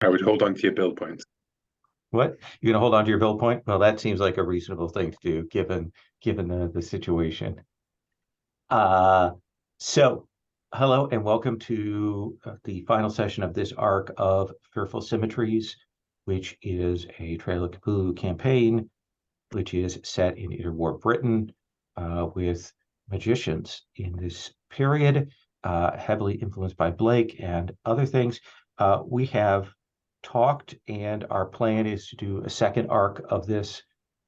I would hold on to your build points. What? You're gonna hold on to your build point? Well, that seems like a reasonable thing to do given the situation. Uh, so hello and welcome to the final session of this arc of Fearful Symmetries, which is a Trail of Cthulhu campaign, which is set in interwar Britain with magicians in this period, heavily influenced by Blake and other things. We have talked, and our plan is to do a second arc of this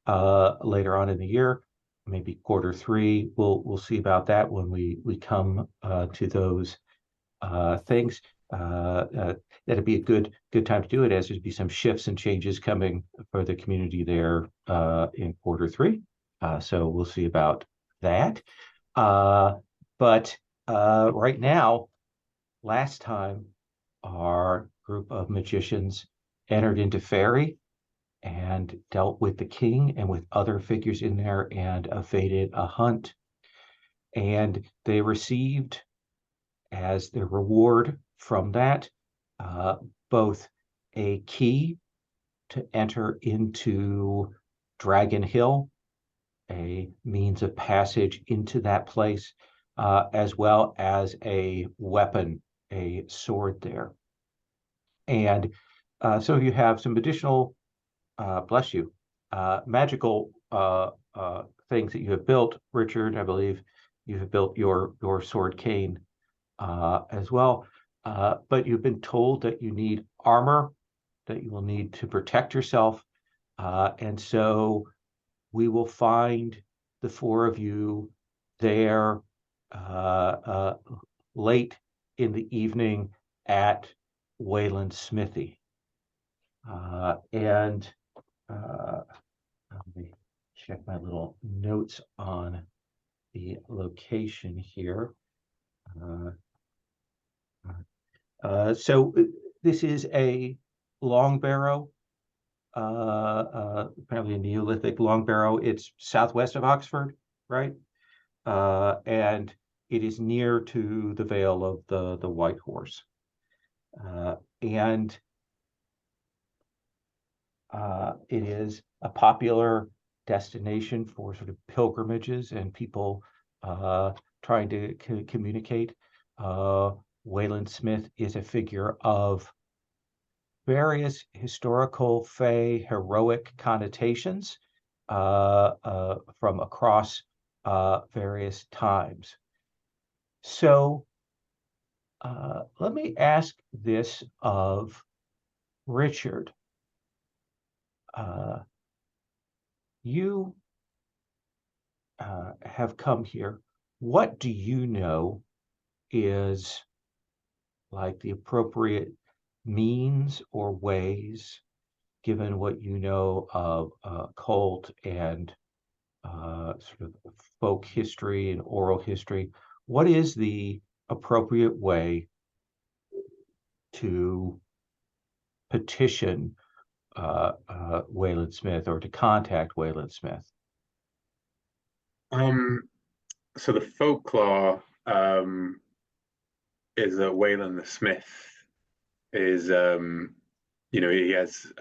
later on in the year, maybe quarter 3. We'll see about that when we come to those things. That'd be a good time to do it, as there'd be some shifts and changes coming for the community there in quarter 3. So we'll see about that. But right now, last time, our group of magicians entered into Fairy and dealt with the king and with other figures in there and evaded a hunt. And they received, as their reward from that, uh, both a key to enter into Dragon Hill, a means of passage into that place, as well as a weapon, a sword there. And so you have some additional, bless you, magical things that you have built. Richard, I believe you have built your sword cane as well. But you've been told that you need armor, that you will need to protect yourself. And so we will find the four of you there late in the evening at Wayland's Smithy. And let me check my little notes on the location here. So this is a long barrow, apparently a Neolithic long barrow. It's southwest of Oxford, right? And it is near to the Vale of the White Horse. And it is a popular destination for sort of pilgrimages and people trying to communicate. Wayland Smith is a figure of various historical, fey, heroic connotations from across various times. So let me ask this of Richard. You have come here. What do you know is like the appropriate means or ways, given what you know of cult and sort of folk history and oral history? What is the appropriate way to petition Wayland Smith or to contact Wayland Smith? Um, so the folklore is that Wayland the Smith is, he has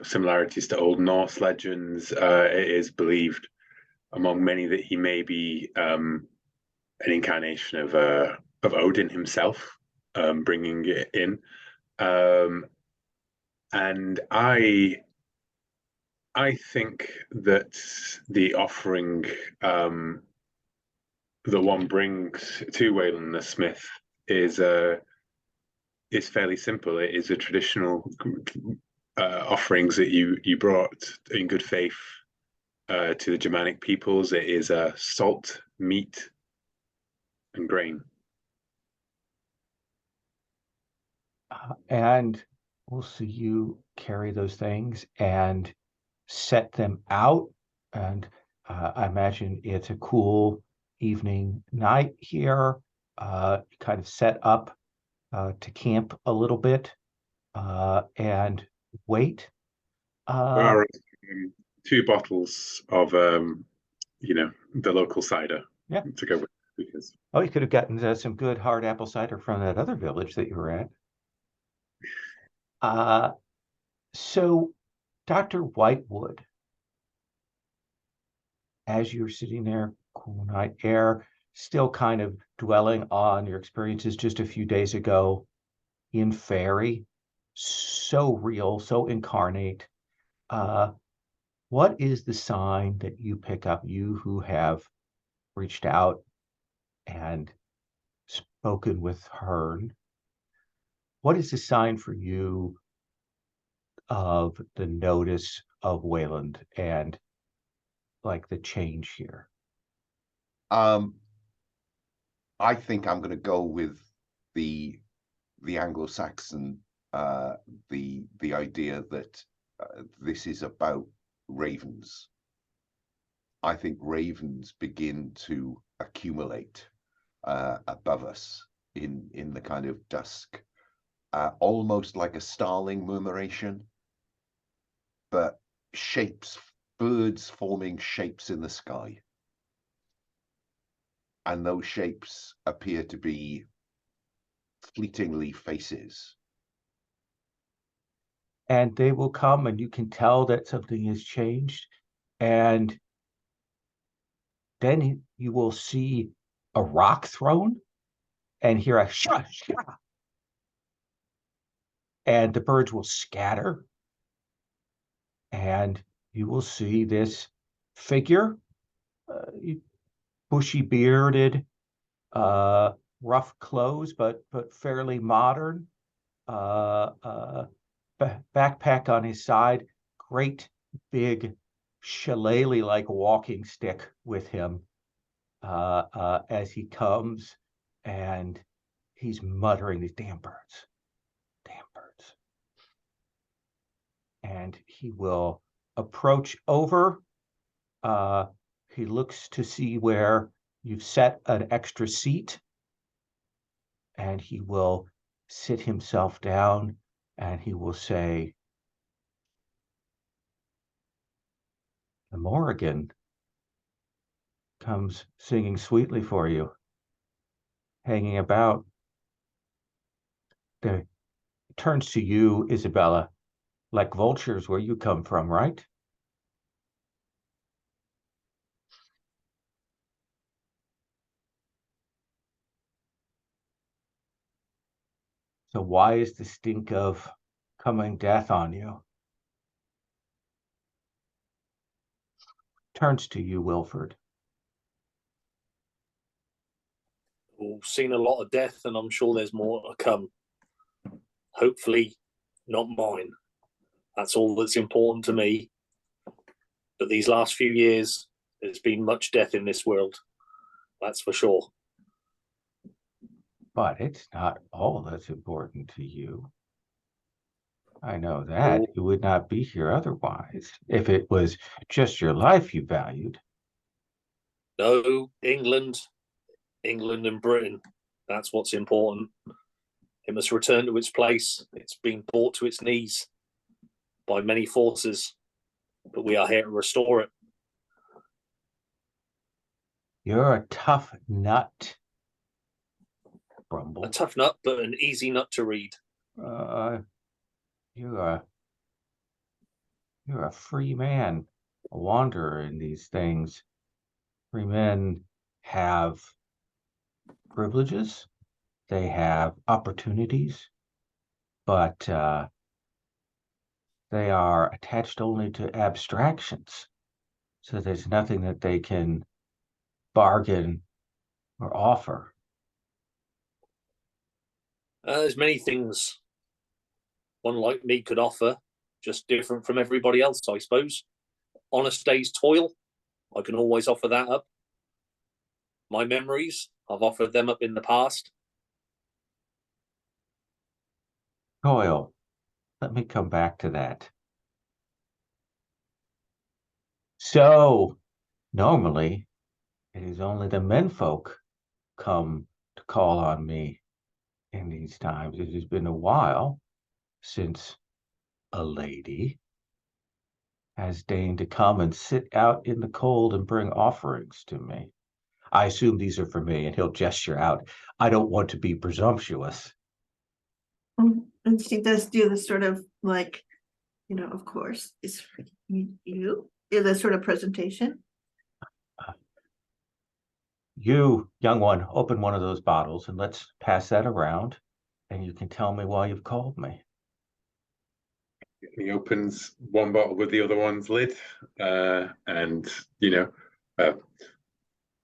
similarities to Old Norse legends. It is believed among many that he may be an incarnation of Odin himself, bringing it in. And I think that the offering that one brings to Wayland the Smith is fairly simple. It is a traditional offerings that you brought in good faith to the Germanic peoples. It is salt, meat, and grain. And we'll see you carry those things and set them out. And I imagine it's a cool evening night here, kind of set up to camp a little bit and wait. There Uh, are 2 bottles of the local cider yeah. to go with because Oh, you could have gotten some good hard apple cider from that other village that you were at. Uh, so, Dr. Whitewood, as you're sitting there, cool night air, still kind of dwelling on your experiences just a few days ago in Fairy, so real, so incarnate. Uh, what is the sign that you pick up, you who have reached out and spoken with Hearn? What is the sign for you of the notice of Wayland and like the change here? Um, I think I'm going to go with the Anglo-Saxon, the idea that this is about ravens. I think ravens begin to accumulate above us in the kind of dusk, almost like a starling murmuration, but shapes, birds forming shapes in the sky. And those shapes appear to be fleetingly faces. And they will come, and you can tell that something has changed. And then you will see a rock thrown and hear a shah, shah, and the birds will scatter. And you will see this figure, bushy bearded, rough clothes, but fairly modern. Backpack on his side, great big shillelagh-like walking stick with him as he comes, and he's muttering these damn birds. And he will approach over. He looks to see where you've set an extra seat, and he will sit himself down and he will say, "The Morrigan comes singing sweetly for you, hanging about." The turns to you, Isabella, like vultures where you come from, right? So why is the stink of coming death on you? Turns to you, Wilford. We've seen a lot of death, and I'm sure there's more to come. Hopefully, not mine. That's all that's important to me. But these last few years, there's been much death in this world. That's for sure. But it's not all that's important to you. I know that. You would not be here otherwise if it was just your life you valued. No, England and Britain. That's what's important. It must return to its place. It's been brought to its knees by many forces, but we are here to restore it. You're a tough nut, Brumble. A tough nut, but an easy nut to read. You're a free man, a wanderer in these things. Free men have privileges, they have opportunities, but they are attached only to abstractions. So there's nothing that they can bargain or offer. There's many things one like me could offer, just different from everybody else, I suppose. Honest day's toil, I can always offer that up. My memories, I've offered them up in the past. Toil, let me come back to that. So, normally, it is only the menfolk come to call on me in these times. It has been a while since a lady has deigned to come and sit out in the cold and bring offerings to me. I assume these are for me, and he'll gesture out. I don't want to be presumptuous. And she does do this sort of like, of course, it's for you. Yeah, that sort of presentation. You, young one, open one of those bottles and let's pass that around, and you can tell me why you've called me. He opens one bottle with the other one's lid, and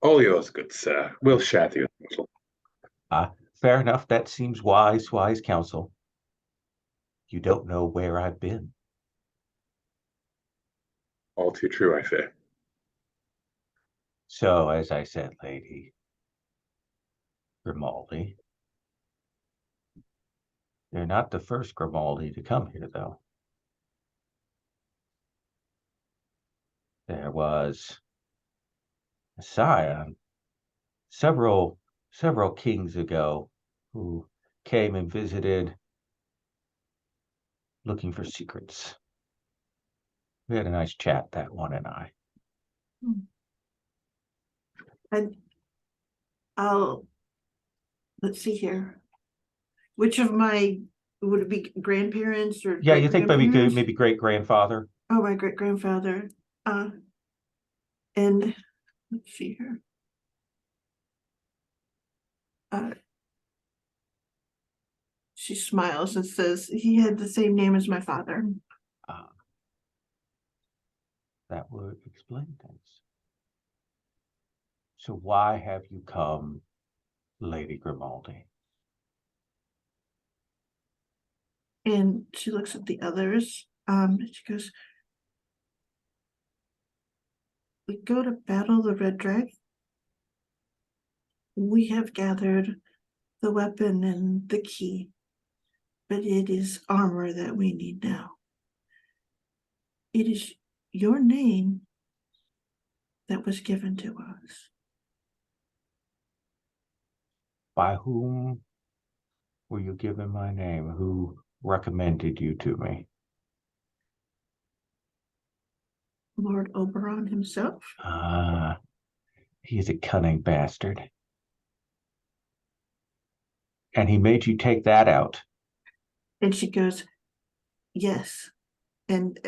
all yours, good sir. We'll share the other bottle. Fair enough. That seems wise counsel. You don't know where I've been. All too true, I fear. So, as I said, Lady Grimaldi, you're not the first Grimaldi to come here, though. There was a scion several kings ago who came and visited looking for secrets. We had a nice chat, that one and I. And let's see here. Which of my, would it be grandparents or? Yeah, you think great-grandparents? maybe great grandfather? Oh, my great grandfather. And let's see here. She smiles and says he had the same name as my father. That would explain things. So why have you come, Lady Grimaldi? And she looks at the others. She goes, we go to battle the red dragon. We have gathered the weapon and the key, but it is armor that we need now. It is your name that was given to us. By whom were you given my name? Who recommended you to me? Lord Oberon himself. He's a cunning bastard. And he made you take that out. And she goes, yes. And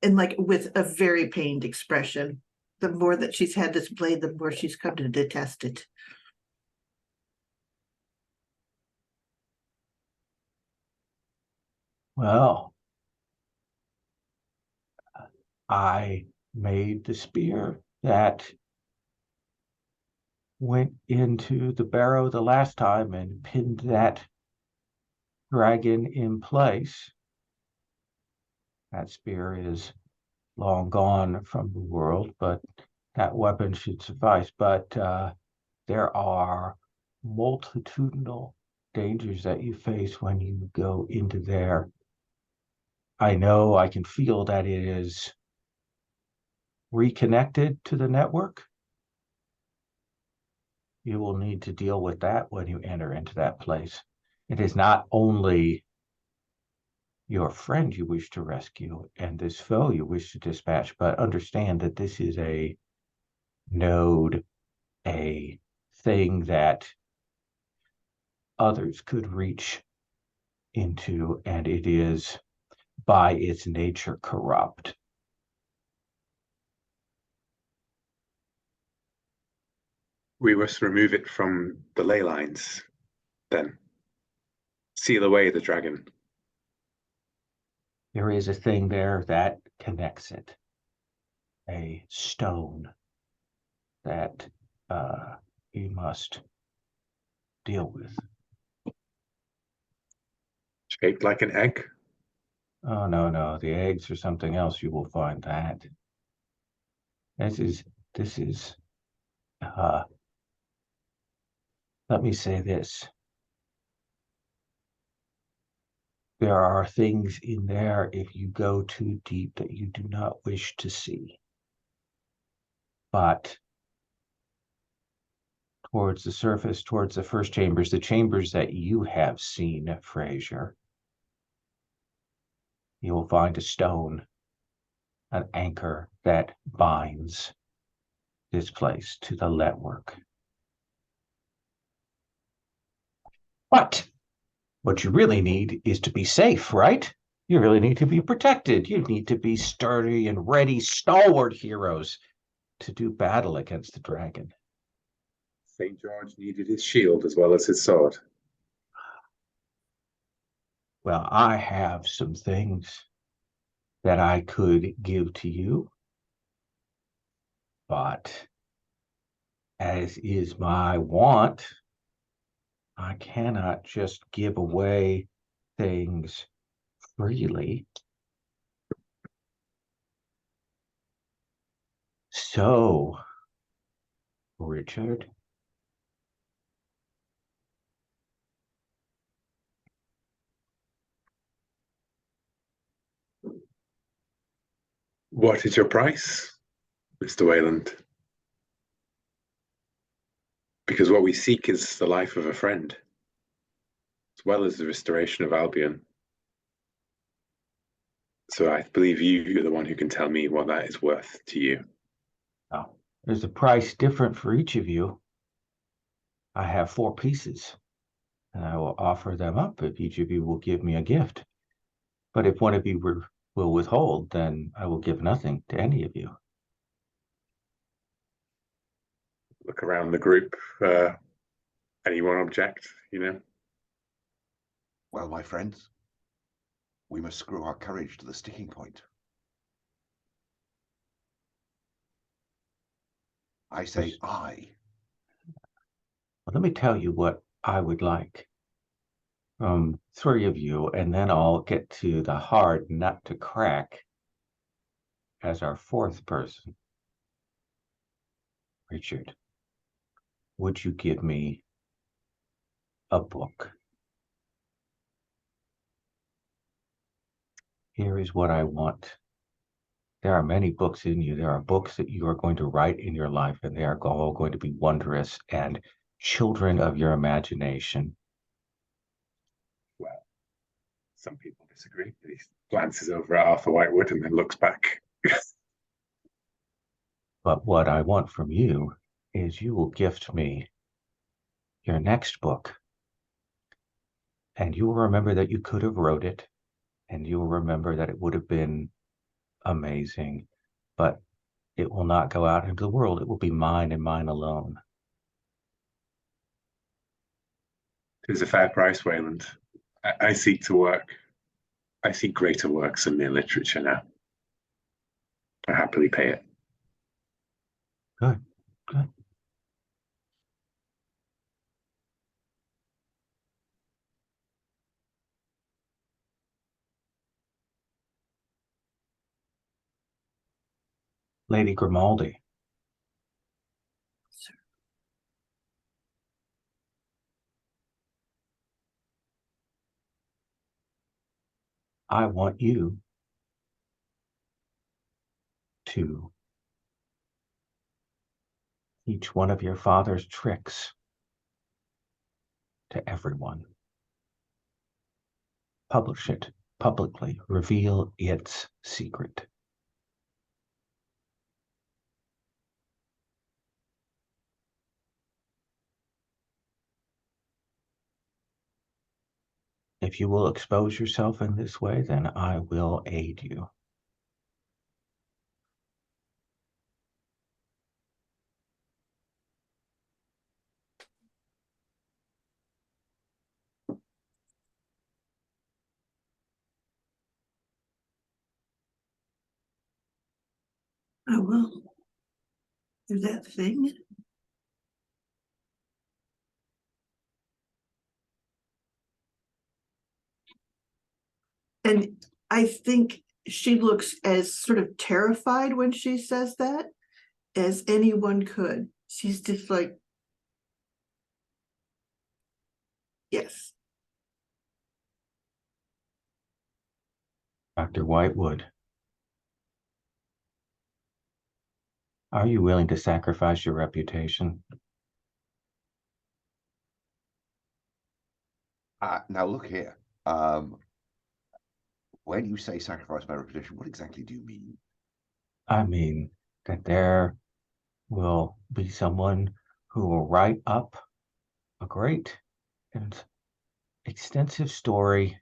like with a very pained expression. The more that she's had this blade, the more she's come to detest it. Well, I made the spear that went into the barrow the last time and pinned that dragon in place. That spear is long gone from the world, but that weapon should suffice. But there are multitudinal dangers that you face when you go into there. I know I can feel that it is reconnected to the network. You will need to deal with that when you enter into that place. It is not only your friend you wish to rescue and this foe you wish to dispatch, but understand that this is a node, a thing that others could reach into, and it is by its nature corrupt. We must remove it from the ley lines, then. Seal away the dragon. There is a thing there that connects it. A stone that you must deal with. Shaped like an egg? Oh, no. The eggs are something else. You will find that. This is, let me say this. There are things in there, if you go too deep, that you do not wish to see. But towards the surface, towards the first chambers, the chambers that you have seen, Fraser, you will find a stone, an anchor that binds this place to the network. What? What you really need is to be safe, right? You really need to be protected. You need to be sturdy and ready, stalwart heroes to do battle against the dragon. St. George needed his shield as well as his sword. Well, I have some things that I could give to you, but as is my wont, I cannot just give away things freely. So, Richard, What is your price, Mr. Wayland? Because what we seek is the life of a friend, as well as the restoration of Albion. So I believe you're the one who can tell me what that is worth to you. now, there's a price different for each of you. I have 4 pieces, and I will offer them up if each of you will give me a gift. But if one of you will withhold, then I will give nothing to any of you. Look around the group. Anyone object, Well, my friends, we must screw our courage to the sticking point. I say aye. Well, let me tell you what I would like from 3 of you, and then I'll get to the hard nut to crack as our 4th person. Richard, would you give me a book? Here is what I want. There are many books in you. There are books that you are going to write in your life, and they are all going to be wondrous and children of your imagination. Well, some people disagree. He glances over at Arthur Whitewood and then looks back. But what I want from you is you will gift me your next book. And you will remember that you could have wrote it, and you will remember that it would have been amazing, but it will not go out into the world. It will be mine and mine alone. It is a fair price, Wayland. I seek to work. I seek greater works than mere literature now. I happily pay it. Good, good. Lady Grimaldi. Sir. I want you to teach one of your father's tricks to everyone. Publish it publicly. Reveal its secret. If you will expose yourself in this way, then I will aid you. I will. Do that thing. And I think she looks as sort of terrified when she says that as anyone could. She's just like, yes. Dr. Whitewood, are you willing to sacrifice your reputation? Now look here. When you say sacrifice my reputation, what exactly do you mean? I mean that there will be someone who will write up a great and extensive story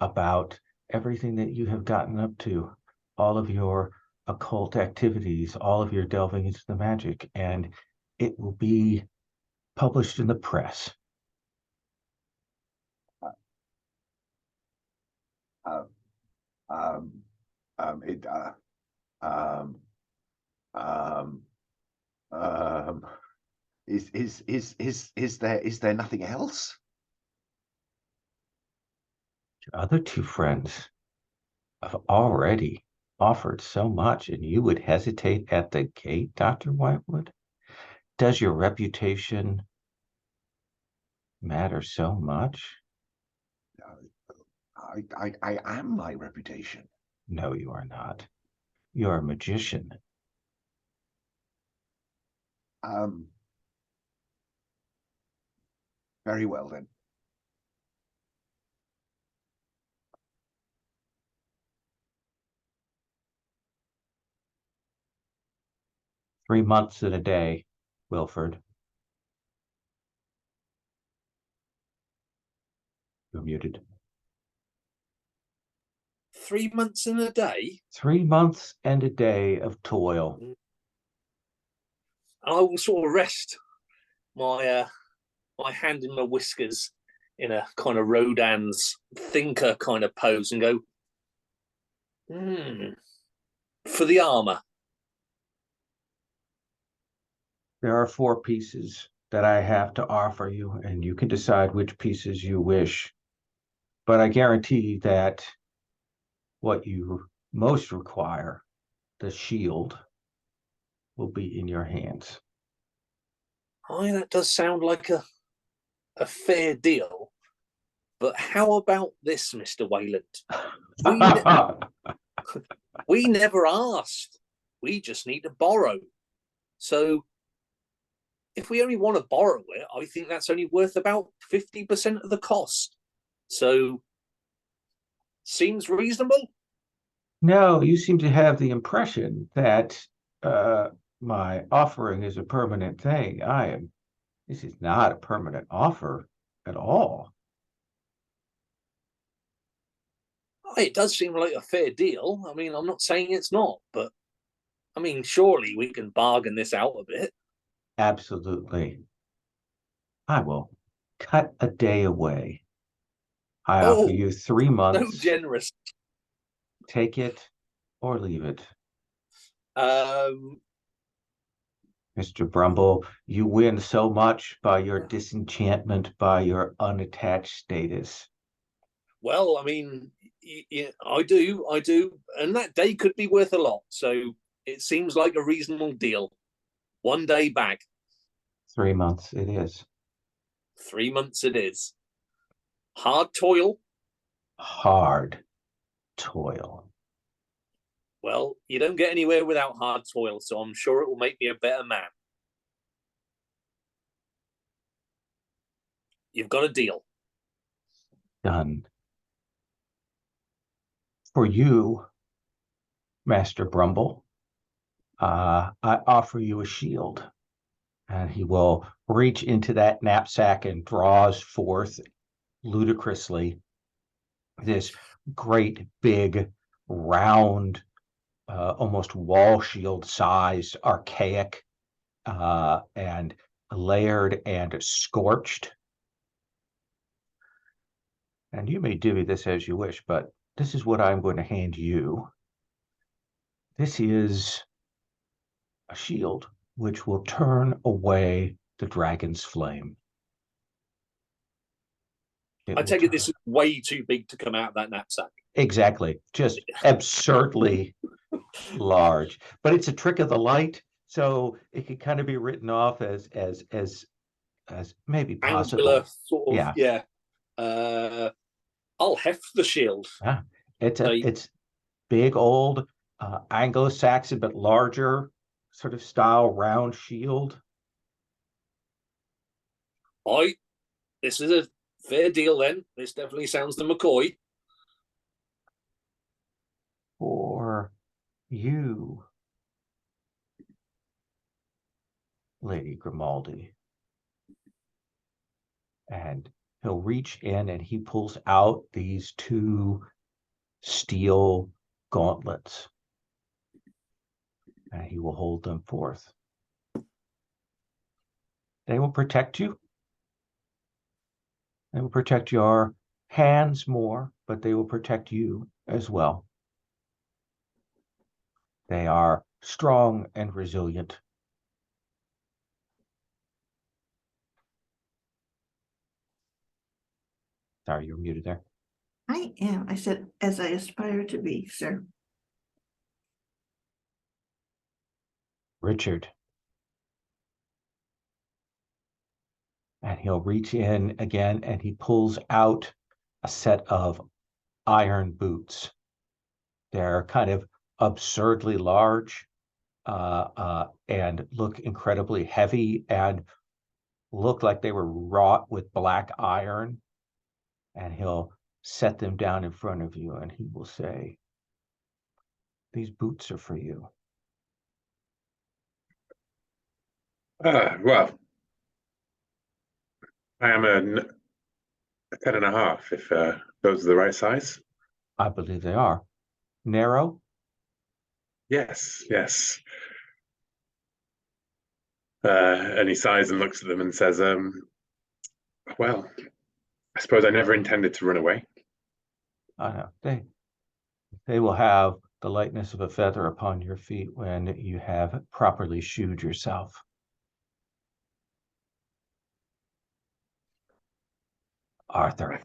about everything that you have gotten up to, all of your occult activities, all of your delving into the magic, and it will be published in the press. Um, um, it, is there nothing else? Your other two friends have already offered so much, and you would hesitate at the gate, Dr. Whitewood? Does your reputation matter so much? I am my reputation. No, you are not. You're a magician. Very well then. Three months and a day, Wilford. You're muted. 3 months and a day. 3 months and a day of toil. I will sort of rest my my hand in my whiskers in a kind of Rodin's thinker kind of pose and go, for the armor. There are 4 pieces that I have to offer you, and you can decide which pieces you wish. But I guarantee that what you most require, the shield, will be in your hands. Aye, that does sound like a fair deal. But how about this, Mr. Wayland? We never asked. We just need to borrow. So if we only want to borrow it, I think that's only worth about 50% of the cost. So seems reasonable. No, you seem to have the impression that my offering is a permanent thing. This is not a permanent offer at all. It does seem like a fair deal. I mean, I'm not saying it's not, but I mean, surely we can bargain this out a bit. Absolutely. I will cut a day away. I offer you 3 months. So generous. Take it or leave it. Mr. Brumble, you win so much by your disenchantment, by your unattached status. Well, I mean, yeah, I do. And that day could be worth a lot. So it seems like a reasonable deal. 1 day back. 3 months it is. 3 months it is. Hard toil. Hard toil. Well, you don't get anywhere without hard toil, so I'm sure it will make me a better man. You've got a deal. Done. For you, Master Brumble, I offer you a shield. And he will reach into that knapsack and draws forth ludicrously this great big round almost wall shield sized archaic and layered and scorched. And you may divvy this as you wish, but this is what I'm going to hand you. This is a shield which will turn away the dragon's flame. I take it this is way too big to come out of that knapsack. Exactly. Just absurdly large. But it's a trick of the light, so it could kind of be written off as maybe possible. Angular, sort of, yeah. I'll heft the shield. Yeah. It's big old Anglo-Saxon but larger sort of style round shield. This is a fair deal then. This definitely sounds the McCoy. For you, Lady Grimaldi. And he'll reach in and he pulls out these two steel gauntlets. And he will hold them forth. They will protect you. They will protect your hands more, but they will protect you as well. They are strong and resilient. Sorry, you're muted there. I am. I said, as I aspire to be, sir. Richard. And he'll reach in again and he pulls out a set of iron boots. They're kind of absurdly large and look incredibly heavy and look like they were wrought with black iron. And he'll set them down in front of you and he will say, these boots are for you. Well, I am a 10.5, if those are the right size. I believe they are. Narrow? Yes, yes. And he sighs and looks at them and says, well, I suppose I never intended to run away. They will have the lightness of a feather upon your feet when you have properly shoed yourself. Arthur.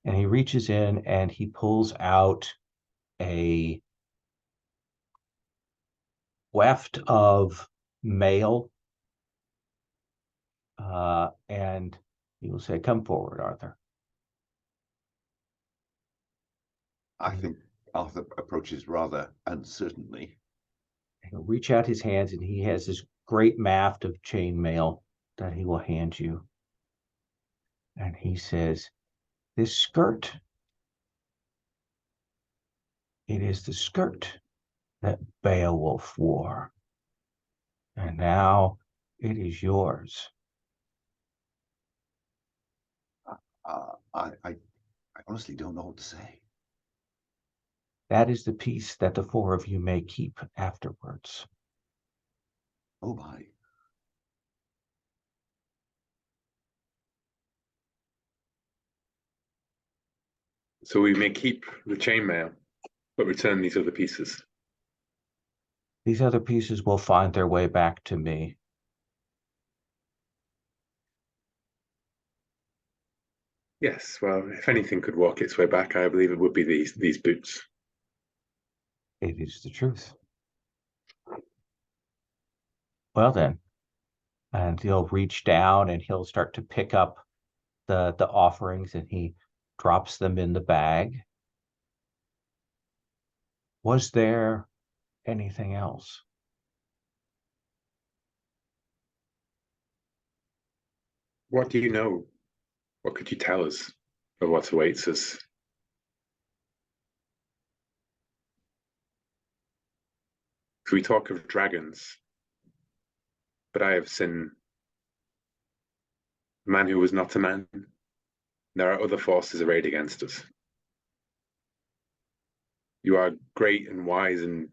And he reaches in and he pulls out a weft of mail. And he will say, come forward, Arthur. I think Arthur approaches rather uncertainly. He'll reach out his hands and he has this great maft of chain mail that he will hand you. And he says, this skirt, it is the skirt that Beowulf wore. And now it is yours. I honestly don't know what to say. That is the piece that the four of you may keep afterwards. Oh my. So we may keep the chainmail, but return these other pieces. These other pieces will find their way back to me. Yes, well, if anything could walk its way back, I believe it would be these boots. It is the truth. Well then, and he'll reach down and he'll start to pick up the offerings and he drops them in the bag. Was there anything else? What do you know? What could you tell us of what awaits us? We talk of dragons, but I have seen a man who was not a man. There are other forces arrayed against us. You are great and wise and...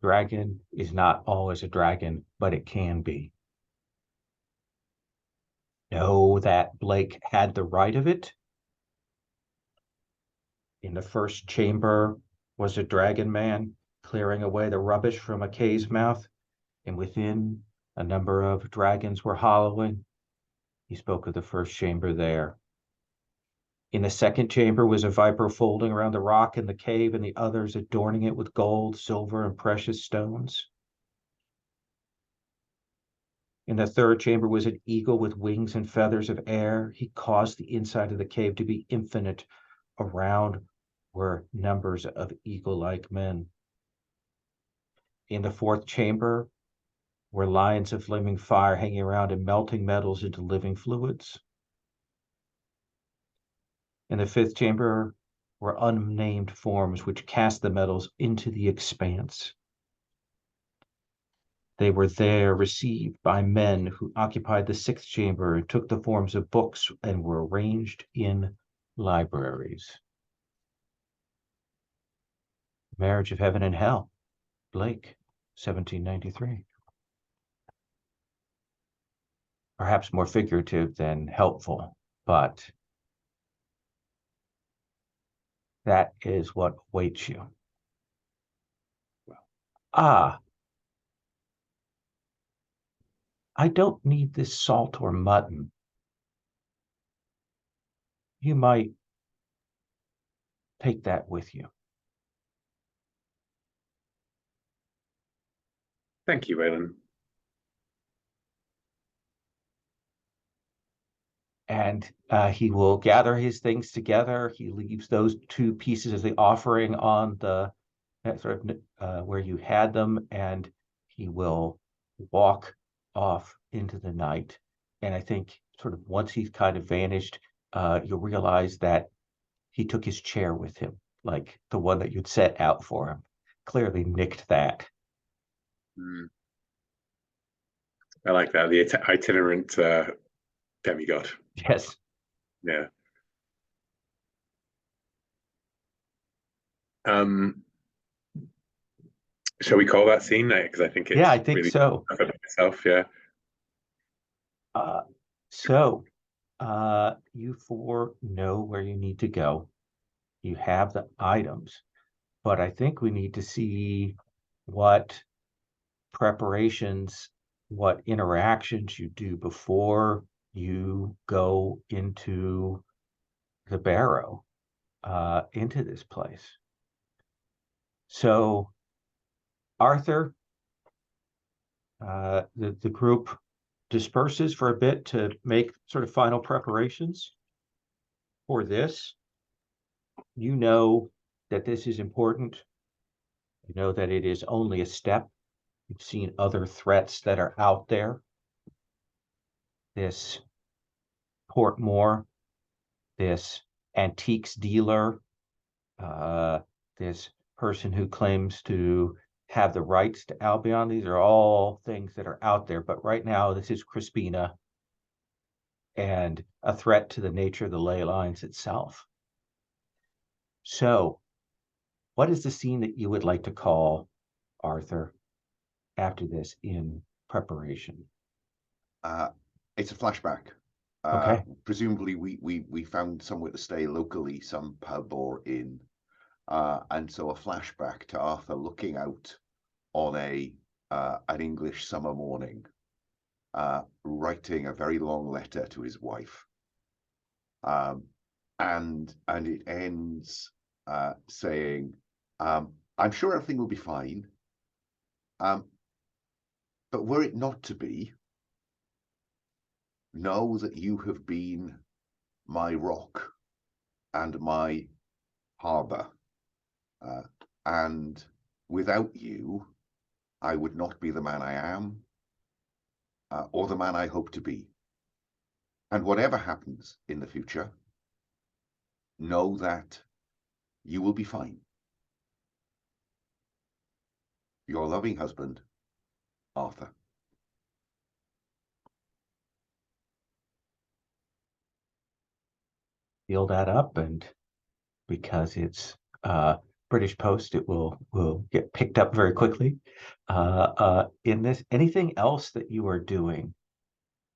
Dragon is not always a dragon, but it can be. Know that Blake had the right of it. In the first chamber was a dragon man clearing away the rubbish from a cave's mouth, and within a number of dragons were hollowing. He spoke of the first chamber there. In the second chamber was a viper folding around the rock in the cave, and the others adorning it with gold, silver, and precious stones. In the third chamber was an eagle with wings and feathers of air. He caused the inside of the cave to be infinite. Around were numbers of eagle-like men. In the fourth chamber were lines of flaming fire hanging around and melting metals into living fluids. In the fifth chamber were unnamed forms which cast the metals into the expanse. They were there received by men who occupied the sixth chamber and took the forms of books and were arranged in libraries. Marriage of Heaven and Hell, Blake, 1793. Perhaps more figurative than helpful, but that is what awaits you. Ah, I don't need this salt or mutton. You might take that with you. Thank you, Waylon. And he will gather his things together. He leaves those two pieces as the offering on the sort of where you had them, and he will walk off into the night. And I think sort of once he's kind of vanished, you'll realize that he took his chair with him, like the one that you'd set out for him. Clearly nicked that. Mm. I like that, the itinerant demigod. Yes. Yeah. Shall we call that scene? Because I think it's Yeah, I think really so. Myself, yeah. So you four know where you need to go. You have the items, but I think we need to see what preparations, what interactions you do before you go into the barrow, into this place. So Arthur, the group disperses for a bit to make sort of final preparations for this. You know that this is important. You know that it is only a step. You've seen other threats that are out there. This Portmore, this antiques dealer, this person who claims to have the rights to Albion. These are all things that are out there. But right now, this is Crispina and a threat to the nature of the ley lines itself. So, what is the scene that you would like to call, Arthur, after this in preparation? It's a flashback. Okay. Presumably, we found somewhere to stay locally, some pub or inn, and so a flashback to Arthur looking out on an English summer morning, writing a very long letter to his wife, and it ends saying, "I'm sure everything will be fine, but were it not to be, know that you have been my rock and my harbor, and without you, I would not be the man I am, or the man I hope to be. And whatever happens in the future, know that you will be fine. Your loving husband, Arthur." Seal that up, and because it's British Post, it will get picked up very quickly. In this, anything else that you are doing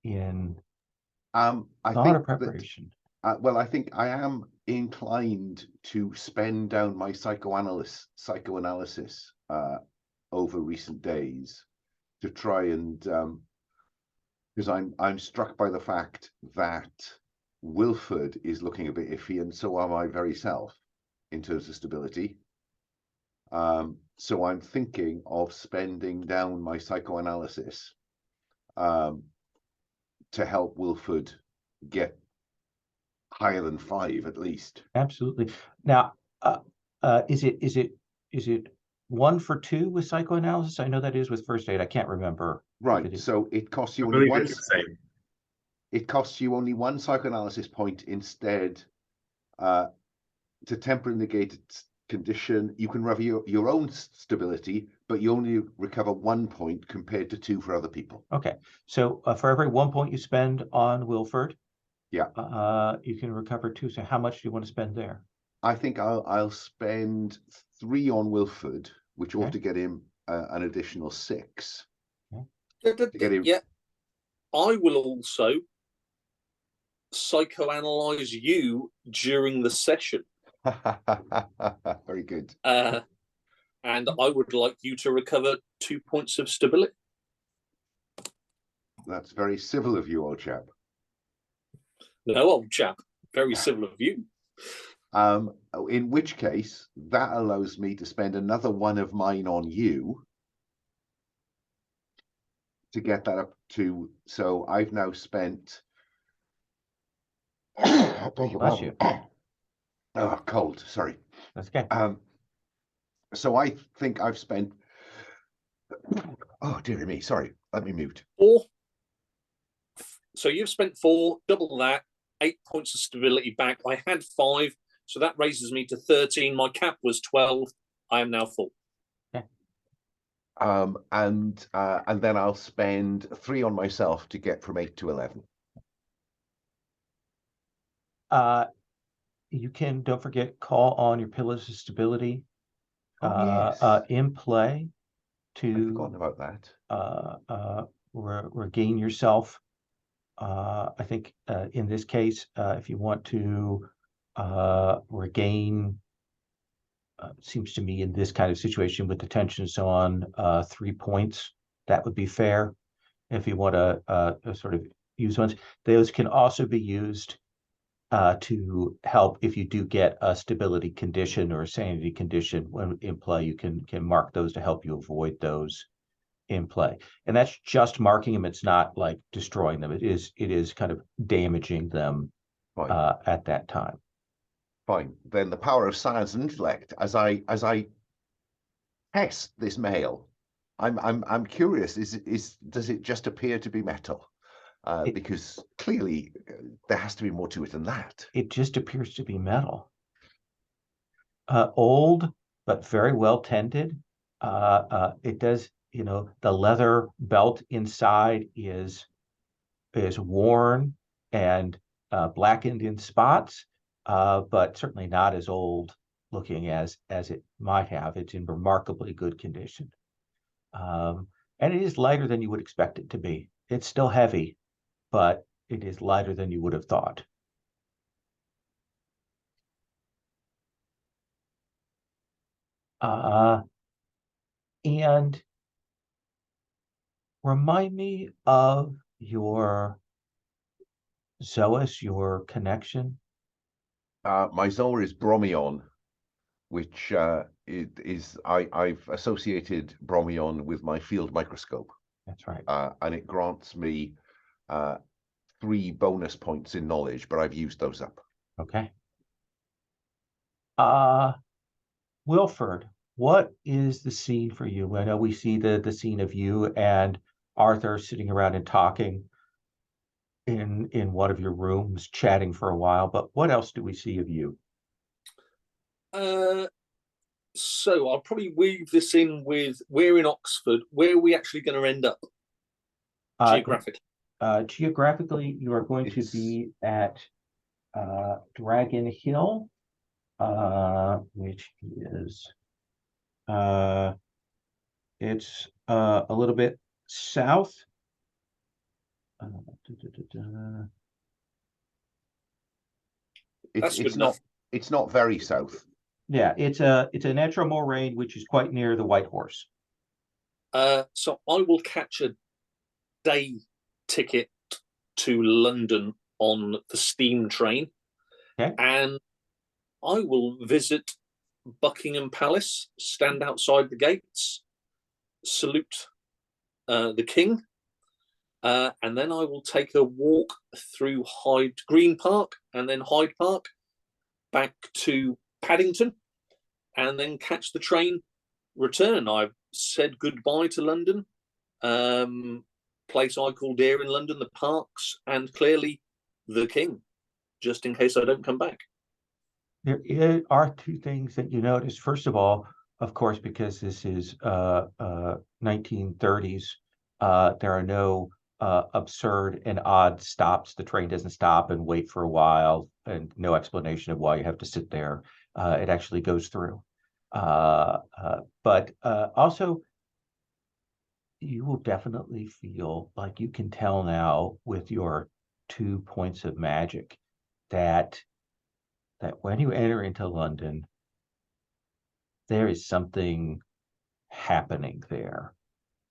in I thought think or preparation? well, I think I am inclined to spend down my psychoanalysis over recent days to try and because I'm struck by the fact that Wilford is looking a bit iffy, and so am I very self in terms of stability. So I'm thinking of spending down my psychoanalysis to help Wilford get higher than 5 at least. Absolutely. Now, is it 1 for 2 with psychoanalysis? I know that is with first aid. I can't remember. Right. So it costs you I only believe one. it's the same. It costs you only 1 psychoanalysis point instead, to temper and negate condition. You can recover your own stability, but you only recover 1 point compared to 2 for other people. Okay, so for every 1 point you spend on Wilford, Yeah. you can recover 2. So how much do you want to spend there? I think I'll spend 3 on Wilford, which ought Okay. to get him an additional 6. Yeah, I will also psychoanalyze you during the session. Very good. And I would like you to recover 2 points of stability. That's very civil of you, old chap. No, old chap, very civil of you. In which case, that allows me to spend another 1 of mine on you to get that up to. So I've now spent. Bless you. Oh, cold. Sorry. That's okay. So I think I've spent. Oh, dear me. Sorry. Let me mute. 4. So you've spent 4, double that, 8 points of stability back. I had 5, so that raises me to 13. My cap was 12. I am now full. Okay. And then I'll spend 3 on myself to get from 8 to 11. You can, don't forget, call on your pillars of stability Yes. in play I've to forgotten about that. regain yourself. I think in this case, if you want to regain, seems to me in this kind of situation with the tension and so on, 3 points, that would be fair. If you want to sort of use ones, those can also be used to help if you do get a stability condition or a sanity condition when in play. You can mark those to help you avoid those in play, and that's just marking them. It's not like destroying them. It is kind of damaging them at that time. Fine. Then the power of science and intellect. As I test this mail, I'm curious. Does it just appear to be metal? Because clearly there has to be more to it than that. It just appears to be metal. Old, but very well tended. It does, the leather belt inside is worn and blackened in spots, but certainly not as old looking as it might have. It's in remarkably good condition. And it is lighter than you would expect it to be. It's still heavy, but it is lighter than you would have thought. And remind me of your Zois, your connection. My Zoa is Bromion, which I've associated Bromion with my field microscope. That's right. And it grants me 3 bonus points in knowledge, but I've used those up. Okay. Wilford, what is the scene for you? I know we see the scene of you and Arthur sitting around and talking in one of your rooms, chatting for a while, but what else do we see of you? So I'll probably weave this in with, we're in Oxford. Where are we actually going to end up geographically? Geographically, you are going to be at Dragon Hill, which is it's a little bit south. It's not very south. Yeah, it's a natural moraine which is quite near the White Horse. So I will catch a day ticket to London on the steam train. Okay. And I will visit Buckingham Palace, stand outside the gates, salute the King, and then I will take a walk through Green Park and then Hyde Park back to Paddington, and then catch the train return. I've said goodbye to London, place I call dear in London, the parks, and clearly the King, just in case I don't come back. are two things that you notice. First of all, of course, because this is 1930s, there are no absurd and odd stops. The train doesn't stop and wait for a while, and no explanation of why you have to sit there. It actually goes through. But also, you will definitely feel like you can tell now with your 2 points of magic that when you enter into London, there is something happening there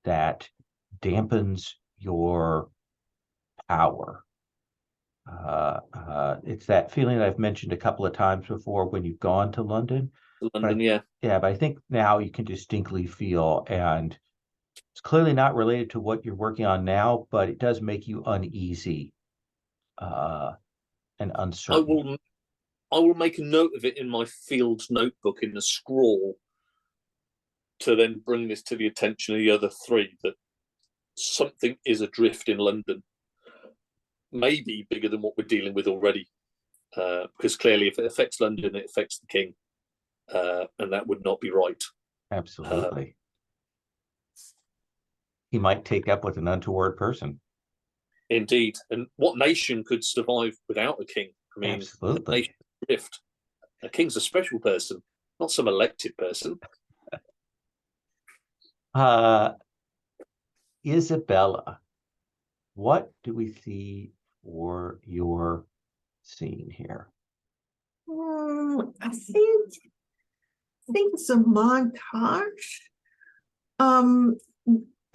that dampens your power. It's that feeling that I've mentioned a couple of times before when you've gone to London. London, yeah. Yeah, but I think now you can distinctly feel, and it's clearly not related to what you're working on now, but it does make you uneasy and uncertain. I will make a note of it in my field notebook in a scrawl to then bring this to the attention of the other three, that something is adrift in London, maybe bigger than what we're dealing with already. Because clearly, if it affects London, it affects the king, and that would not be right. Absolutely. He might take up with an untoward person. Indeed. And what nation could survive without a king? I mean, absolutely. Nation adrift. A king's a special person, not some elected person. Isabella, what do we see for your scene here? I think it's a montage.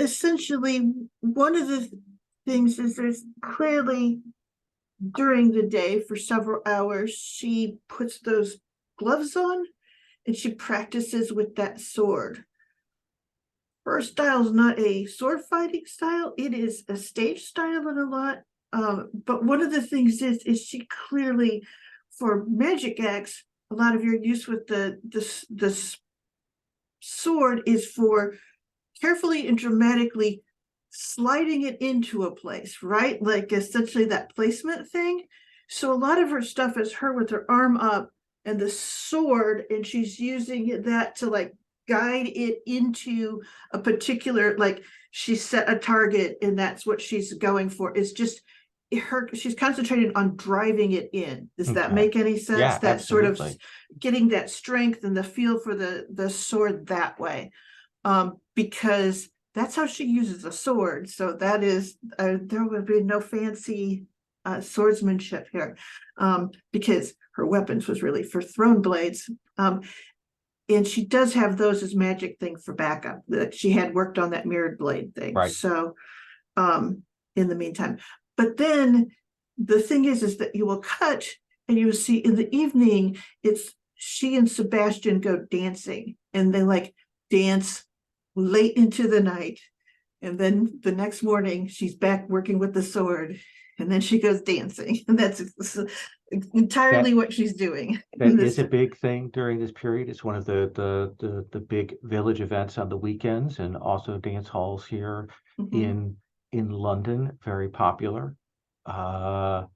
Essentially, one of the things is there's clearly during the day for several hours, she puts those gloves on and she practices with that sword. Her style is not a sword fighting style, it is a stage style in a lot. But one of the things is she clearly, for magic acts, a lot of your use with the sword is for carefully and dramatically sliding it into a place, right? Like essentially that placement thing. So a lot of her stuff is her with her arm up and the sword, and she's using that to like guide it into a particular, like she set a target and that's what she's going for. It's just she's concentrated on driving it in. Does that make any sense? Yeah, that absolutely. Sort of getting that strength and the feel for the sword that way. Because that's how she uses a sword. So that is, there would be no fancy swordsmanship here, because her weapons was really for thrown blades. And she does have those as magic thing for backup, that she had worked on that mirrored blade thing. Right. So in the meantime, but then the thing is that you will cut and you will see in the evening, it's she and Sebastian go dancing, and they like dance late into the night, and then the next morning she's back working with the sword, and then she goes dancing, and that's entirely what she's doing. That is a big thing during this period. It's one of the big village events on the weekends, and also dance halls here in London, very popular. And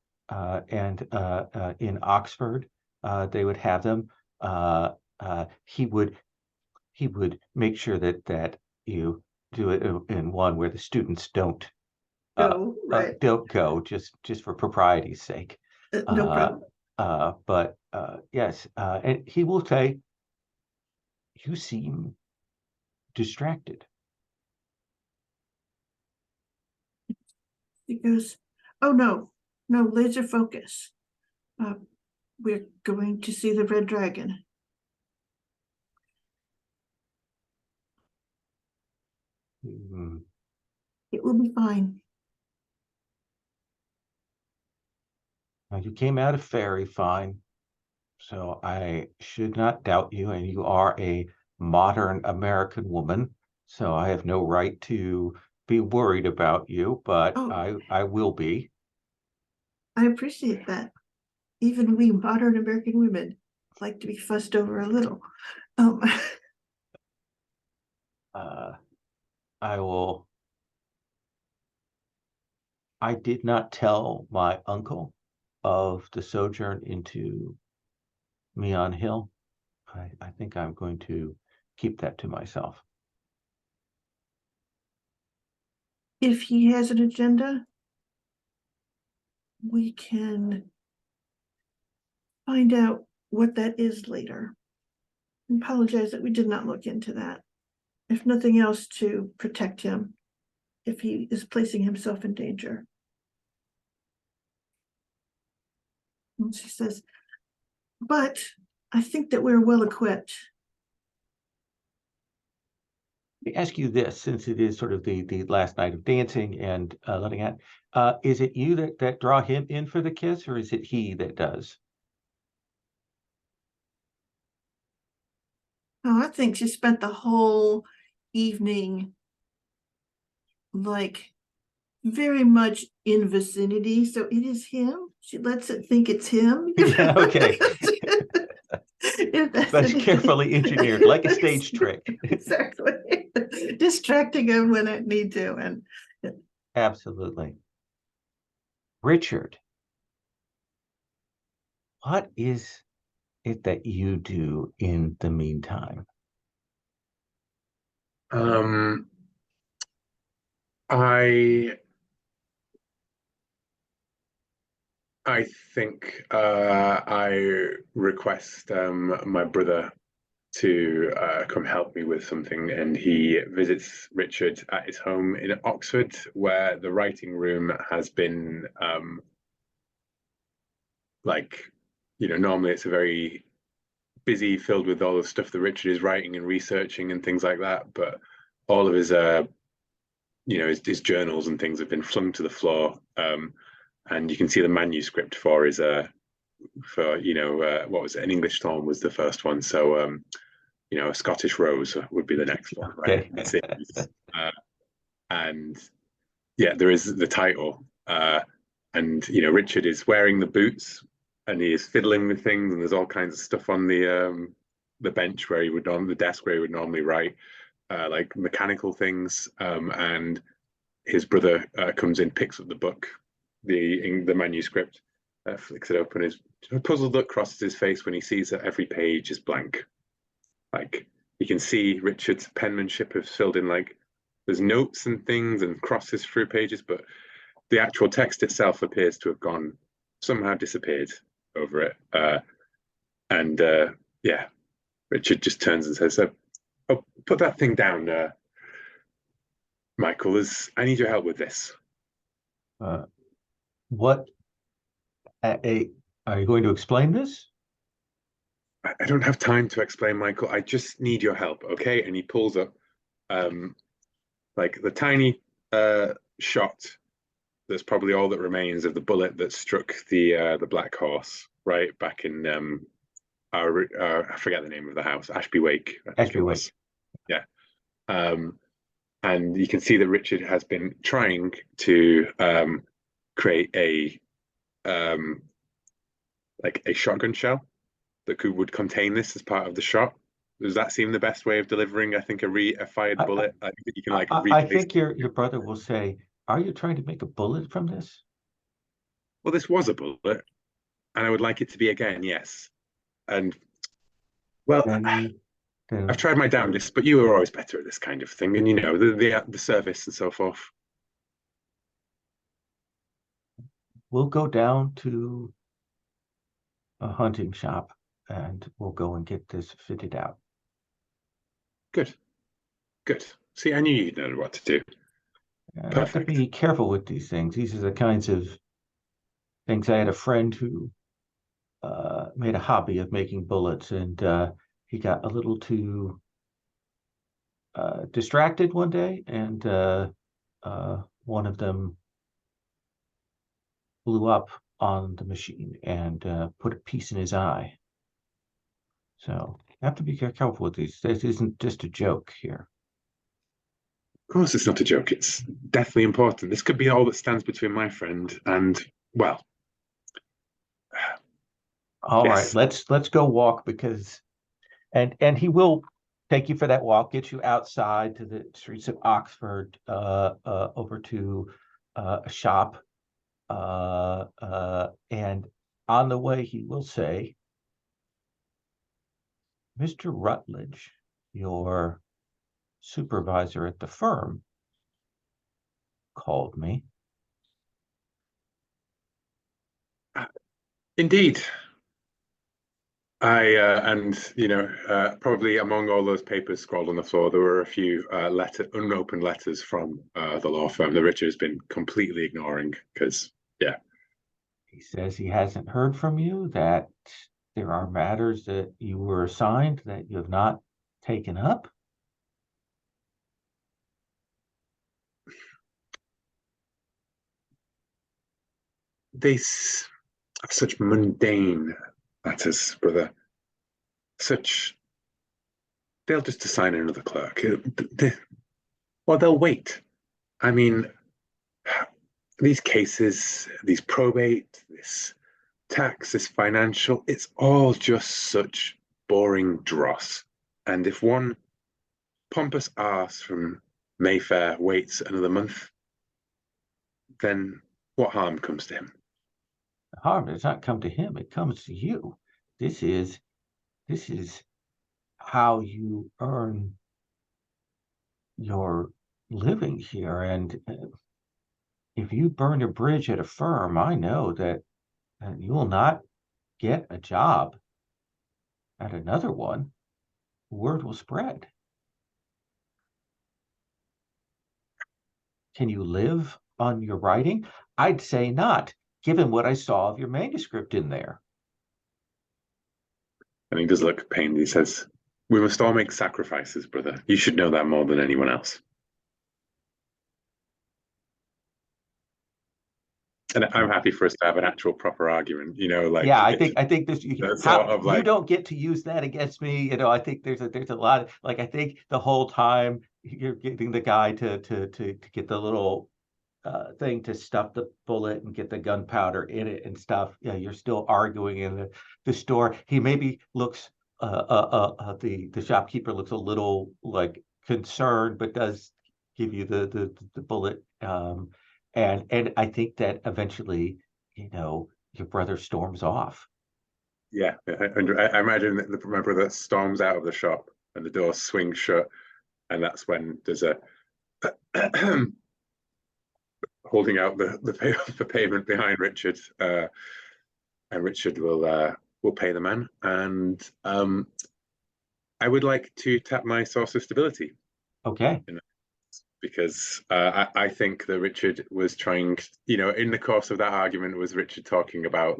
in Oxford, they would have them. He would make sure that you do it in one where the students don't go, just for propriety's sake. No problem. But yes, and he will say, you seem distracted. He goes, oh no, laser focus. We're going to see the red dragon. It will be fine. Now, you came out of fairy fine, so I should not doubt you, and you are a modern American woman, so I have no right to be worried about you, but I will be. I appreciate that. Even we modern American women like to be fussed over a little. I did not tell my uncle of the sojourn into me on Hill. I think I'm going to keep that to myself. If he has an agenda, we can find out what that is later. I apologize that we did not look into that. If nothing else, to protect him if he is placing himself in danger. And she says, but I think that we're well equipped. Let me ask you this, since it is sort of the last night of dancing and letting out, is it you that draw him in for the kiss, or is it he that does? Oh, I think she spent the whole evening like very much in vicinity, so it is him. She lets it think it's him. Yeah, okay. That's That's carefully engineered, like a stage trick. Exactly. Distracting him when I need to. And Absolutely. Richard, what is it that you do in the meantime? I think I request my brother to come help me with something, and he visits Richard at his home in Oxford, where the writing room has been normally it's a very busy, filled with all the stuff that Richard is writing and researching and things like that, but all of his his journals and things have been flung to the floor, and you can see the manuscript for his what was it? An English Storm was the first one, so a Scottish Rose would be the next one, right? Okay. And yeah, there is the title, and Richard is wearing the boots and he is fiddling with things, and there's all kinds of stuff on the bench where he would on the desk where he would normally write, like mechanical things, and his brother comes in, picks up the book, the manuscript, flicks it open. His puzzled look crosses his face when he sees that every page is blank. Like, you can see Richard's penmanship has filled in, like, there's notes and things and crosses through pages, but the actual text itself appears to have somehow disappeared over it. Yeah, Richard just turns and says, "Oh, put that thing down, Michael. I need your help with this." What are you going to explain this? I don't have time to explain, Michael. I just need your help, okay? And he pulls up like the tiny shot that's probably all that remains of the bullet that struck the black horse right back in I forget the name of the house, Ashby Wake. Ashby Wake. Yeah. And you can see that Richard has been trying to create a shotgun shell that would contain this as part of the shot. Does that seem the best way of delivering, I think, a fired bullet? I think you can I think your brother will say, "Are you trying to make a bullet from this?" Well, this was a bullet, and I would like it to be again, yes. And well, I've tried my damnedest, but you are always better at this kind of thing, and the service and so forth. We'll go down to a hunting shop and we'll go and get this fitted out. Good. See, I knew you'd know what to do. I have to be careful with these things. These are the kinds of things. I had a friend who made a hobby of making bullets, and he got a little too distracted one day, and one of them blew up on the machine and put a piece in his eye. So you have to be careful with these. This isn't just a joke here. Of course, it's not a joke. It's definitely important. This could be all that stands between my friend and, well. All yes. Right, let's go walk, because and he will take you for that walk, get you outside to the streets of Oxford, over to a shop, and on the way he will say, Mr. Rutledge, your supervisor at the firm, called me. Indeed. And probably among all those papers scrawled on the floor, there were a few unopened letters from the law firm that Richard has been completely ignoring because, yeah. He says he hasn't heard from you, that there are matters that you were assigned that you have not taken up. These are such mundane matters, brother. They'll just assign another clerk. Or they'll wait. I mean, these cases, these probate, this tax, this financial, it's all just such boring dross. And if one pompous ass from Mayfair waits another month, then what harm comes to him? The harm does not come to him, it comes to you. This is how you earn your living here. And if you burn a bridge at a firm, I know that you will not get a job at another one. Word will spread. Can you live on your writing? I'd say not, given what I saw of your manuscript in there. And he does look pained. He says, "We must all make sacrifices, brother. You should know that more than anyone else." And I'm happy for us to have an actual proper argument, yeah, I think this you don't get to use that against me. I think there's a lot of, I think the whole time you're getting the guy to get the little thing to stuff the bullet and get the gunpowder in it and stuff. Yeah, you're still arguing in the store. He maybe looks the shopkeeper looks a little concerned, but does give you the bullet. And I think that eventually, your brother storms off. Yeah, I imagine that my brother storms out of the shop and the door swings shut, and that's when there's a holding out the payment behind Richard, and Richard will pay the man. And I would like to tap my source of stability. Okay. Because I think that Richard was trying, in the course of that argument, was Richard talking about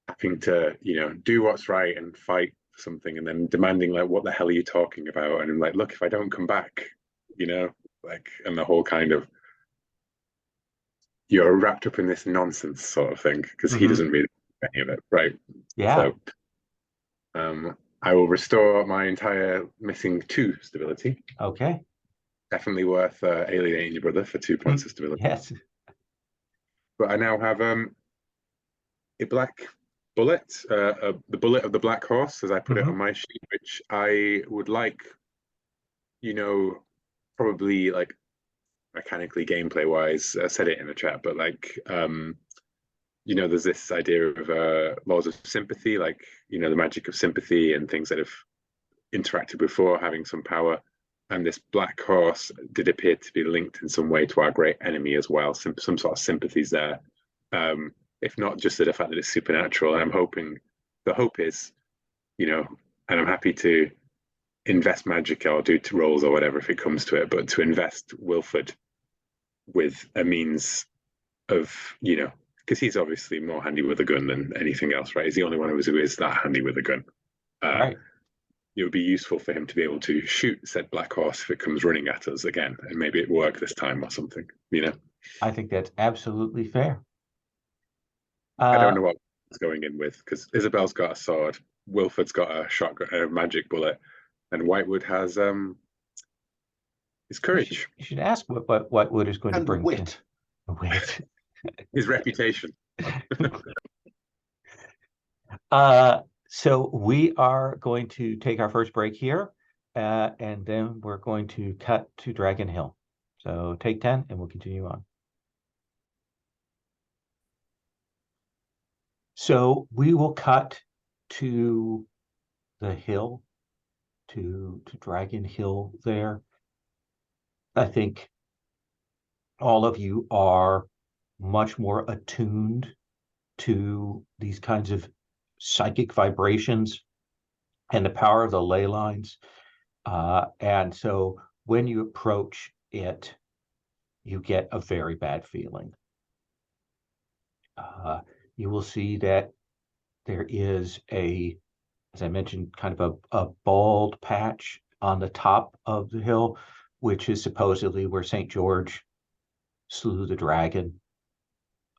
having to, do what's right and fight for something, and then demanding what the hell are you talking about? And I'm like, look, if I don't come back, and the whole kind of you're wrapped up in this nonsense sort of thing, because he doesn't really do any of it, right? Yeah. So I will restore my entire missing 2 stability. Okay. Definitely worth alienating your brother for 2 points of stability. Yes. But I now have a black bullet, the bullet of the black horse, as I put it on my sheet, which I would like, probably mechanically, gameplay wise. I said it in the chat, but there's this idea of laws of sympathy, the magic of sympathy and things that have interacted before having some power. And this black horse did appear to be linked in some way to our great enemy as well. Some sort of sympathies there. If not just the fact that it's supernatural. I'm hoping, the hope is, and I'm happy to invest magic or do 2 rolls or whatever if it comes to it, but to invest Wilford with a means of, because he's obviously more handy with a gun than anything else, right? He's the only one who is that handy with a gun. Right. It would be useful for him to be able to shoot said black horse if it comes running at us again, and maybe it work this time or something, I think that's absolutely fair. I don't know what it's going in with, because Isabel's got a sword, Wilford's got a shotgun, a magic bullet, and Whitewood has his courage. You should ask what Whitewood is going to bring. Wit. Wit. His reputation. So we are going to take our first break here, and then we're going to cut to Dragon Hill. So take 10, and we'll continue on. So we will cut to the hill to Dragon Hill there. I think all of you are much more attuned to these kinds of psychic vibrations and the power of the ley lines. And so when you approach it, you get a very bad feeling. You will see that there is as I mentioned, kind of a bald patch on the top of the hill, which is supposedly where St. George slew the dragon.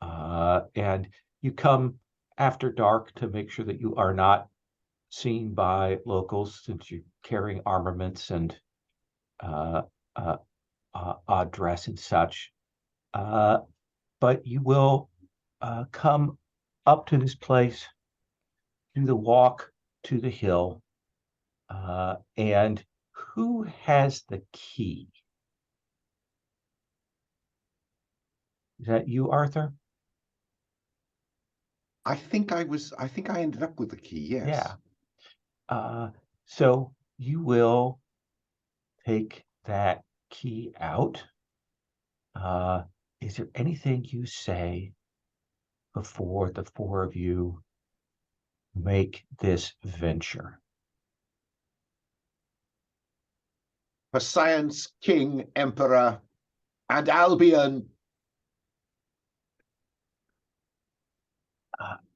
And you come after dark to make sure that you are not seen by locals, since you're carrying armaments and odd dress and such. But you will come up to this place, do the walk to the hill, and who has the key? Is that you, Arthur? I think I ended up with the key, yes. Yeah. So you will take that key out. Is there anything you say before the four of you make this venture? For science, king, emperor, and Albion.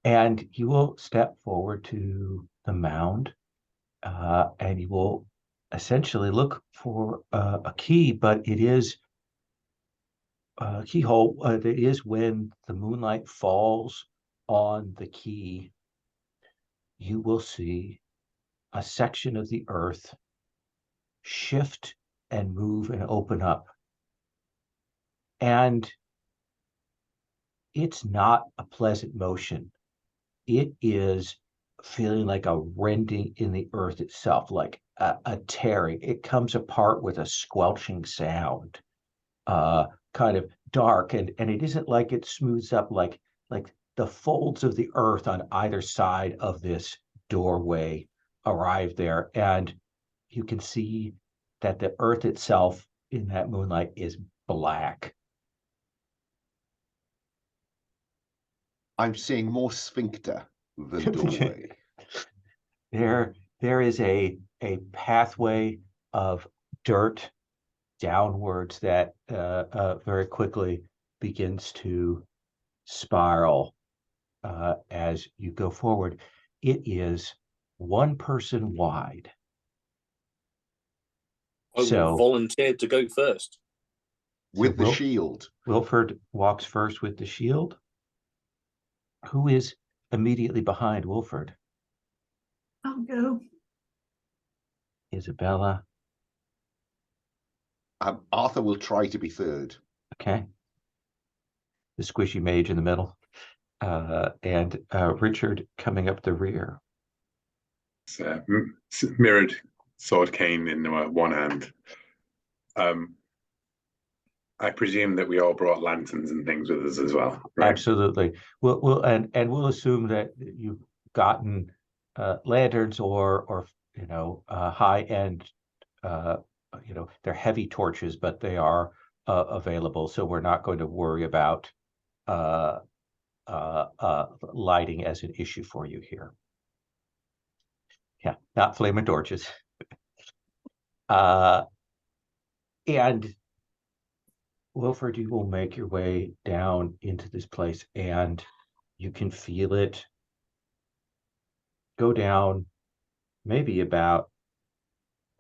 And you will step forward to the mound, and you will essentially look for a key, but it is a keyhole. It is when the moonlight falls on the key, you will see a section of the earth shift and move and open up. And it's not a pleasant motion. It is feeling like a rending in the earth itself, like a tearing. It comes apart with a squelching sound, kind of dark, and it isn't like it smooths up like the folds of the earth on either side of this doorway arrive there, and you can see that the earth itself in that moonlight is black. I'm seeing more sphincter than doorway. There is a pathway of dirt downwards that very quickly begins to spiral as you go forward. It is one person wide. I volunteered to go first. With the shield. Wilford walks first with the shield. Who is immediately behind Wilford? I'll go. Isabella. Arthur will try to be third. Okay. The squishy mage in the middle. And Richard coming up the rear. It's mirrored sword cane in one hand. I presume that we all brought lanterns and things with us as well, right? Absolutely. We'll assume that you've gotten lanterns or high end. They're heavy torches, but they are available. So we're not going to worry about lighting as an issue for you here. Yeah, not flaming torches. And Wilford, you will make your way down into this place, and you can feel it go down maybe about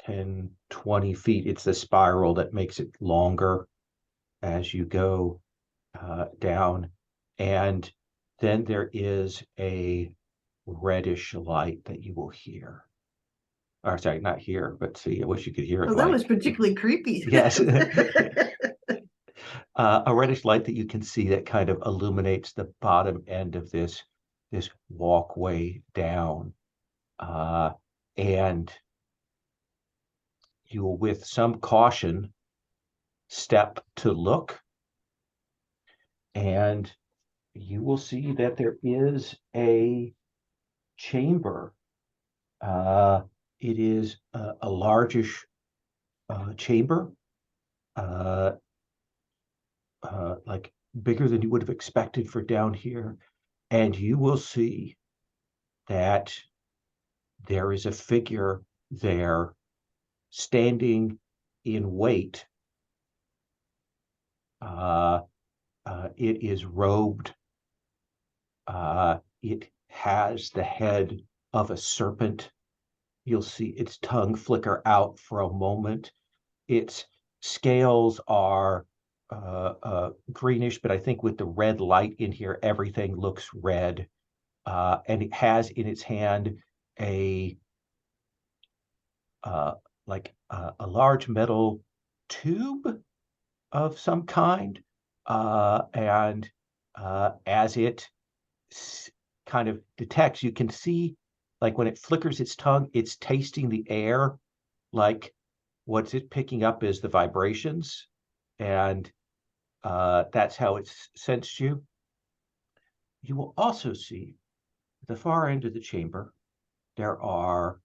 10, 20 feet. It's the spiral that makes it longer as you go down. And then there is a reddish light that you will hear. Or sorry, not hear, but see. I wish you could hear it. Oh, that was particularly creepy. Yes. A reddish light that you can see that kind of illuminates the bottom end of this walkway down. And you will, with some caution, step to look, and you will see that there is a chamber It is a largish chamber, like bigger than you would have expected for down here. And you will see that there is a figure there standing in wait. It is robed. It has the head of a serpent. You'll see its tongue flicker out for a moment. Its scales are greenish, but I think with the red light in here, everything looks red. And it has in its hand a large metal tube of some kind. And as it kind of detects, you can see, like when it flickers its tongue, it's tasting the air, like what's it picking up is the vibrations, and that's how it's sensed you. You will also see at the far end of the chamber, there are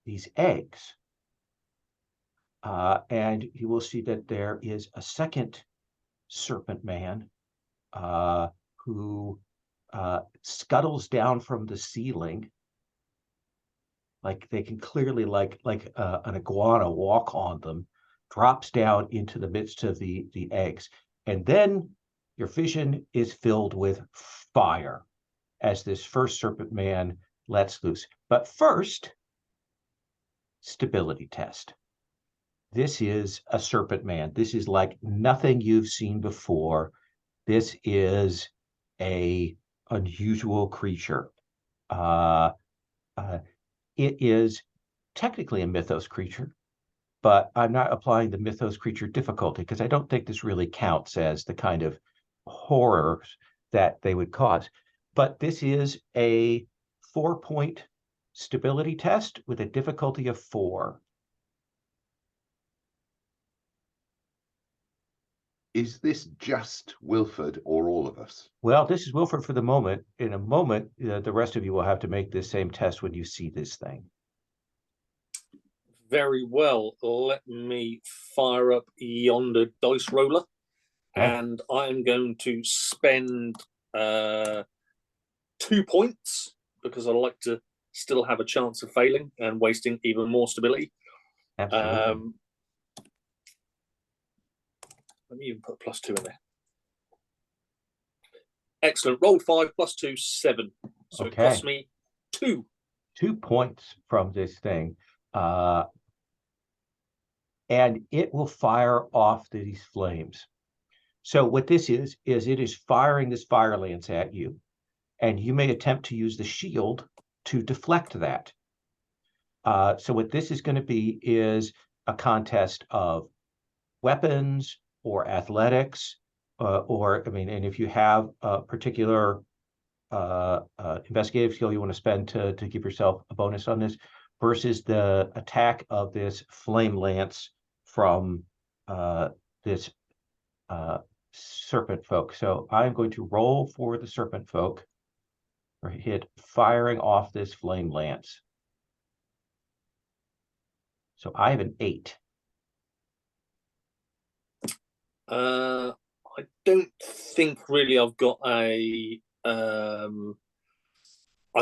these eggs. And you will see that there is a second serpent man who scuttles down from the ceiling. Like they can clearly, like an iguana, walk on them, drops down into the midst of the eggs. And then your vision is filled with fire as this first serpent man lets loose. But first, stability test. This is a serpent man. This is like nothing you've seen before. This is a unusual creature. It is technically a mythos creature, but I'm not applying the mythos creature difficulty because I don't think this really counts as the kind of horrors that they would cause. But this is a 4-point stability test with a difficulty of 4. Is this just Wilford or all of us? Well, this is Wilford for the moment. In a moment, the rest of you will have to make this same test when you see this thing. Very well. Let me fire up yonder dice roller. Okay. And I'm going to spend 2 points because I like to still have a chance of failing and wasting even more stability. Absolutely. Let me even put +2 in there. Excellent. Rolled 5 + 2, 7. So Okay. it costs me 2. 2 points from this thing. And it will fire off these flames. So what this is it is firing this fire lance at you, and you may attempt to use the shield to deflect that. So what this is going to be is a contest of weapons or athletics, and if you have a particular investigative skill you want to spend to give yourself a bonus on this, versus the attack of this flame lance from this serpent folk. So I'm going to roll for the serpent folk or hit firing off this flame lance. So I have an 8. I don't think really I've got a. I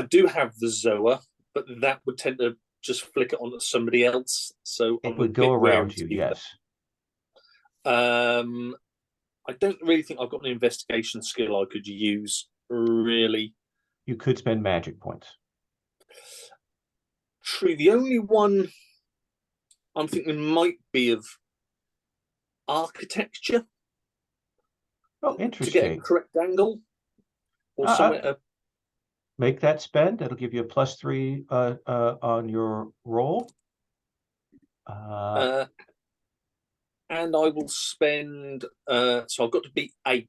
do have the Zoa, but that would tend to just flick it onto somebody else. So it would go around you, yes. I don't really think I've got an investigation skill I could use, really. You could spend magic points. True. The only one I'm thinking might be of architecture. Oh, interesting. To get a correct angle. Or somewhere to... Make that spend. That'll give you a +3 on your roll. And I will spend, so I've got to beat 8.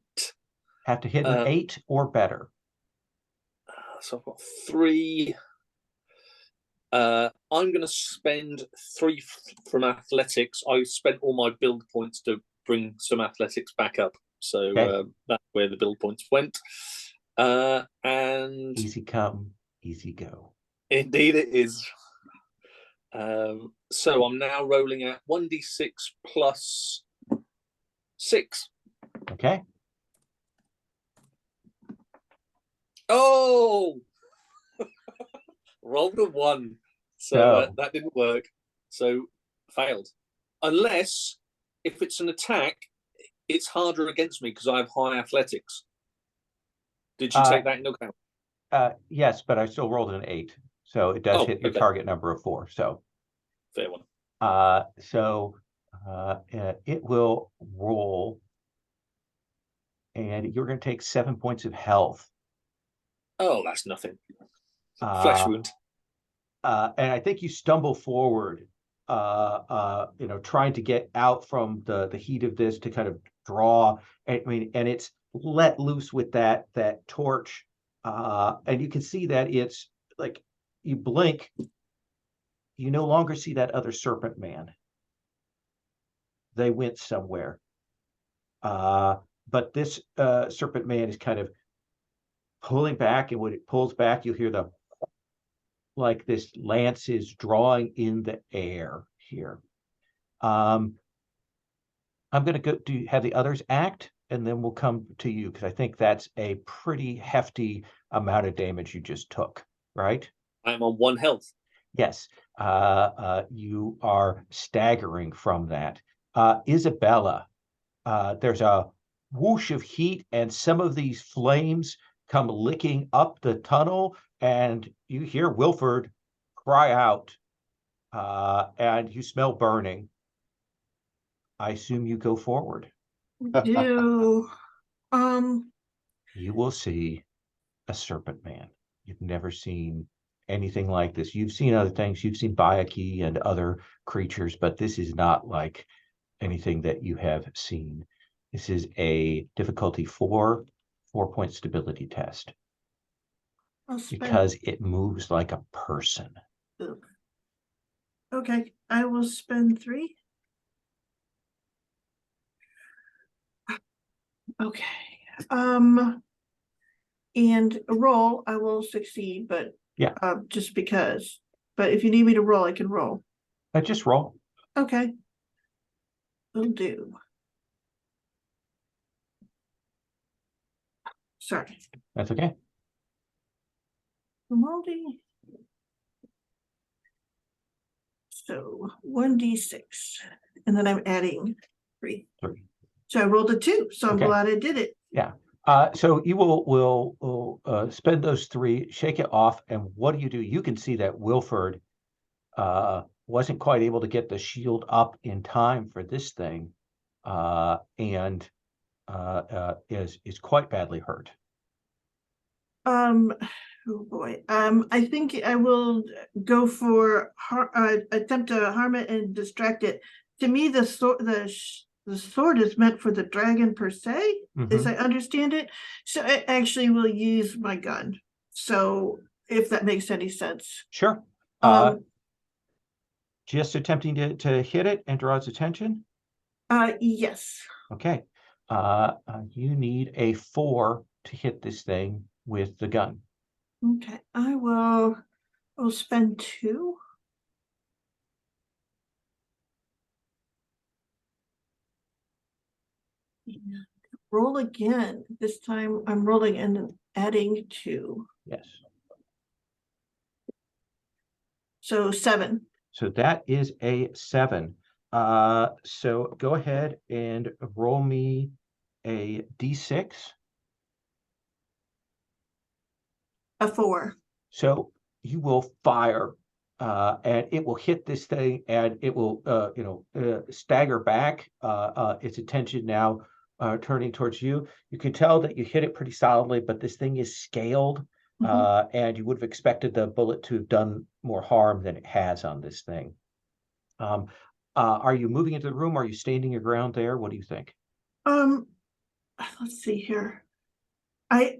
Have to hit an 8 or better. So I've got 3. I'm going to spend 3 from athletics. I spent all my build points to bring some athletics back up. So that's where the build points went. And easy come, easy go. Indeed, it is. So I'm now rolling at 1d6 plus 6. Okay. Oh, rolled a 1, so No. that didn't work. So failed. Unless if it's an attack, it's harder against me because I have high athletics. Did you take that into account? Yes, but I still rolled an 8, so it does hit your target number of 4. So fair one. It will roll, and you're going to take 7 points of health. Oh, that's nothing. Flesh wound. And I think you stumble forward, trying to get out from the heat of this to kind of draw. I mean, and it's let loose with that torch, and you can see that it's like you blink, you no longer see that other serpent man. They went somewhere. But this serpent man is kind of pulling back, and when it pulls back, you hear like this lance is drawing in the air here. I'm going to go have the others act, and then we'll come to you, because I think that's a pretty hefty amount of damage you just took, right? I'm on 1 health. Yes. You are staggering from that. Isabella, there's a whoosh of heat, and some of these flames come licking up the tunnel, and you hear Wilford cry out, and you smell burning. I assume you go forward. Do You will see a serpent man. You've never seen anything like this. You've seen other things. You've seen Bayaki and other creatures, but this is not like anything that you have seen. This is a difficulty 4-point stability test, because it moves like a person. Okay, I will spend 3. Okay. And a roll, I will succeed, but yeah, just because. But if you need me to roll, I can roll. Just roll. Okay. Will do. Sorry. That's okay. Moldy. So 1d6, and then I'm adding 3. So I rolled a 2. So I'm glad I did it. Yeah. So you will spend those 3, shake it off, and what do? You can see that Wilford wasn't quite able to get the shield up in time for this thing, and is quite badly hurt. Oh boy. I think I will go for attempt to harm it and distract it. To me, the sword is meant for the dragon per se, as I understand it. So I actually will use my gun. So if that makes any sense. Sure. Just attempting to hit it and draw its attention? Yes. Okay. You need a 4 to hit this thing with the gun. Okay. I will spend 2. Roll again. This time I'm rolling and adding 2. Yes. So 7. So that is a 7. So go ahead and roll me a d6. A 4. So you will fire, and it will hit this thing, and it will, stagger back. Its attention now turning towards you. You can tell that you hit it pretty solidly, but this thing is scaled, and you would have expected the bullet to have done more harm than it has on this thing. Are you moving into the room? Are you standing your ground there? What do you think? Let's see here. I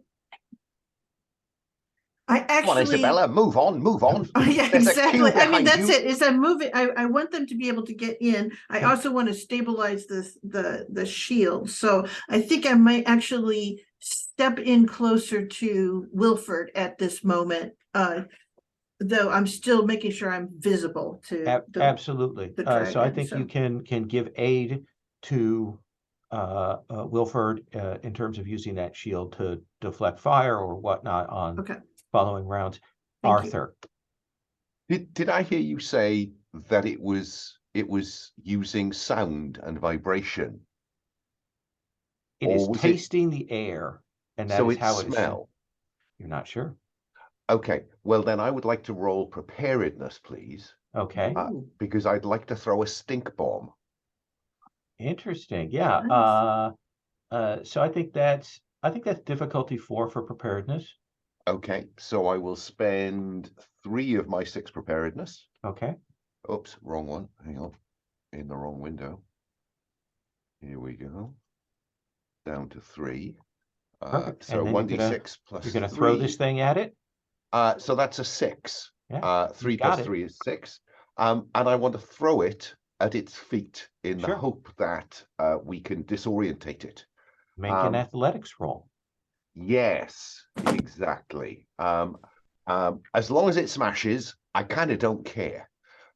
actually, come on, Isabella, move on. Yeah, exactly. I mean, that's it. Is I'm moving. I want them to be able to get in. I also want to stabilize the shield. So I think I might actually step in closer to Wilford at this moment. though I'm still making sure I'm visible to Absolutely. the So I dragon, think you can give aid to Wilford in terms of using that shield to deflect fire or whatnot on Okay. following rounds. Thank you. Arthur, Did I hear you say that it was using sound and vibration? it Or is was it- tasting the air, and that So is it's how it is. smell. You're not sure? Okay, well then I would like to roll preparedness, please, Okay, because I'd like to throw a stink bomb. interesting. Yeah. So I think that's difficulty 4 for preparedness. Okay, so I will spend 3 of my 6 preparedness. Okay. Oops, wrong one. Hang on, in the wrong window. Here we go. Down to 3. Perfect. So And then 1d6 plus you're gonna 3. throw this thing at it. So that's a 6. Yeah, 3 you got plus it. 3 is 6. And I want to throw it at its feet in the Sure. hope that we can disorientate it. Make an athletics roll. Yes, exactly. As long as it smashes, I kind of don't care.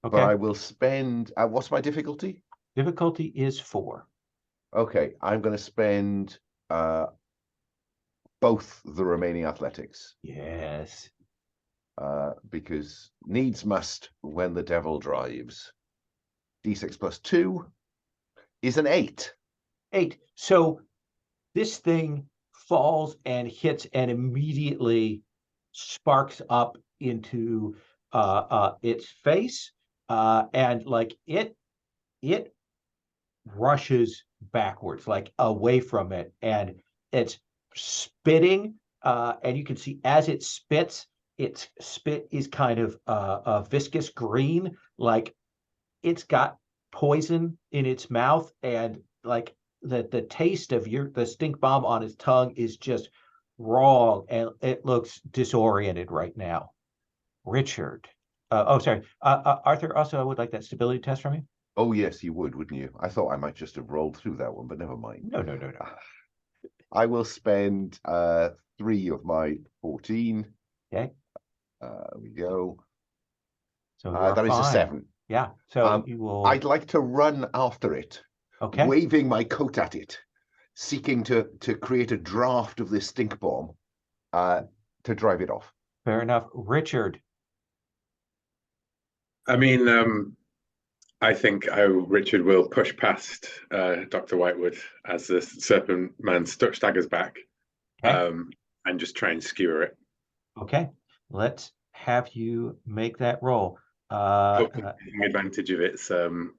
Okay. But I will spend. What's my difficulty? Difficulty is 4. Okay, I'm going to spend both the remaining athletics. Yes. Because needs must when the devil drives. D6 plus 2 is an 8. 8. So this thing falls and hits and immediately sparks up into its face, and like it rushes backwards, like away from it, and it's spitting, and you can see as it spits, its spit is kind of a viscous green, like it's got poison in its mouth, and like the taste of the stink bomb on its tongue is just wrong, and it looks disoriented right now. Richard, sorry, Arthur. Also, I would like that stability test from you. Oh yes, you would, wouldn't you? I thought I might just have rolled through that one, but never mind. No. I will spend 3 of my 14. Okay. There we go. So that is a 7. Yeah. So you will. I'd like to run after it, Okay. waving my coat at it, seeking to create a draft of this stink bomb to drive it off. Fair enough. Richard. I mean, I think Richard will push past Dr. Whitewood as the serpent man staggers back, Okay. and just try and skewer it. Okay. Let's have you make that roll. Taking advantage of its, I'm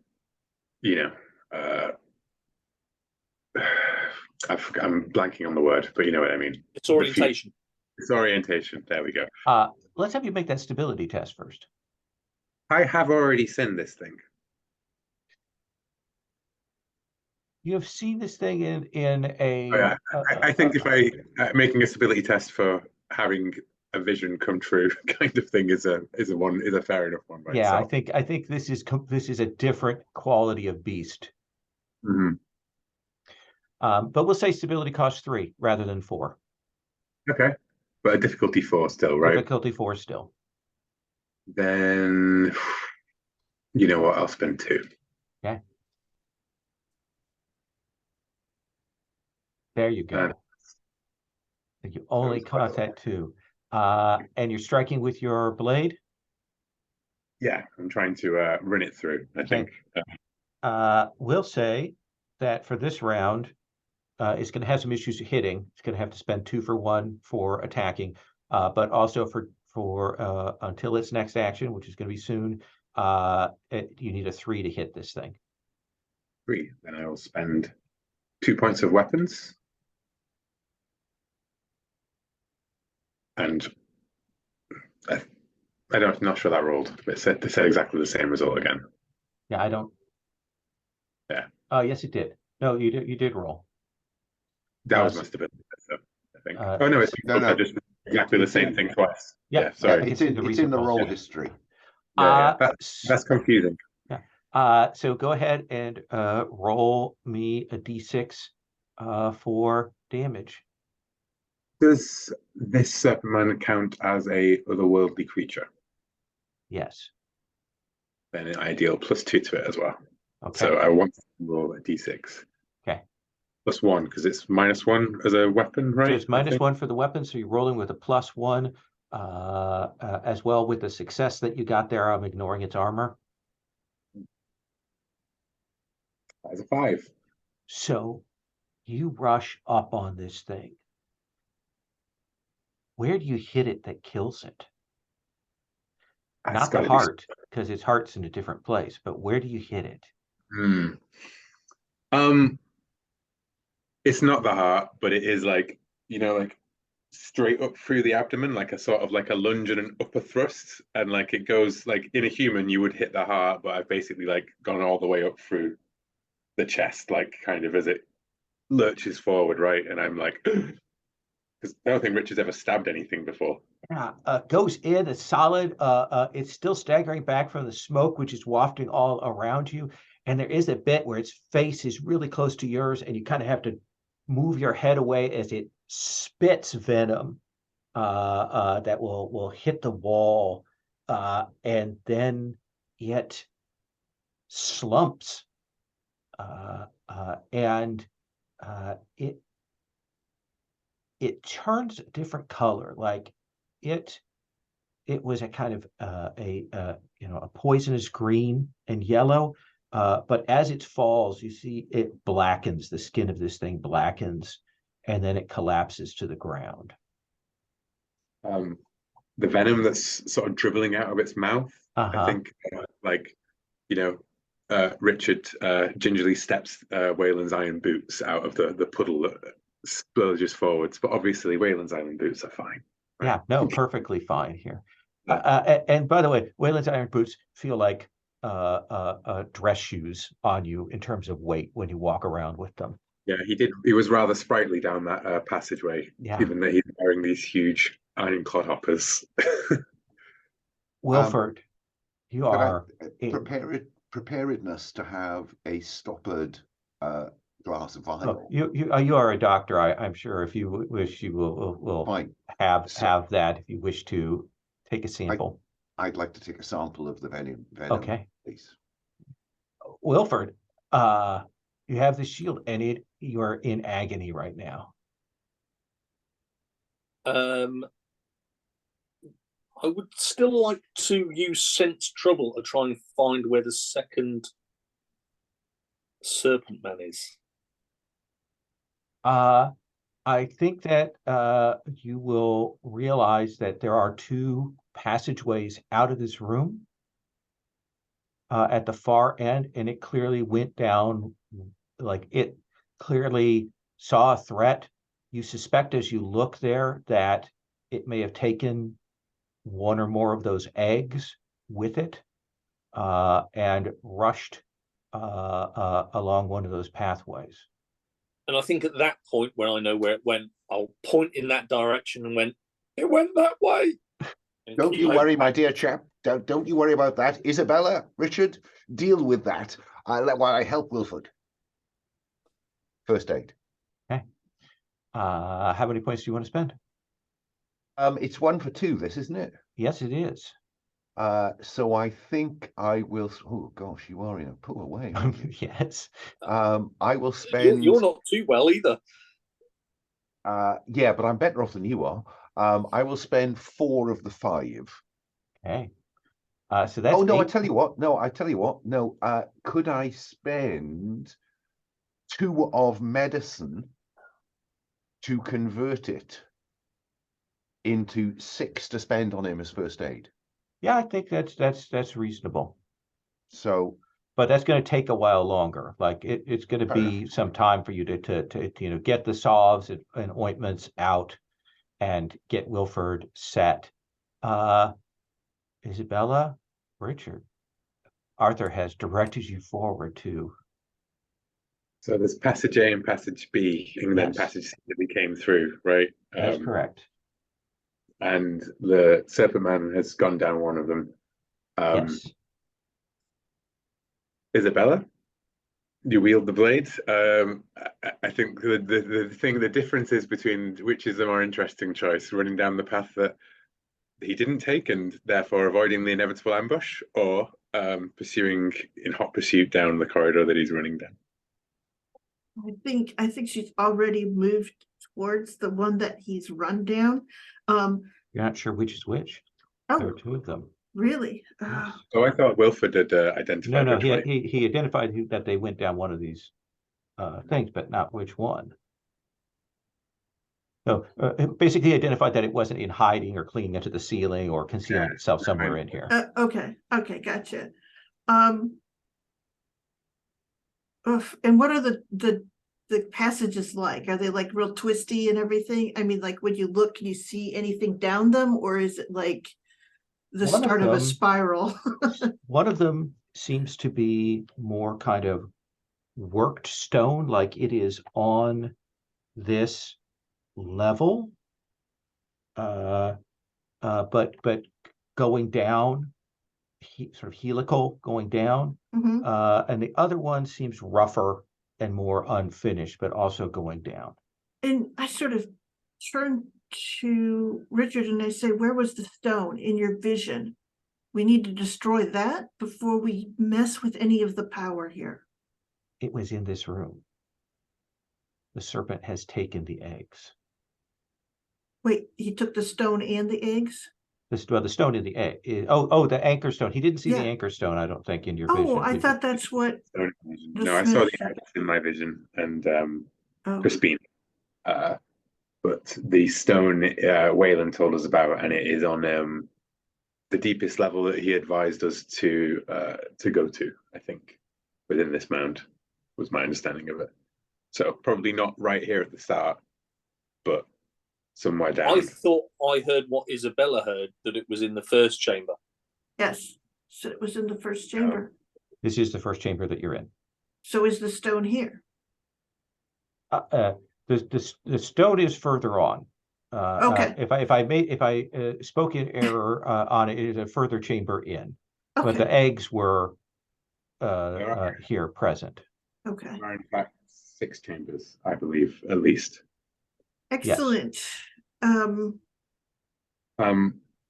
blanking on the word, but you know what I mean. It's orientation. It's orientation. There we go. Let's have you make that stability test first. I have already seen this thing. You have seen this thing in a. Oh, yeah. I think if making a stability test for having a vision come true kind of thing is a fair enough one. Yeah, itself. I think this is a different quality of beast. Mm-hmm. But we'll say stability costs 3 rather than 4. Okay, but a difficulty 4 still, right? Difficulty 4 still. Then you know what? I'll spend 2. Okay. There you go. So you only cost that 2. And you're striking with your blade? Yeah, I'm trying to run it through, I think. We'll say that for this round, it's going to have some issues hitting. It's going to have to spend 2 for 1 for attacking, but also for until its next action, which is going to be soon, you need a 3 to hit this thing. 3. Then I will spend 2 points of weapons. And I'm not sure that rolled, but they said exactly the same result again. Yeah, I don't. Yeah. Oh, yes, it did. No, you did roll. That was my stability test, I think. Oh no, it's just exactly the same thing twice. Yeah, sorry. It's in the roll history. That's confusing. Yeah. So go ahead and roll me a d6 for damage. Does this serpent man count as a otherworldly creature? Yes. Then I deal +2 to it as well. Okay. So I want to roll a d6. Okay. +1 because it's -1 as a weapon, right? So it's -1 for the weapon. So you're rolling with a +1, as well with the success that you got there. I'm ignoring its armor. That's a 5. So you rush up on this thing. Where do you hit it that kills it? Not the heart, because its heart's in a different place, but where do you hit it? It's not the heart, but it is like, like straight up through the abdomen, like a sort of like a lunge and an upper thrust. And like it goes like in a human, you would hit the heart, but I've basically like gone all the way up through the chest, like kind of as it lurches forward, right? And I'm like, because I don't think Richard's ever stabbed anything before. Yeah, goes in, it's solid. It's still staggering back from the smoke, which is wafting all around you. And there is a bit where its face is really close to yours, and you kind of have to move your head away as it spits venom that will hit the wall, and then it slumps, and it turns a different color, like it was a kind of a poisonous green and yellow, but as it falls, you see it blackens. The skin of this thing blackens, and then it collapses to the ground. The venom that's sort of dribbling out of its mouth, I think, Richard gingerly steps Wayland's iron boots out of the puddle that splurges forwards, but obviously Wayland's iron boots are fine. Right? Yeah, no, perfectly fine here. And by the way, Wayland's iron boots feel like dress shoes on you in terms of weight when you walk around with them. Yeah, he did. He was rather sprightly down that passageway, given that he's wearing these huge iron clodhoppers. Wilford, you are preparedness to have a stoppered glass of vial. You are a doctor. I'm sure if you wish, you will have that if you wish to take a sample. I'd like to take a sample of the venom. Okay, please. Wilford, you have the shield, and you are in agony right now. I would still like to use sense trouble to try and find where the second serpent man is. I think that you will realize that there are 2 passageways out of this room at the far end, and it clearly went down, like it clearly saw a threat. You suspect as you look there that it may have taken 1 or more of those eggs with it and rushed along one of those pathways. And I think at that point, when I know where it went, I'll point in that direction and it went that way. Don't you worry, my dear chap. Don't you worry about that. Isabella, Richard, deal with that. While I help Wilford. First aid. Okay. How many points do you want to spend? It's 1 for 2, this, isn't it? Yes, it is. So I think I will. Oh gosh, you are in a poor way. Yes. I will spend. You're not too well either. Yeah, but I'm better off than you are. I will spend 4 of the 5. Okay. So that's. Oh no! 8. I tell you what. No. Could I spend 2 of medicine to convert it into 6 to spend on him as first aid? Yeah, I think that's reasonable. So, but that's going to take a while longer. Like it's going to be some time for you to get the salves and ointments out and get Wilford set. Isabella, Richard, Arthur has directed you forward to. So there's passage A and passage B, and then passage C that we came through, right? That's correct. And the Serpent Man has gone down one of them. Yes. Isabella, you wield the blade. I think the difference is between which is the more interesting choice: running down the path that he didn't take and therefore avoiding the inevitable ambush, or pursuing in hot pursuit down the corridor that he's running down? I think she's already moved towards the one that he's run down. You're not sure which is which. There Oh, are two of them. really? Yes. Oh, I thought Wilford had identified. No, which way. he identified that they went down one of these things, but not which one. No, basically identified that it wasn't in hiding or clinging into the ceiling or concealing itself somewhere in here. Okay, gotcha. And what are the passages like? Are they like real twisty and everything? I mean, like when you look, can you see anything down them, or is it like the start of a spiral? One of them seems to be more kind of worked stone, like it is on this level, but going down, sort of helical going down. And the other one seems rougher and more unfinished, but also going down. And I sort of turn to Richard and I say, where was the stone in your vision? We need to destroy that before we mess with any of the power here. It was in this room. The serpent has taken the eggs. Wait, he took the stone and the eggs? The stone in the egg. The anchor stone. He didn't see the Yeah. anchor stone, I don't think, in your vision. Oh, I thought that's what. No, I saw the eggs in my vision, and Crispine. But the stone Wayland told us about, and it is on the deepest level that he advised us to go to, I think, within this mound, was my understanding of it. So probably not right here at the start, but somewhere down. I thought I heard what Isabella heard, that it was in the first chamber. Yes, so it was in the first chamber. This is the first chamber that you're in. So is the stone here? The stone is further on. Okay. If I spoke in error on it, it is a further chamber in. Okay. But the eggs were here present. Okay. There are in fact 6 chambers, I believe, at least. Excellent. Yes.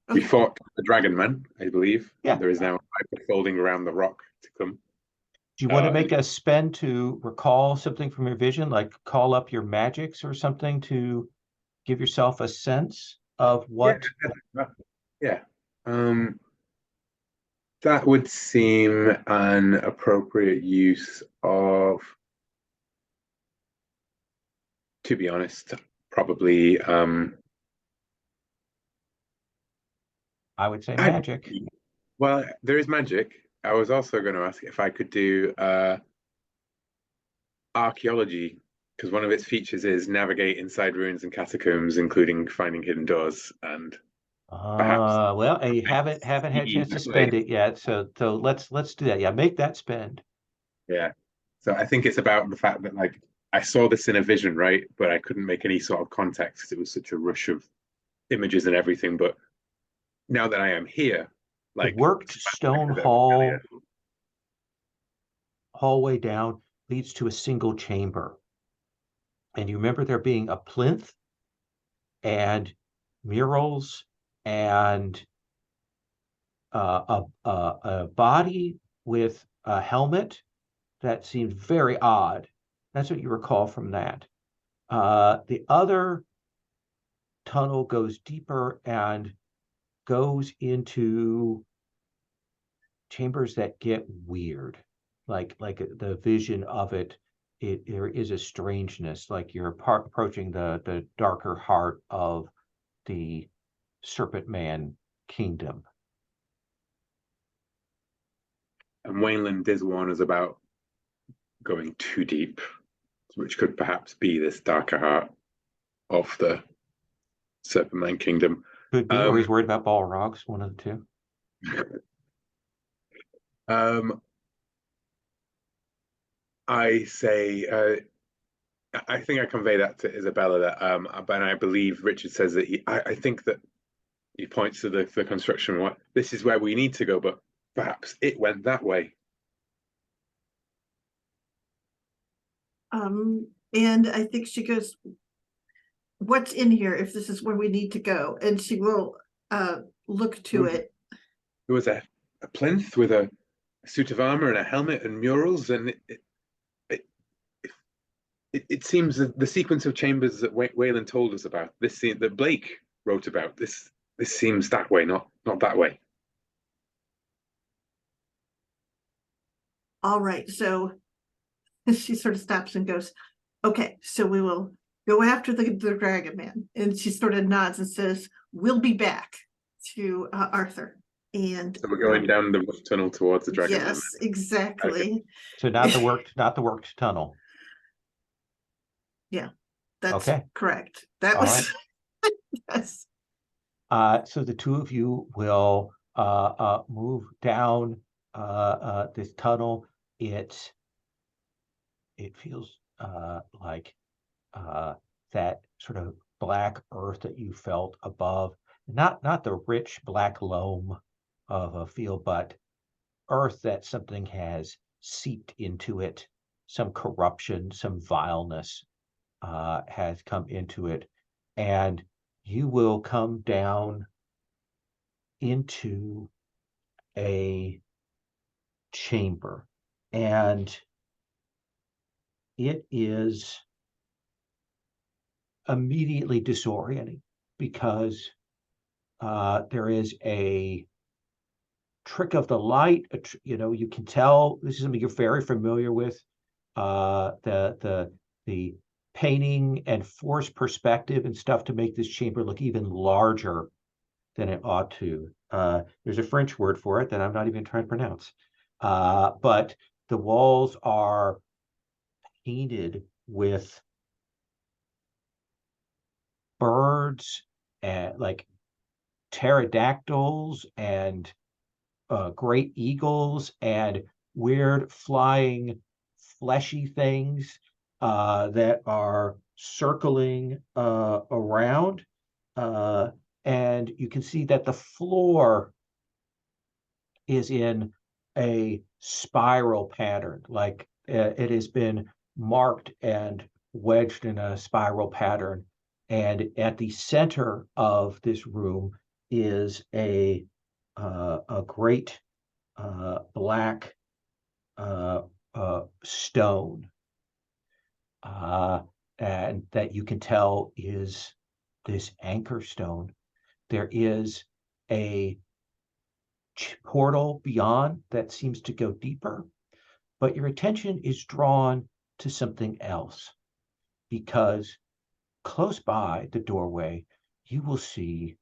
We fought the Dragon Man, I believe. Yeah. There is now a pipe folding around the rock to come. Do you want to make a spend to recall something from your vision, like call up your magics or something to give yourself a sense of what? Yeah. That would seem an appropriate use of, to be honest, probably I would say magic. Well, there is magic. I was also going to ask if I could do archaeology, because one of its features is navigate inside ruins and catacombs, including finding hidden doors and perhaps. Well, you haven't had a chance to spend it yet, so let's do that. Yeah, make that spend. Yeah. So I think it's about the fact that, like, I saw this in a vision, right? But I couldn't make any sort of context because it was such a rush of images and everything. But now that I am here, like, the worked stone hallway down leads to a single chamber. And you remember there being a plinth and murals and a body with a helmet that seemed very odd. That's what you recall from that. The other tunnel goes deeper and goes into chambers that get weird, like the vision of it. There is a strangeness, like you're approaching the darker heart of the Serpent Man kingdom. And Wayland is warned us about going too deep, which could perhaps be this darker heart of the Serpent Man kingdom. Could be, or he's worried about Balrogs, one of the two. I say, I think I convey that to Isabella, that but I believe Richard says that I think that he points to the construction. What, this is where we need to go, but perhaps it went that way. And I think she goes, what's in here if this is where we need to go? And she will look to it. There was a plinth with a suit of armor and a helmet and murals, and it seems that the sequence of chambers that Wayland told us about, this scene that Blake wrote about, this seems that way, not that way. All right, so she sort of stops and goes, okay, so we will go after the dragon man. And she sort of nods and says, we'll be back to Arthur. And so we're going down the rough tunnel towards the dragon man. Yes, exactly. Okay. So not the worked tunnel. Yeah, that's okay. Correct. That All was right. yes. So the two of you will move down this tunnel. It feels like that sort of black earth that you felt above, not the rich black loam of a field, but earth that something has seeped into it, some corruption, some vileness has come into it, and you will come down into a chamber, and it is immediately disorienting because there is a trick of the light. You can tell this is something you're very familiar with. The painting and forced perspective and stuff to make this chamber look even larger than it ought to. There's a French word for it that I'm not even trying to pronounce. But the walls are painted with birds and like pterodactyls and great eagles and weird flying fleshy things that are circling around. And you can see that the floor is in a spiral pattern, like it has been marked and wedged in a spiral pattern. And at the center of this room is a great black stone, and that you can tell is this anchor stone. There is a portal beyond that seems to go deeper, but your attention is drawn to something else, because close by the doorway you will see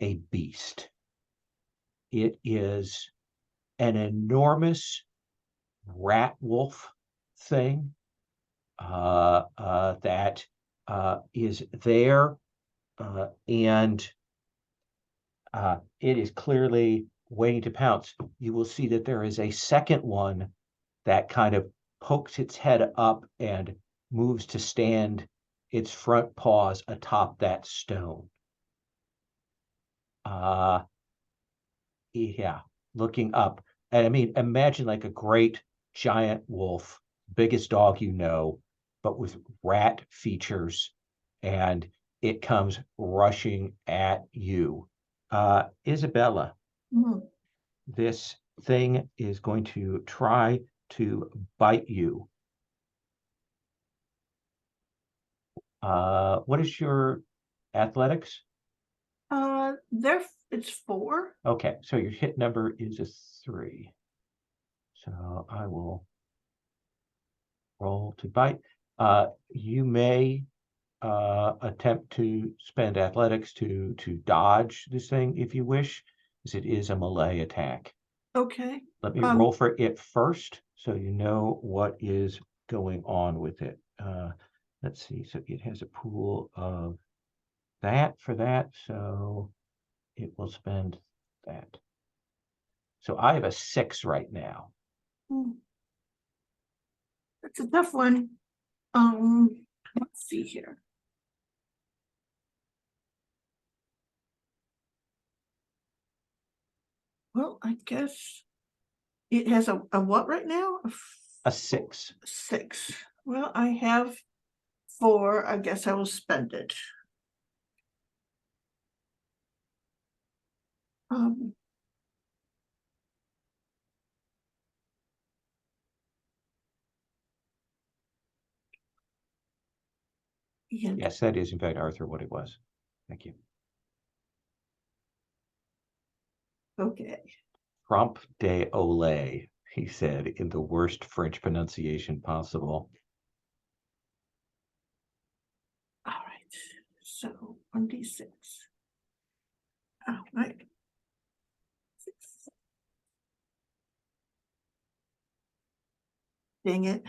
a beast. It is an enormous rat wolf thing that is there, and it is clearly waiting to pounce. You will see that there is a second one that kind of pokes its head up and moves to stand its front paws atop that stone. Yeah, looking up. And I mean, imagine like a great giant wolf, biggest dog you know, but with rat features, and it comes rushing at you. Isabella, this thing is going to try to bite you. What is your athletics? It's 4. Okay, so your hit number is a 3. So I will roll to bite. You may attempt to spend athletics to dodge this thing if you wish, because it is a melee attack. Okay. Let me roll for it first, so you know what is going on with it. Let's see. So it has a pool of that for that, so it will spend that. So I have a 6 right now. That's a tough one. Let's see here. Well, I guess it has a what right now? A 6. 6. Well, I have 4. I guess I will spend it. Um, and Yes, that is in fact, Arthur, what it was. Thank you. okay. Trompe de Olay, he said in the worst French pronunciation possible. All right. So 1d6. All right. 6. Dang it.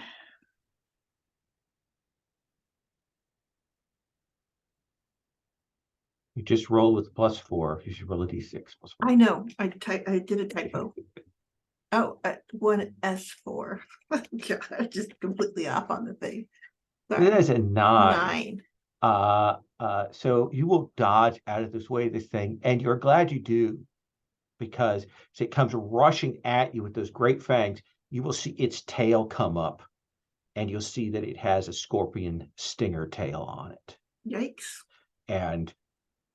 You just roll with +4. You should roll a d6 +4. I know. I did a typo. Oh, 1s4. God, I'm just completely off on the thing. Sorry. That is a 9. 9. So you will dodge out of this way, this thing, and you're glad you do, because as it comes rushing at you with those great fangs, you will see its tail come up, and you'll see that it has a scorpion stinger tail on it. Yikes. And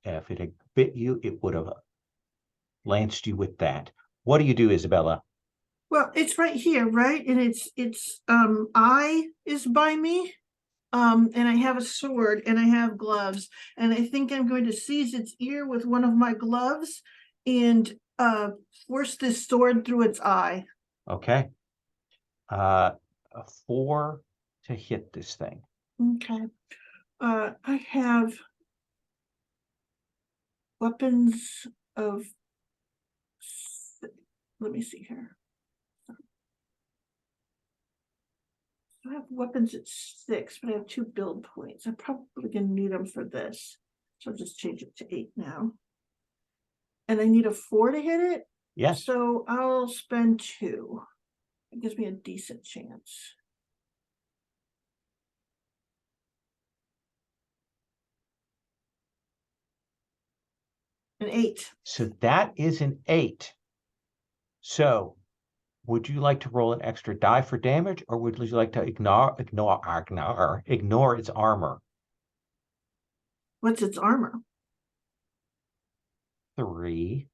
if it had bit you, it would have lanced you with that. What do you do, Isabella? Well, it's right here, right? And it's eye is by me. And I have a sword and I have gloves, and I think I'm going to seize its ear with one of my gloves and force this sword through its eye. Okay. A 4 to hit this thing. Okay. I have weapons of, let me see here. I have weapons at 6, but I have 2 build points. I'm probably gonna need them for this. So I'll just change it to 8 now. And I need a 4 to hit it. Yes. So I'll spend 2. It gives me a decent chance. An 8. So that is an 8. So would you like to roll an extra die for damage, or would you like to ignore its armor? What's its armor? 3.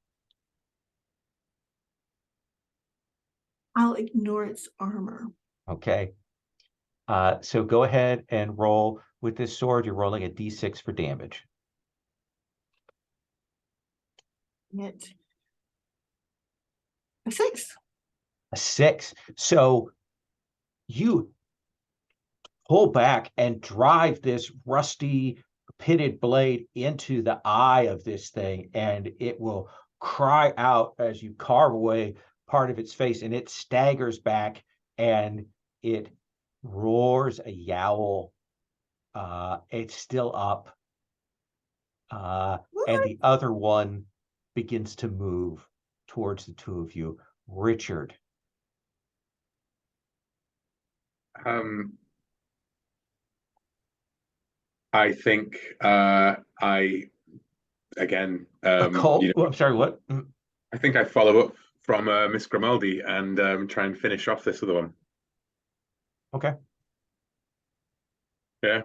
I'll ignore its armor. Okay. So go ahead and roll with this sword. You're rolling a d6 for damage. It. A 6. A 6. So you pull back and drive this rusty pitted blade into the eye of this thing, and it will cry out as you carve away part of its face, and it staggers back and it roars a yowl. It's still up. And the other one begins to move towards the two of you. Richard. I think I again Occult? I'm sorry, what? I think I follow up from Miss Grimaldi and try and finish off this other one. Okay. Yeah.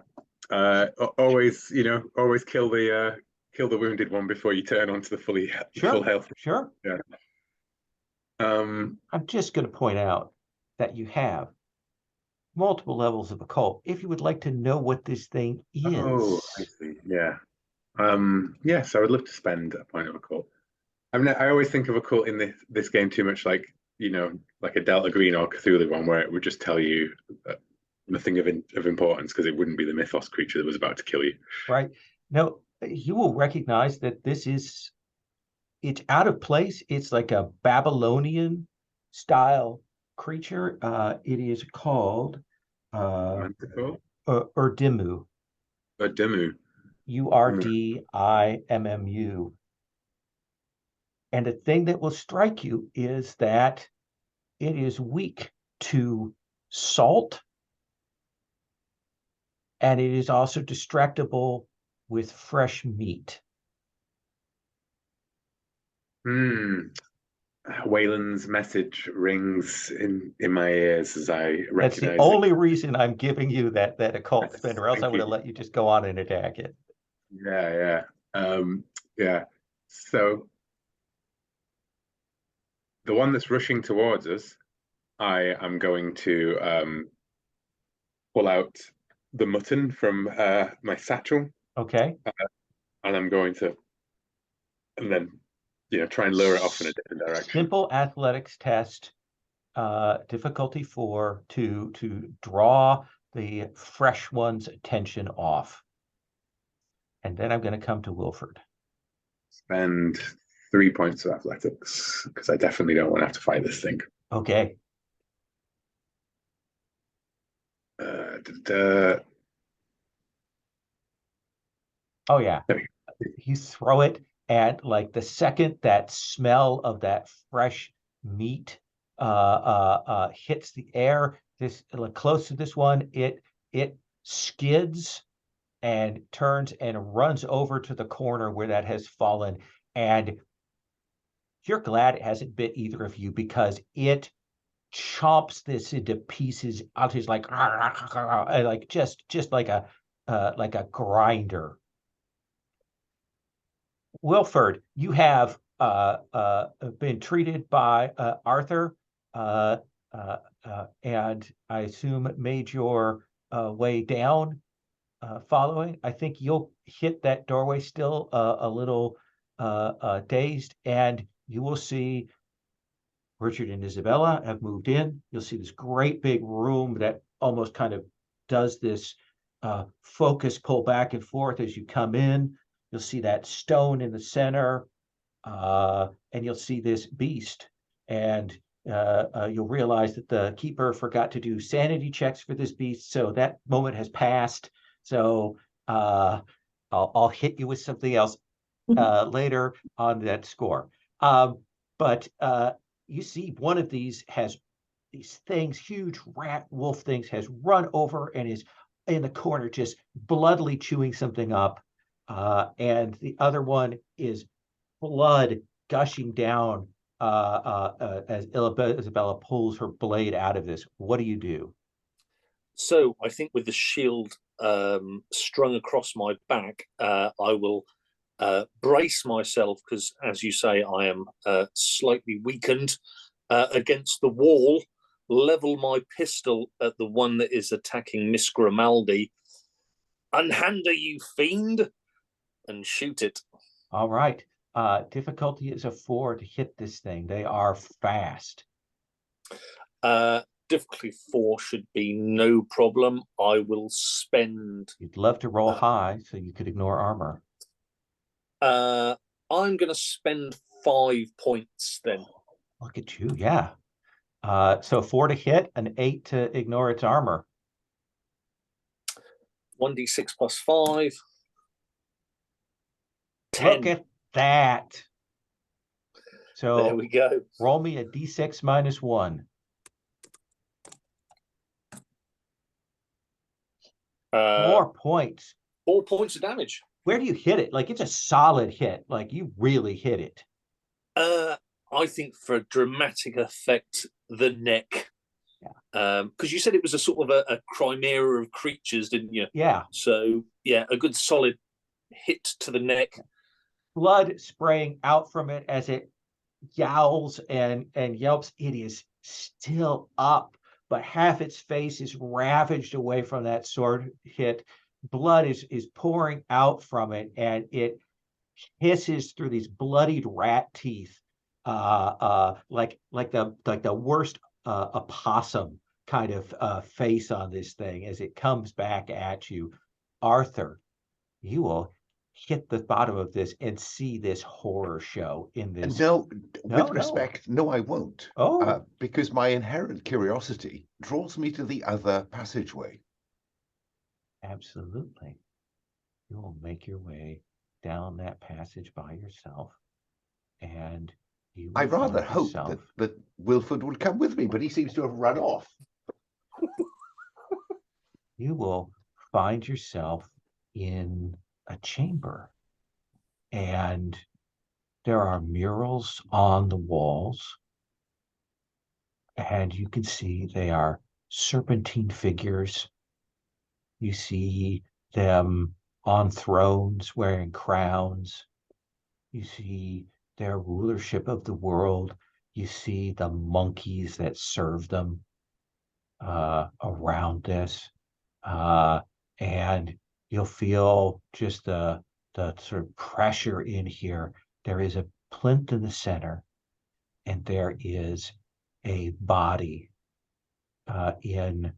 Always, always kill the wounded one before you turn onto the full health. Sure. Yeah. I'm just going to point out that you have multiple levels of occult. If you would like to know what this thing is. Oh, I see. Yeah. Yes, I would love to spend a point of occult. I mean, I always think of occult in this game too much like a Delta Green or Cthulhu one, where it would just tell you nothing of importance because it wouldn't be the mythos creature that was about to kill you. Right. Now, you will recognize that it's out of place. It's like a Babylonian style creature. It is called Manticore? Urdimmu. Urdimmu. Urdimmu. And the thing that will strike you is that it is weak to salt, and it is also distractible with fresh meat. Wayland's message rings in my ears as I recognize That's the only reason I'm giving you that occult spin, or else I would have let you just go on and attack it. Yeah. So the one that's rushing towards us, I am going to pull out the mutton from my satchel, Okay. and I'm going to, and then try and lure it off in a different direction. Simple athletics test, difficulty 4, to draw the fresh one's attention off. And then I'm going to come to Wilford. Spend 3 points of athletics because I definitely don't want to have to fight this thing. Okay. Oh yeah. You throw it, and like the second that smell of that fresh meat hits the air, this close to this one, it skids and turns and runs over to the corner where that has fallen. And you're glad it hasn't bit either of you, because it chomps this into pieces. It's like just like a grinder. Wilford, you have been treated by Arthur, and I assume made your way down. Following, I think you'll hit that doorway still a little dazed, and you will see Richard and Isabella have moved in. You'll see this great big room that almost kind of does this focus pull back and forth as you come in. You'll see that stone in the center, and you'll see this beast. And you'll realize that the keeper forgot to do sanity checks for this beast, so that moment has passed. So I'll hit you with something else later on that score. But you see one of these has these things, huge rat wolf things, has run over and is in the corner just bloodily chewing something up. And the other one is blood gushing down as Isabella pulls her blade out of this. What do you do? So I think with the shield strung across my back, I will brace myself, because, as you say, I am slightly weakened against the wall, level my pistol at the one that is attacking Miss Grimaldi. Unhander, you fiend, and shoot it. All right. Difficulty is a 4 to hit this thing. They are fast. Difficulty 4 should be no problem. I will spend... You'd love to roll high so you could ignore armor. I'm going to spend 5 points then. Look at you, yeah. So 4 to hit, an 8 to ignore its armor. 1d6 plus 5. 10. Look at that. So there we go. Roll me a d6 minus 1. 4 points. 4 points of damage. Where do you hit it? Like, it's a solid hit. Like, you really hit it. I think for dramatic effect, the neck. Yeah. Because you said it was a sort of a chimera of creatures, didn't you? Yeah. So, yeah, a good solid hit to the neck. Blood spraying out from it as it yowls and yelps. It is still up, but half its face is ravaged away from that sword hit. Blood is pouring out from it, and it hisses through these bloodied rat teeth, like the worst opossum kind of face on this thing as it comes back at you. Arthur, you will hit the bottom of this and see this horror show in this. No, with respect, no, I won't. Oh. Because my inherent curiosity draws me to the other passageway. Absolutely. You will make your way down that passage by yourself, and you will I rather find hope yourself... that Wilford would come with me, but he seems to have run off. You will find yourself in a chamber, and there are murals on the walls, and you can see they are serpentine figures. You see them on thrones wearing crowns. You see their rulership of the world. You see the monkeys that serve them around this. And you'll feel just the sort of pressure in here. There is a plinth in the center, and there is a body in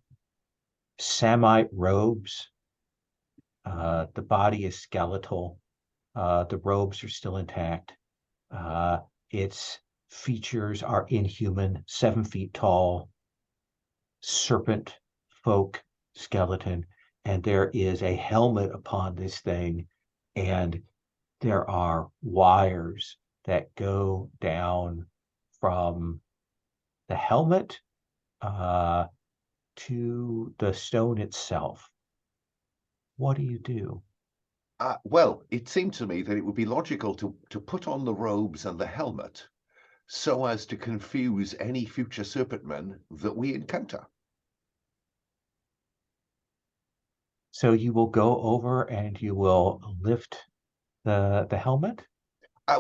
Samite robes. The body is skeletal. The robes are still intact. Its features are inhuman, 7 feet tall, serpent folk skeleton, and there is a helmet upon this thing, and there are wires that go down from the helmet to the stone itself. What do you do? Well, it seemed to me that it would be logical to put on the robes and the helmet so as to confuse any future serpentmen that we encounter. So you will go over and you will lift the helmet?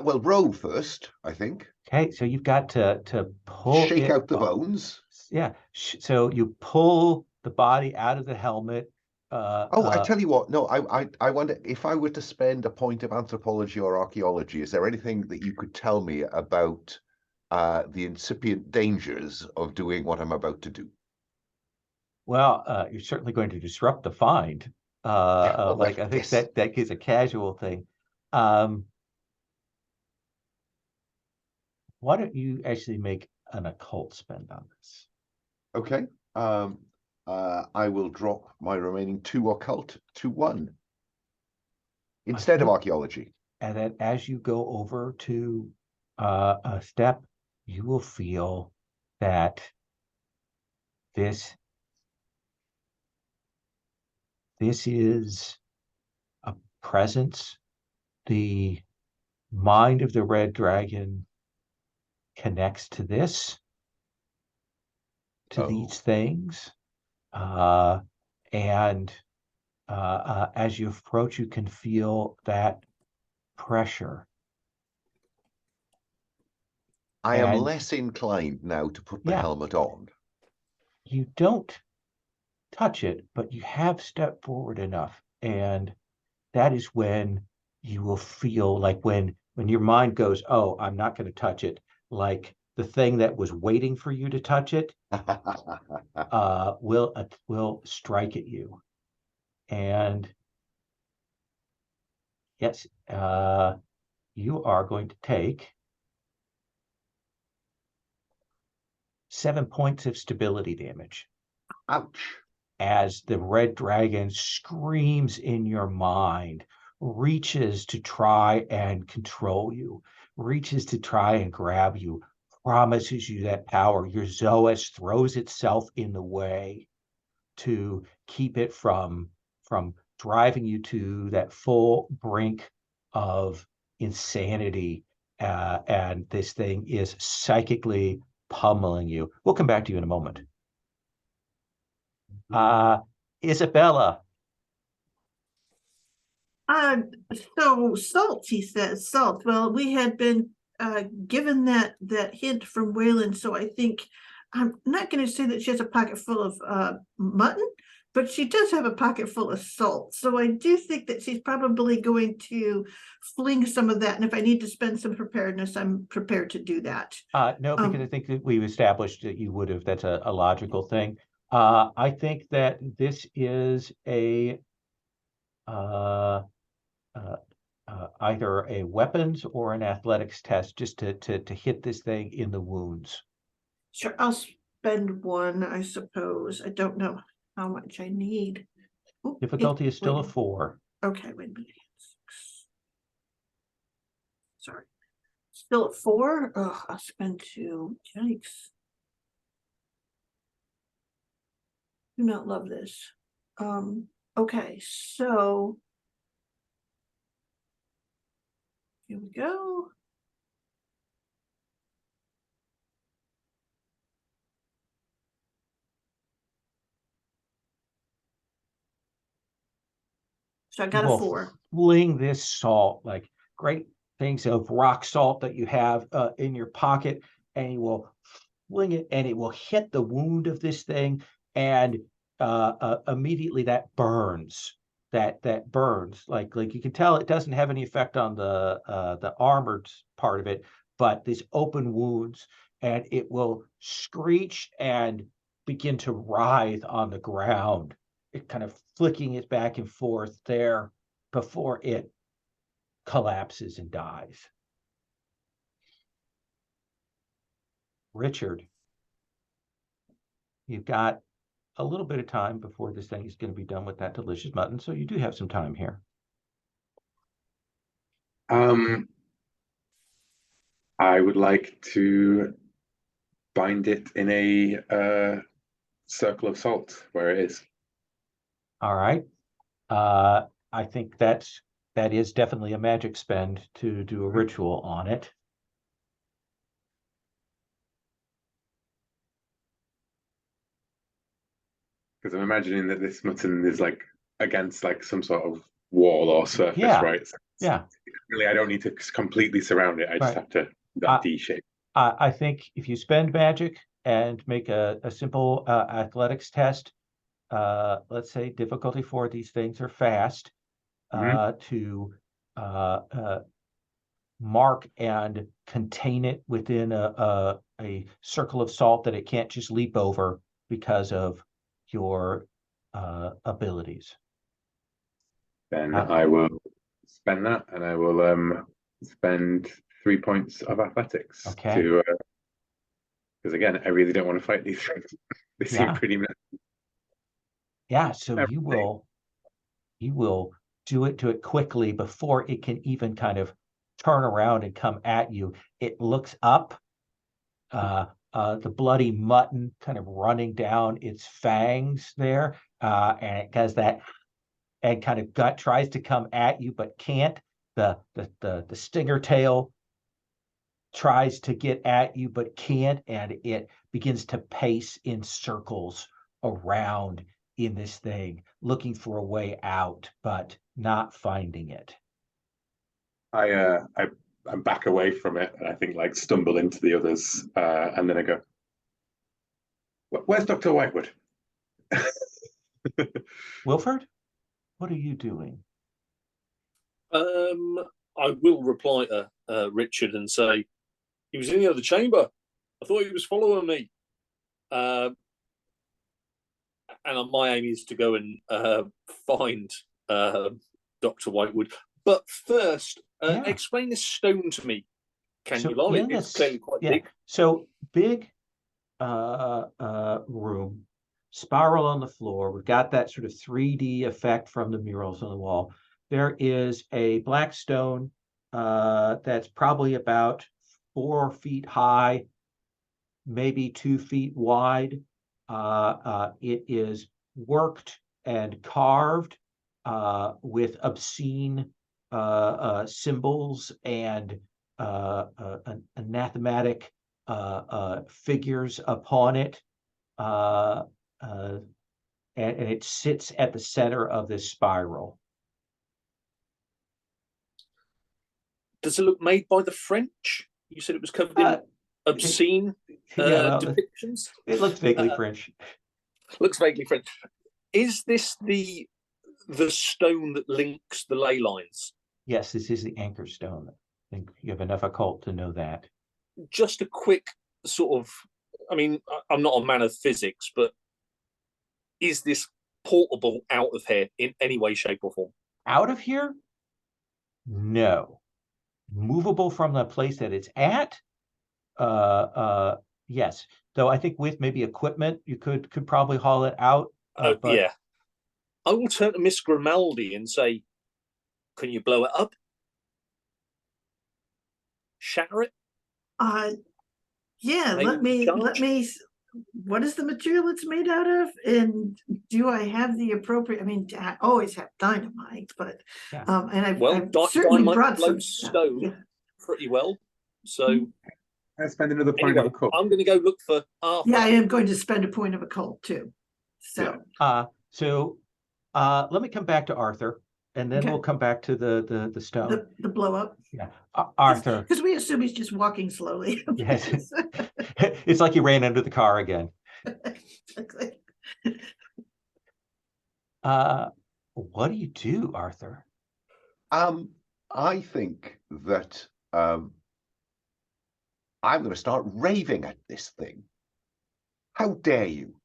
Well, roll first, I think. Okay, so you've got to pull Shake it out the up. bones. Yeah, so you pull the body out of the helmet. I tell you what, no, I wonder if I were to spend a point of anthropology or archaeology, is there anything that you could tell me about the incipient dangers of doing what I'm about to do? Well, you're certainly going to disrupt the find. Well, I think yes. that is a casual thing. Why don't you actually make an occult spend on this? Okay. I will drop my remaining 2 occult to 1 instead of archaeology. And then as you go over to a step, you will feel that this is a presence. The mind of the red dragon connects to this, to these things. And as you approach, you can feel that pressure. I am less inclined now to put the helmet on. You don't touch it, but you have stepped forward enough. And that is when you will feel like when your mind goes, oh, I'm not going to touch it, like the thing that was waiting for you to touch it will strike at you. And yes, you are going to take 7 points of stability damage. Ouch. As the red dragon screams in your mind, reaches to try and control you, reaches to try and grab you, promises you that power. Your Zoas throws itself in the way to keep it from driving you to that full brink of insanity. And this thing is psychically pummeling you. We'll come back to you in a moment. Isabella. So salt, he says, salt. Well, we had been given that hint from Waylon, so I think I'm not going to say that she has a pocket full of mutton, but she does have a pocket full of salt. So I do think that she's probably going to fling some of that. And if I need to spend some preparedness, I'm prepared to do that. No, because I think that we've established that you would have. That's a logical thing. I think that this is a either a weapons or an athletics test, just to hit this thing in the wounds. Sure, I'll spend 1, I suppose. I don't know how much I need. Ooh, Difficulty is still a 4. Okay, wait a minute. Sorry. Still at 4? Oh, I'll spend 2. Yikes. Do not love this. Okay, so here we go. So I got a 4. Fling this salt, like great things of rock salt that you have in your pocket, and he will fling it, and it will hit the wound of this thing, and immediately that burns. That burns. Like you can tell it doesn't have any effect on the armored part of it, but these open wounds, and it will screech and begin to writhe on the ground. It kind of flicking it back and forth there before it collapses and dies. Richard, you've got a little bit of time before this thing is going to be done with that delicious mutton, so you do have some time here. I would like to bind it in a circle of salt where it is. All right. I think that is definitely a magic spend to do a ritual on it. Because I'm imagining that this mutton is like against like some sort of wall or surface, Yeah. right? So Yeah. really, I don't need to completely surround it. I just Right. have to that D shape. I think if you spend magic and make a simple athletics test, let's say difficulty 4, these things are fast, to mark and contain it within a circle of salt that it can't just leap over because of your abilities. Then I will spend that, and I will spend 3 points of athletics to because again, I really don't want to fight these things. They seem pretty messy. Yeah, so you will do it quickly before it can even kind of turn around and come at you. It looks up, the bloody mutton kind of running down its fangs there, and it does that, and kind of gut tries to come at you but can't. The stinger tail tries to get at you but can't, and it begins to pace in circles around in this thing, looking for a way out, but not finding it. I back away from it, and I think like stumble into the others, and then I go, "Where's Dr. Whitewood?" Wilford, what are you doing? I will reply to Richard and say, he was in the other chamber. I thought he was following me. And my aim is to go and find Dr. Whitewood. But first, explain this stone to me. Can you, Lolly? It's clearly quite big. So big room, spiral on the floor. We've got that sort of 3D effect from the murals on the wall. There is a black stone that's probably about 4 feet high, maybe 2 feet wide. It is worked and carved with obscene symbols and anathematic figures upon it. And it sits at the center of this spiral. Does it look made by the French? You said it was covered in obscene depictions? It looks vaguely French. Looks vaguely French. Is this the stone that links the ley lines? Yes, this is the anchor stone. I think you have enough occult to know that. Just a quick sort of, I mean, I'm not a man of physics, but is this portable out of here in any way, shape, or form? Out of here? No. Movable from the place that it's at? Yes. Though I think with maybe equipment, you could probably haul it out. But... Yeah. I will turn to Miss Grimaldi and say, can you blow it up? Shatter it? Yeah, Maybe let me, what is the material it's made out of? And do I have the appropriate, I mean, I always have dynamite, but, and I've certainly brought some stone pretty well. So I spend another point of occult. I'm going to go look for Arthur. Yeah, I am going to spend a point of occult too. So, let me come back to Arthur and then Okay. we'll come back to the stone. The blow up. Yeah, Arthur. Because we assume he's just walking slowly. Yes, it's like he ran under the car again. Exactly. What do you do, Arthur? I think that I'm going to start raving at this thing. How dare you?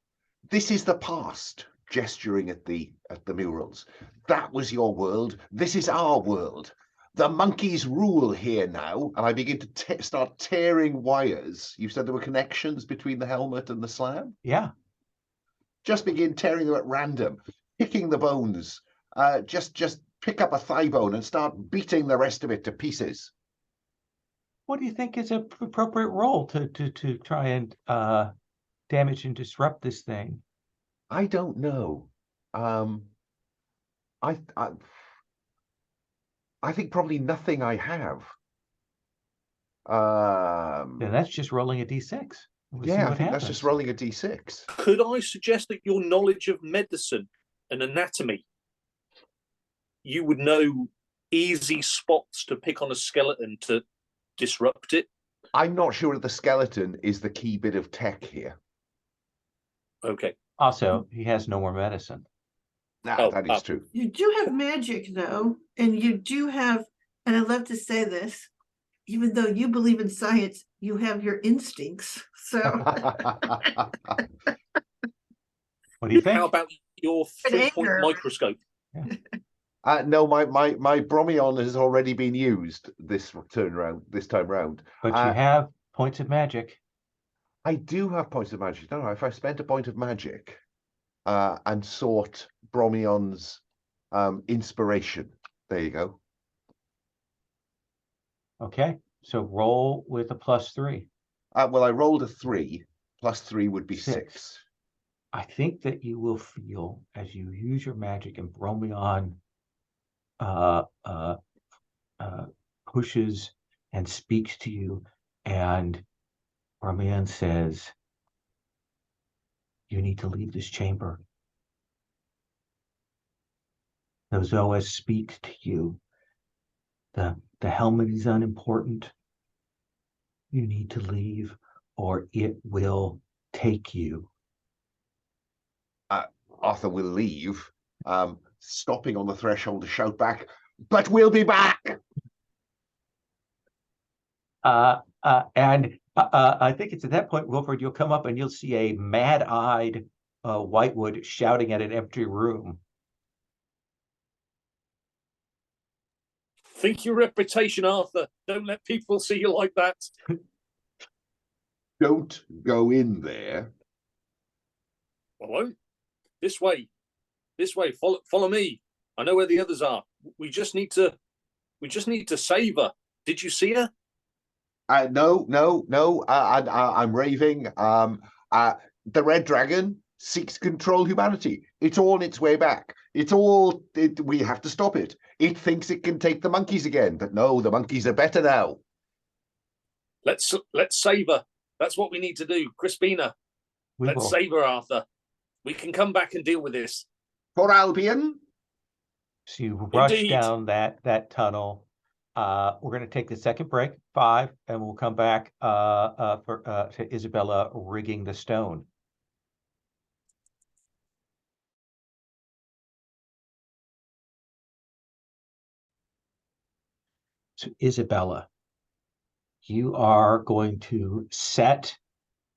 This is the past, gesturing at the murals. That was your world. This is our world. The monkeys rule here now. And I begin to start tearing wires. You said there were connections between the helmet and the slab? Yeah. Just begin tearing them at random, picking the bones. Just pick up a thigh bone and start beating the rest of it to pieces. What do you think is an appropriate role to try and damage and disrupt this thing? I don't know. I think probably nothing I have. Then that's just rolling a d6. We'll see Yeah, I what think happens. that's just rolling a d6. Could I suggest that your knowledge of medicine and anatomy, you would know easy spots to pick on a skeleton to disrupt it? I'm not sure that the skeleton is the key bit of tech here. Okay. Also, he has no more medicine. That is true. You do have magic, though, and you do have, and I love to say this, even though you believe in science, you have your instincts. So What do you think? How about your An 3-point anger. microscope? No, my Bromion has already been used this time round. But you have points of magic. I do have points of magic. No, if I spent a point of magic and sought Bromion's inspiration, there you go. Okay, so roll with a +3. Well, I rolled a 3. +3 would be 6. I think that you will feel as you use your magic and Bromion pushes and speaks to you, and Bromion says, "You need to leave this chamber. The Zoas speaks to you. The helmet is unimportant. You need to leave, or it will take you." Arthur will leave, stopping on the threshold to shout back, "But we'll be back!" And I think it's at that point, Wilfred, you'll come up and you'll see a mad-eyed Whitewood shouting at an empty room. Think your reputation, Arthur. Don't let people see you like that. Don't go in there. I won't. This way. Follow me. I know where the others are. We just need to save her. Did you see her? No. I'm raving. The Red Dragon seeks to control humanity. It's on its way back. We have to stop it. It thinks it can take the monkeys again, but no, the monkeys are better now. Let's save her. That's what we need to do. Crispina, let's save her, Arthur. We can come back and deal with this. For Albion. So you rush Indeed. down that tunnel. We're going to take the second break, 5, and we'll come back to Isabella rigging the stone. So Isabella, you are going to set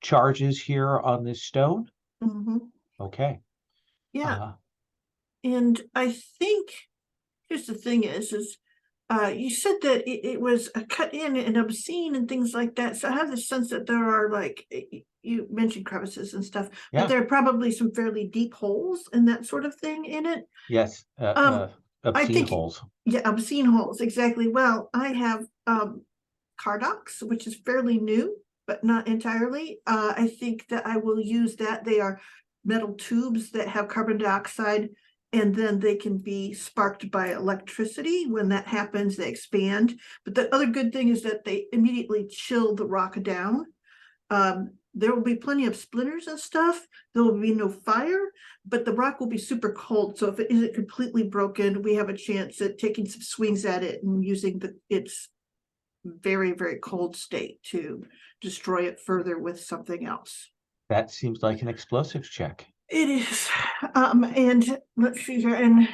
charges here on this stone? mhm. Okay. Yeah. And I think here's the thing is you said that it was a cut in and obscene and things like that. So I have the sense that there are, like, you mentioned crevices and stuff, Yeah. but there are probably some fairly deep holes and that sort of thing in it. Yes. Obscene think- holes. Yeah, obscene holes, exactly. Well, I have Cardox, which is fairly new, but not entirely. I think that I will use that. They are metal tubes that have carbon dioxide, and then they can be sparked by electricity. When that happens, they expand. But the other good thing is that they immediately chill the rock down. there will be plenty of splinters and stuff. There will be no fire, but the rock will be super cold. So if it isn't completely broken, we have a chance at taking some swings at it and using its very, very cold state to destroy it further with something else. That seems like an explosives check. It is. And let's see here. And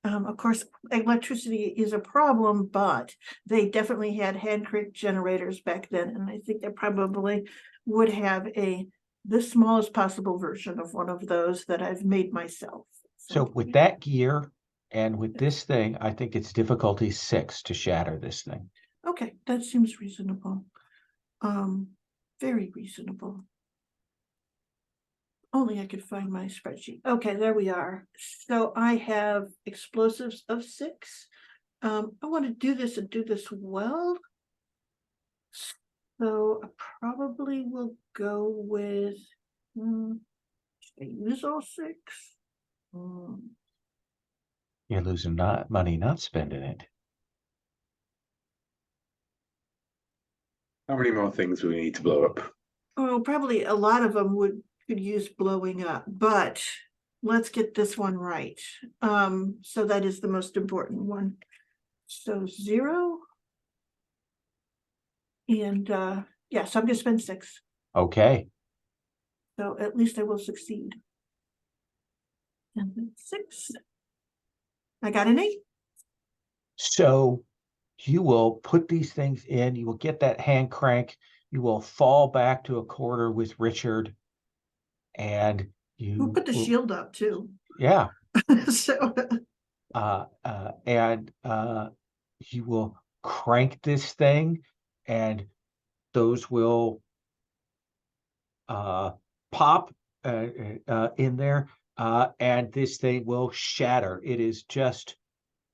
of course, electricity is a problem, but they definitely had hand crank generators back then. And I think they probably would have the smallest possible version of one of those that I've made myself. So with that gear and with this thing, I think it's difficulty 6 to shatter this thing. Okay, that seems reasonable. Very reasonable. Only I could find my spreadsheet. Okay, there we are. So I have explosives of 6. I want to do this and do this well. So I probably will go with, should I use all 6? You're losing money not spending it. How many more things do we need to blow up? Oh, probably a lot of them could use blowing up, but let's get this one right. So that is the most important one. So 0. And yeah, so I'm gonna spend 6. Okay. So at least I will succeed. And then 6. I got an 8. So you will put these things in, you will get that hand crank, you will fall back to a corner with Richard, and We'll put the shield up too. Yeah. So and you will crank this thing, and those will pop in there, and this thing will shatter.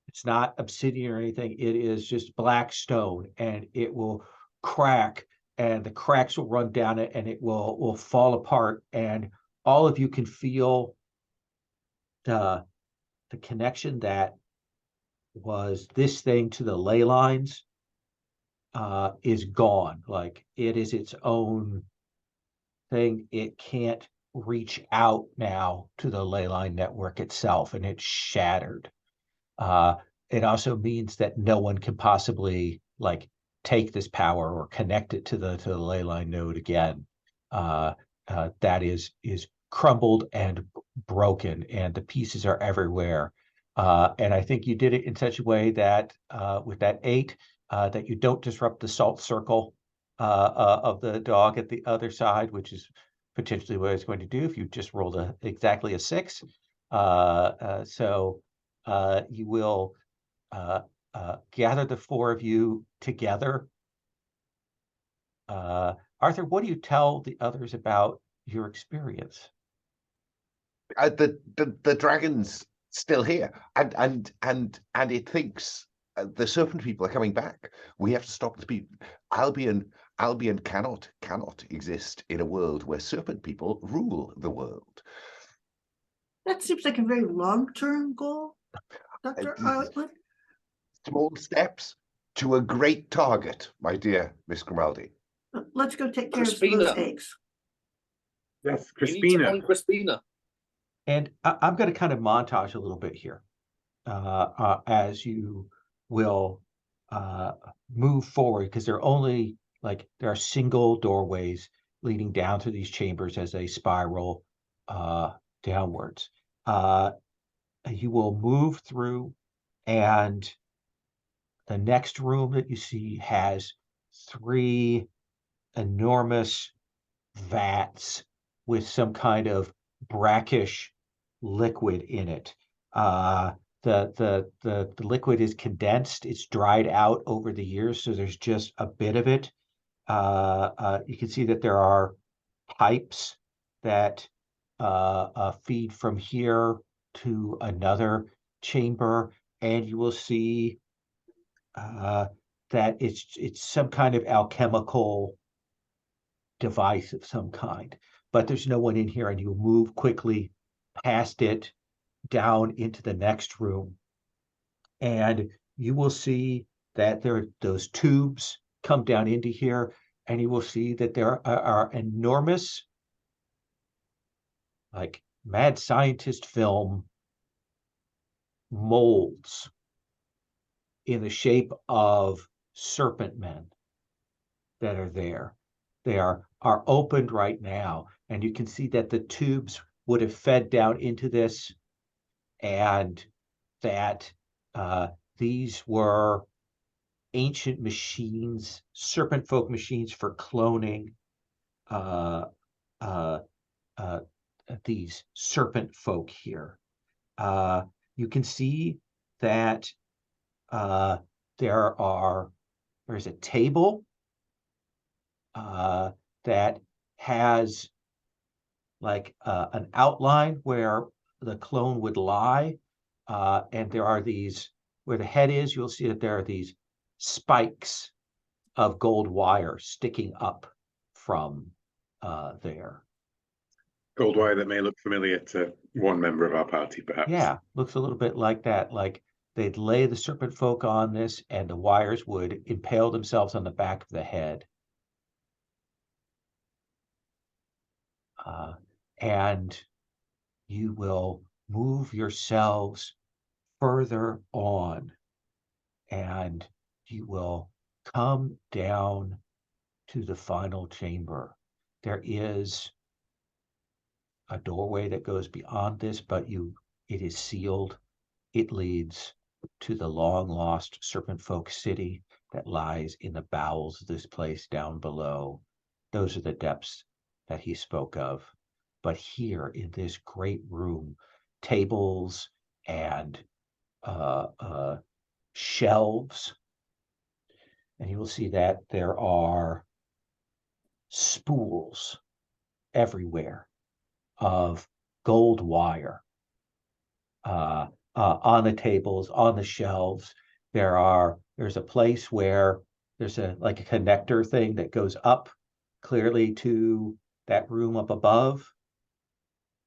It's not obsidian or anything. It is just black stone, and it will crack, and the cracks will run down it, and it will fall apart, and all of you can feel the connection that was this thing to the ley lines is gone. Like, it is its own thing. It can't reach out now to the ley line network itself, and it's shattered. It also means that no one can possibly take this power or connect it to the ley line node again. That is crumbled and broken, and the pieces are everywhere. And I think you did it in such a way that with that 8, that you don't disrupt the salt circle of the dog at the other side, which is potentially what it's going to do if you just rolled exactly a 6. So you will gather the 4 of you together. Arthur, what do you tell the others about your experience? The dragon's still here, and it thinks the serpent people are coming back. We have to stop the people. Albion cannot exist in a world where serpent people rule the world. that seems like a very long-term goal, Dr. Outland. Small steps to a great target, my dear Miss Grimaldi. Let's go take care of Crispina. those eggs. Yes, You need to Crispina. find Crispina. And I'm going to kind of montage a little bit here as you will move forward, because there are single doorways leading down through these chambers as they spiral downwards. You will move through, and the next room that you see has 3 enormous vats with some kind of brackish liquid in it. The liquid is condensed. It's dried out over the years, so there's just a bit of it. You can see that there are pipes that feed from here to another chamber, and you will see that it's some kind of alchemical device of some kind, but there's no one in here, and you move quickly past it down into the next room, and you will see that those tubes come down into here, and you will see that there are enormous, like mad scientist film molds in the shape of serpent men that are there. They are opened right now, and you can see that the tubes would have fed down into this, and that these were ancient machines, serpent folk machines for cloning these serpent folk here. You can see that there's a table that has like an outline where the clone would lie, and there are these, where the head is, you'll see that there are these spikes of gold wire sticking up from there. Gold wire that may look familiar to one member of our party, perhaps. Yeah, looks a little bit like that. Like they'd lay the serpent folk on this, and the wires would impale themselves on the back of the head. And you will move yourselves further on, and you will come down to the final chamber. There is a doorway that goes beyond this, but it is sealed. It leads to the long lost serpent folk city that lies in the bowels of this place down below. Those are the depths that he spoke of. But here in this great room, tables and shelves, and you will see that there are spools everywhere of gold wire on the tables, on the shelves. There's a place where there's a connector thing that goes up clearly to that room up above,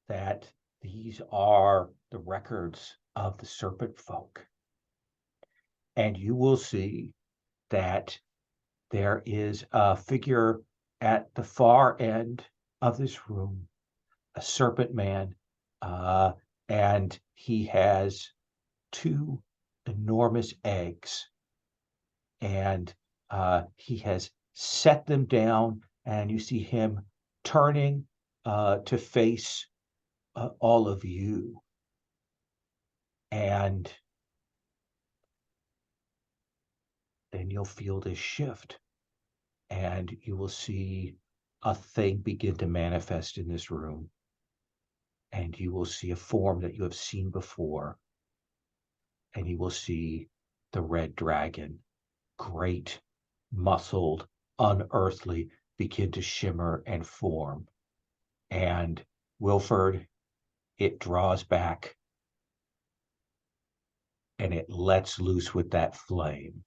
that these are the records of the serpent folk. And you will see that there is a figure at the far end of this room, a serpent man, and he has 2 enormous eggs, and he has set them down, and you see him turning to face all of you. And then you'll feel this shift, and you will see a thing begin to manifest in this room. And you will see a form that you have seen before. And you will see the red dragon, great, muscled, unearthly, begin to shimmer and form. And Wilford, it draws back, and it lets loose with that flame.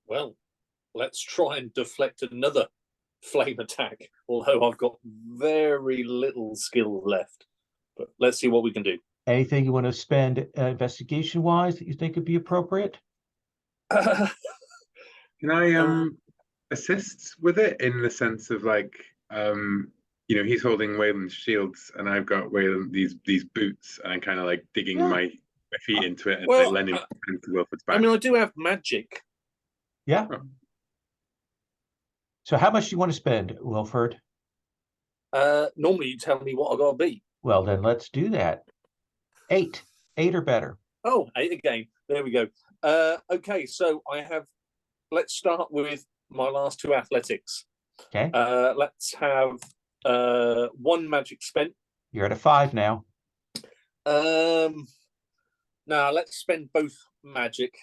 Well, let's try and deflect another flame attack, although I've got very little skill left. But let's see what we can do. Anything you want to spend investigation-wise that you think would be appropriate? Can I assist with it in the sense of he's holding Wayland's shields and I've got Wayland these boots, and I'm kind of digging my feet into it and lending into Wilford's back. I mean, I do have magic. Yeah. Oh. So how much do you want to spend, Wilford? Normally you tell me what I gotta be. Well, then let's do that. 8 or better. Oh, 8 again. There we go. Okay, so let's start with my last 2 athletics. Okay. Let's have 1 magic spent. You're at a 5 now. Now let's spend both magic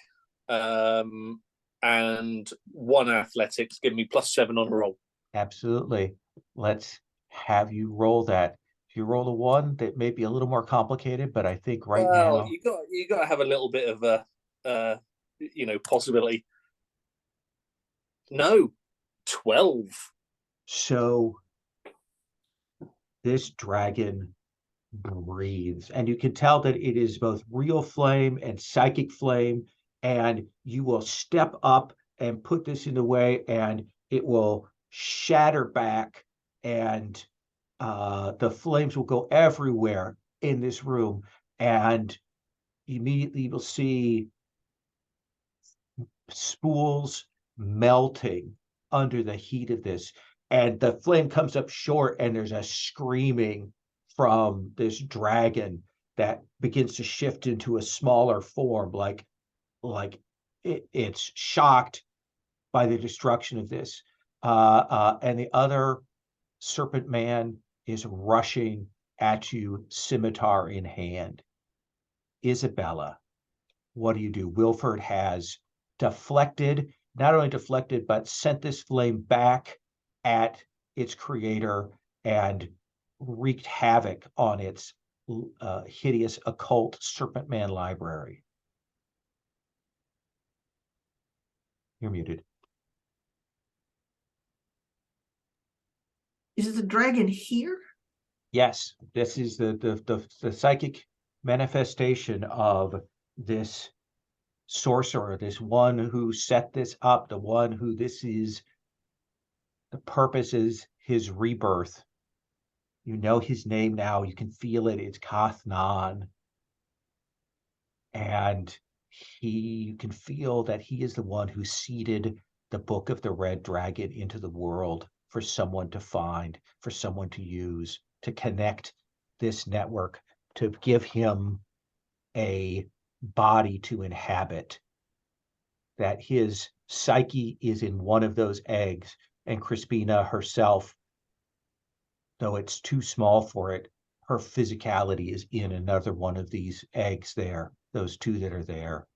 and 1 athletics. Give me +7 on a roll. Absolutely. Let's have you roll that. If you roll a 1, that may be a little more complicated, but I think now you got to have a little bit of a possibility. No, 12. So this dragon breathes, and you can tell that it is both real flame and psychic flame, and you will step up and put this in the way, and it will shatter back, and the flames will go everywhere in this room, and immediately you will see spools melting under the heat of this, and the flame comes up short, and there's a screaming from this dragon that begins to shift into a smaller form, like it's shocked by the destruction of this. And the other serpent man is rushing at you, scimitar in hand. Isabella, what do you do? Wilford has deflected, not only deflected, but sent this flame back at its creator and wreaked havoc on its hideous occult serpent man library. You're muted. Is the dragon here? Yes, this is the psychic manifestation of this sorcerer, this one who set this up, the one who this is, the purpose is his rebirth. You know his name now, you can feel it, it's Kathnan. And you can feel that he is the one who seeded the Book of the Red Dragon into the world for someone to find, for someone to use, to connect this network, to give him a body to inhabit. That his psyche is in one of those eggs, and Crispina herself, though it's too small for it, her physicality is in another one of these eggs there, those two that are there.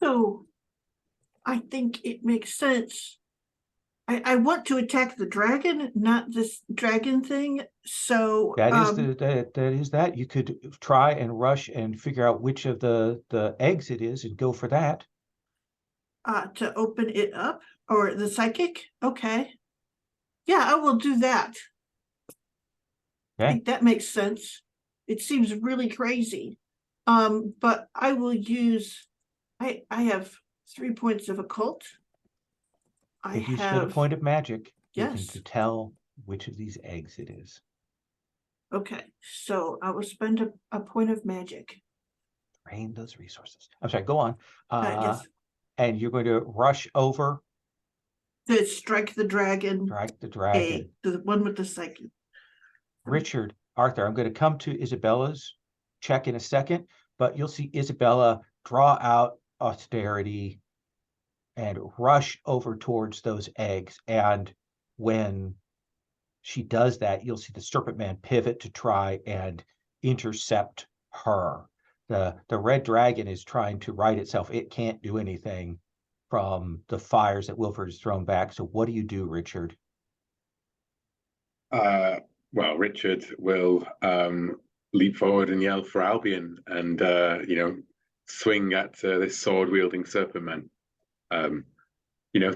So I think it makes sense. I want to attack the dragon, not this dragon thing. So That is that. You could try and rush and figure out which of the eggs it is and go for that. To open it up, or the psychic. Okay. Yeah, I will do that. I think that makes sense. It seems really crazy. But I will use, I have 3 points of occult. If you spend a point of magic, you Yes. can tell which of these eggs it is. Okay, so I will spend a point of magic. Drain those resources. I'm sorry, go on. Yes. And you're going to rush over. To strike the dragon. Strike the dragon. The one with the psychic. Richard, Arthur, I'm going to come to Isabella's check in a second, but you'll see Isabella draw out austerity and rush over towards those eggs. And when she does that, you'll see the serpent man pivot to try and intercept her. The red dragon is trying to right itself. It can't do anything from the fires that Wilford has thrown back. So what do you do, Richard? Well, Richard will leap forward and yell for Albion, and swing at this sword-wielding serpent man.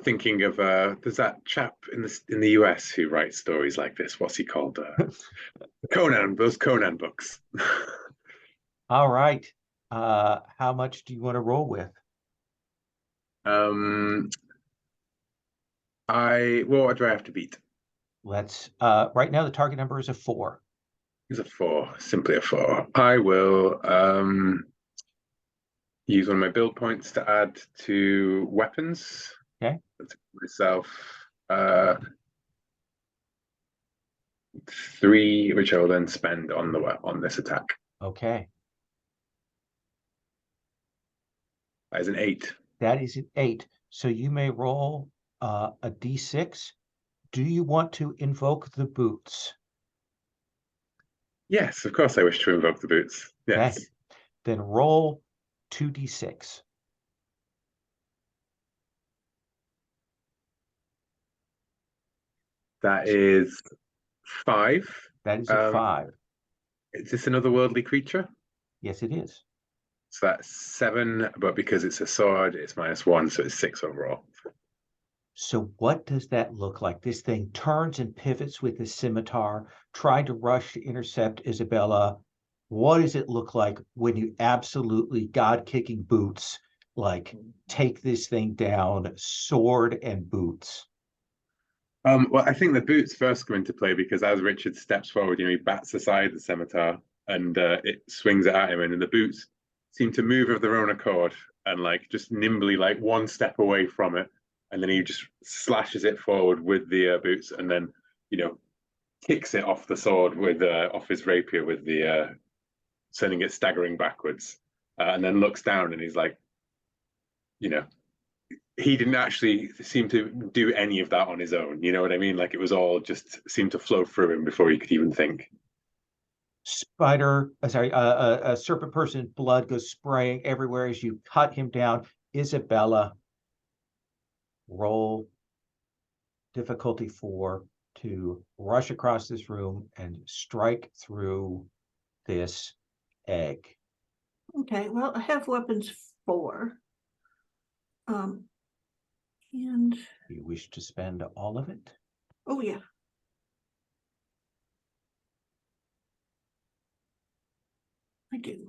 Thinking of there's that chap in the US who writes stories like this. What's he called? Conan, those Conan books. All right. How much do you want to roll with? What do I have to beat? Let's right now the target number is a 4. It's a 4, simply a 4. I will use one of my build points to add to weapons. Okay. That's myself 3, which I will then spend on this attack. Okay. That is an 8. That is an 8. So you may roll a d6. Do you want to invoke the boots? Yes, of course I wish to invoke the boots. Yes. Okay. Then roll 2d6. That is 5. That is a 5. Is this another worldly creature? Yes, it is. So that's 7, but because it's a sword, it's -1, so it's 6 overall. So what does that look like? This thing turns and pivots with the scimitar, trying to rush to intercept Isabella, what does it look like when you absolutely God-kicking boots, like take this thing down, sword and boots? Well, I think the boots first come into play because as Richard steps forward, he bats aside the scimitar and it swings it at him, and then the boots seem to move of their own accord and just nimbly, one step away from it, and then he just slashes it forward with the boots, and then kicks it off the sword with off his rapier with the sending it staggering backwards, and then looks down and he's he didn't actually seem to do any of that on his own. You know what I mean? It was all just seemed to flow through him before he could even think. A serpent person's blood goes spraying everywhere as you cut him down. Isabella, roll difficulty 4 to rush across this room and strike through this egg. Okay, well, I have weapons 4. And Do you wish to spend all of it? oh yeah. I do.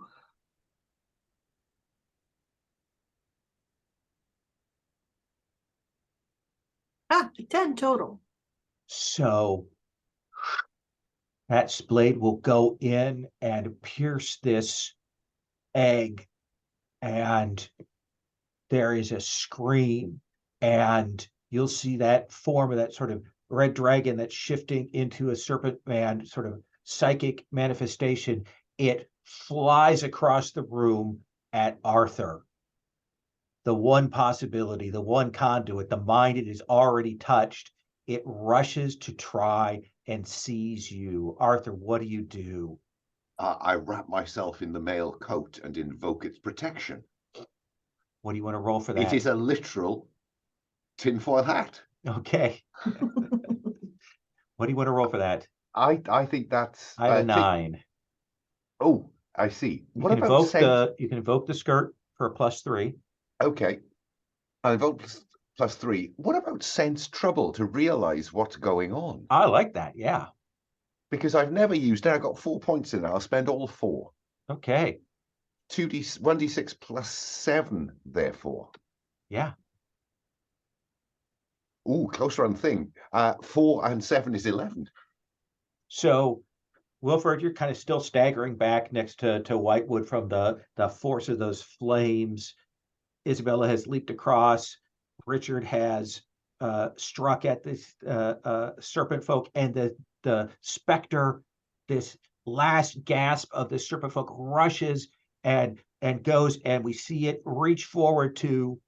Ah, 10 total. So that blade will go in and pierce this egg, and there is a scream, and you'll see that form of that sort of red dragon that's shifting into a serpent man sort of psychic manifestation. It flies across the room at Arthur. The one possibility, the one conduit, the mind it has already touched, it rushes to try and seize you. Arthur, what do you do? I wrap myself in the mail coat and invoke its protection. What do you want to roll for that? It is a literal tinfoil hat. Okay. What do you want to roll for that? I think that's... I have a 9. Oh, I see. You What can about invoke you can invoke the skirt for a +3. Okay. I invoke +3. What about sense trouble to realize what's going on? I like that, yeah. Because I've never used it. I got 4 points in it. I'll spend all 4. Okay. 1d6 +7, therefore. Yeah. Ooh, close run thing. 4 and 7 is 11. So, Wilfred, you're kind of still staggering back next to Whitewood from the force of those flames. Isabella has leaped across. Richard has struck at this serpent folk, and the specter, this last gasp of the serpent folk, rushes and goes, and we see it reach forward to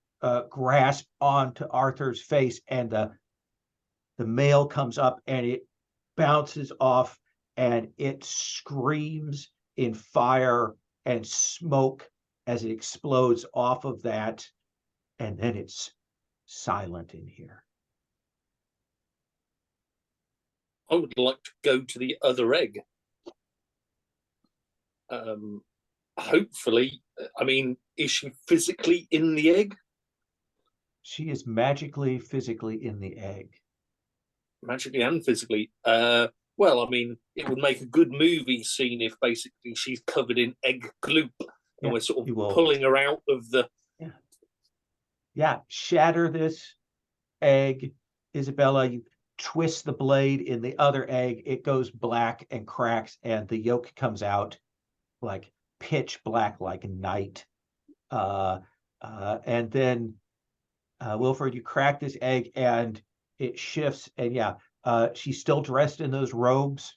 grasp onto Arthur's face, and the mail comes up and it bounces off and it screams in fire and smoke as it explodes off of that, and then it's silent in here. I would like to go to the other egg. Hopefully, is she physically in the egg? She is magically, physically in the egg. Magically and physically. Well, it would make a good movie scene if basically she's covered in egg gloop and we're sort of pulling her out of the... Yeah, shatter this egg, Isabella. You twist the blade in the other egg. It goes black and cracks, and the yolk comes out like pitch black, like night. And then, Wilfred, you crack this egg, and it shifts, and she's still dressed in those robes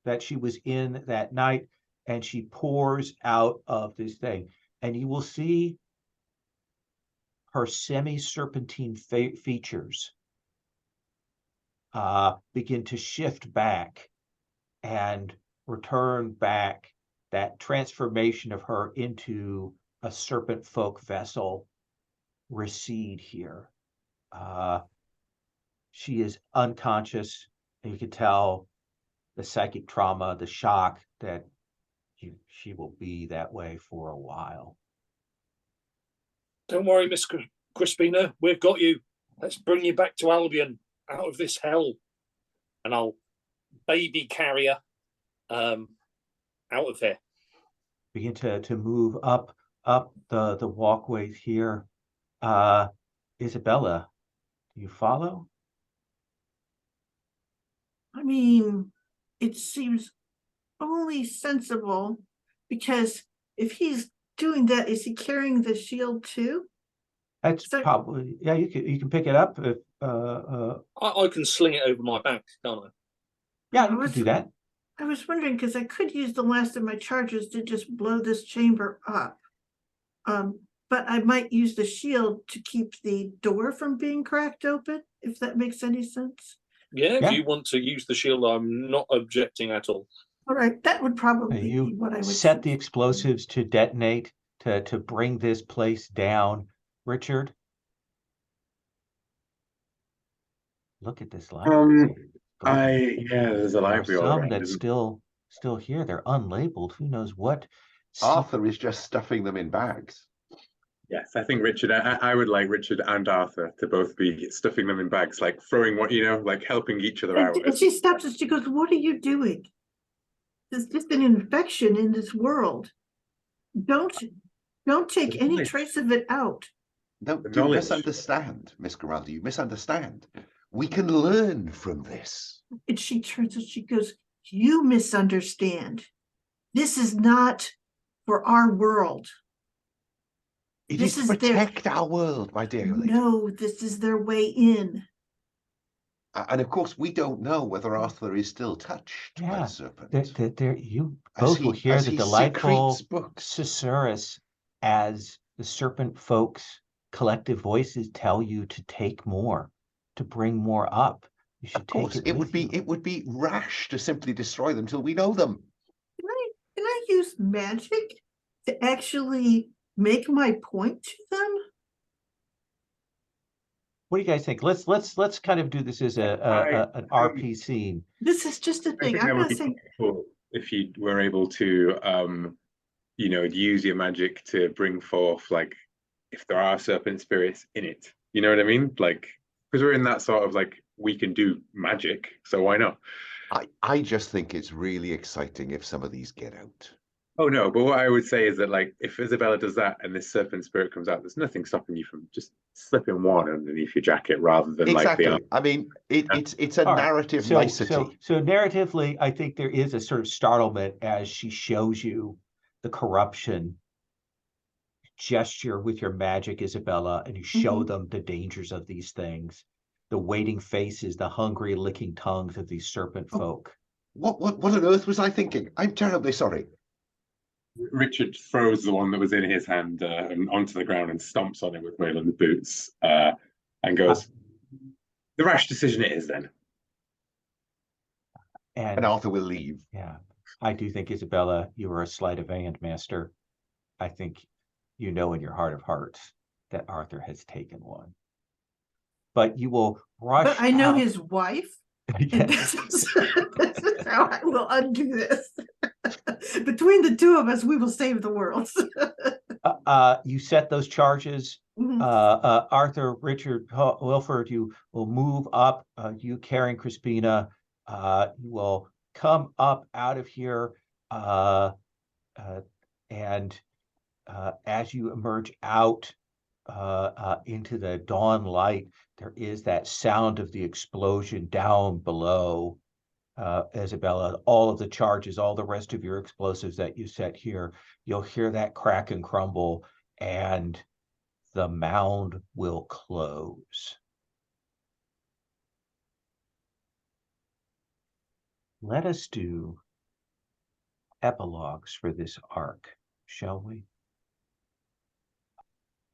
that she was in that night, and she pours out of this thing, and you will see her semi-serpentine features begin to shift back and return back. That transformation of her into a serpent folk vessel recede here. She is unconscious, and you can tell the psychic trauma, the shock, that she will be that way for a while. Don't worry, Miss Crispina, we've got you. Let's bring you back to Albion, out of this hell. And I'll baby carrier out of here. begin to move up the walkways here. Isabella, do you follow? I mean, it seems only sensible, because if he's doing that, is he carrying the shield too? That's So- probably, yeah, you can pick it up if I can sling it over my back, can't I? yeah, I you was- can do that. I was wondering, because I could use the last of my charges to just blow this chamber up. But I might use the shield to keep the door from being cracked open, if that makes any sense. Yeah, if Yeah. you want to use the shield, I'm not objecting at all. All right, that would probably be You what I would set the choose. explosives to detonate to bring this place down. Richard, look at this library. There's a There are library all some around, that's isn't still here. They're unlabeled. Who knows what? Arthur is just stuffing them in bags. Yes, I think Richard, I would like Richard and Arthur to both be stuffing them in bags, like throwing like helping each other out. And she stops and she goes, "What are you doing? There's just an infection in this world. Don't take any trace of it out." No, The you knowledge. misunderstand, Miss Garaldi. You misunderstand. We can learn from this. And she turns and she goes, "You misunderstand. This is not for our world. It This is to is their- protect our world, my dear lady. No, this is their way in." And of course, we don't know whether Arthur is still touched by Yeah, the serpent. there you As both will he- hear as the he delightful secretes books. susurrus as the serpent folks' collective voices tell you to take more, to bring more up. You should Of course, take it with would be you. it would be rash to simply destroy them till we know them. Can I use magic to actually make my point to them? What do you guys think? Let's kind of do this as an RP scene. This is just a I thing. think I'm that would not be saying cool if you were able to, use your magic to bring forth, like, if there are serpent spirits in it. You know what I mean? Like, because we're in that sort of like, we can do magic, so why not? I just think it's really exciting if some of these get out. Oh no, but what I would say is that, like, if Isabella does that and this serpent spirit comes out, there's nothing stopping you from just slipping one underneath your jacket rather than Exactly. like I mean, it's a All right, narrative nicety. So narratively, I think there is a sort of startlement as she shows you the corruption. Gesture with your magic, Isabella, and you show them the dangers of these things, the waiting faces, the hungry licking tongues of these serpent folk. What on earth was I thinking? I'm terribly sorry. Richard throws the one that was in his hand onto the ground and stomps on it with Wayland's boots and goes, "The rash decision it is then." And Arthur will leave. Yeah, I do think, Isabella, you are a sleight of hand master. I think you know in your heart of hearts that Arthur has taken one. But you will rush but I know out. his wife. And Yes. this is how I will undo this. Between the two of us, we will save the world. You set those charges. Mhm. Arthur, Richard, Wilford, you will move up. You carrying Crispina, you will come up out of here, and as you emerge out into the dawn light, there is that sound of the explosion down below. Isabella, all of the charges, all the rest of your explosives that you set here, you'll hear that crack and crumble, and the mound will close. Let us do epilogues for this arc, shall we?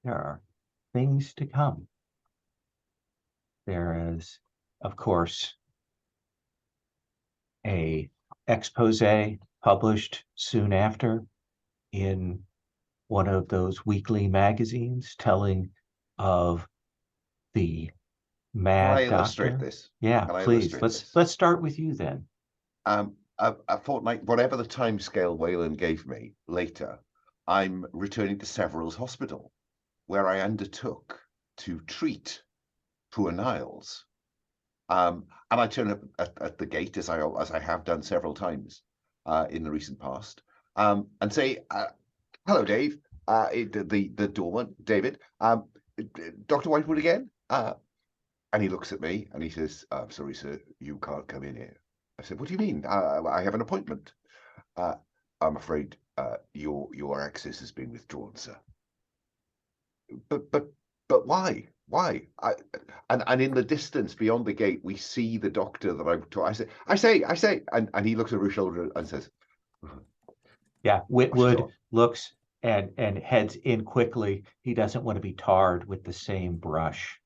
There are things to come. There is, of course, a expose published soon after in one of those weekly magazines telling of the Can mad I illustrate doctor. this? Yeah, Can I please. illustrate this? Let's start with you then. A fortnight, whatever the time scale Wayland gave me later, I'm returning to Several's Hospital, where I undertook to treat poor Niles. And I turn up at the gate, as I have done several times in the recent past, and say, "Hello, Dave. The doorman, David. Dr. Whitewood again." And he looks at me and he says, "I'm sorry, sir, you can't come in here." I said, "What do you mean? I have an appointment." "I'm afraid your access has been withdrawn, sir." But why? Why? And in the distance beyond the gate, we see the doctor that I've taught. I say, and he looks over his shoulder and says, Yeah, Whitwood on?" looks and heads in quickly. He doesn't want to be tarred with the same brush.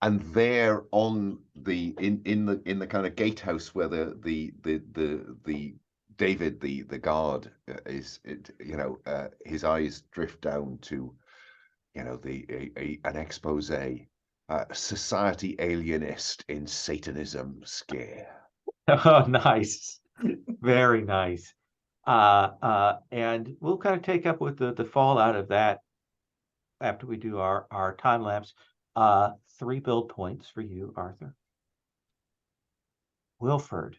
And there on the in the kind of gatehouse where the David the guard is, his eyes drift down to, an expose, society alienist in Satanism scare. Oh, nice. Very nice. And we'll kind of take up with the fallout of that after we do our time lapse. 3 build points for you, Arthur. Wilford,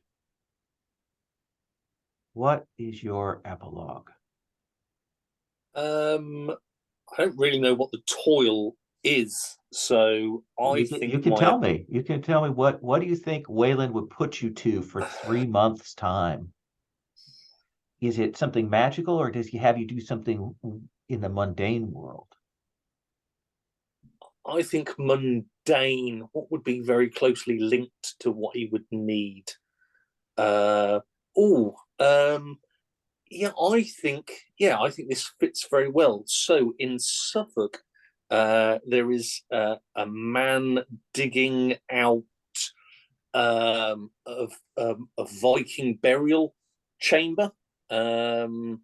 what is your epilogue? I don't really know what the toil is, so I think you can tell me. You can tell me what do you think Wayland would put you to for 3 months' time? Is it something magical, or does he have you do something in the mundane world? I think mundane, what would be very closely linked to what he would need? Yeah, I think this fits very well. So in Suffolk, there is a man digging out of a Viking burial chamber, and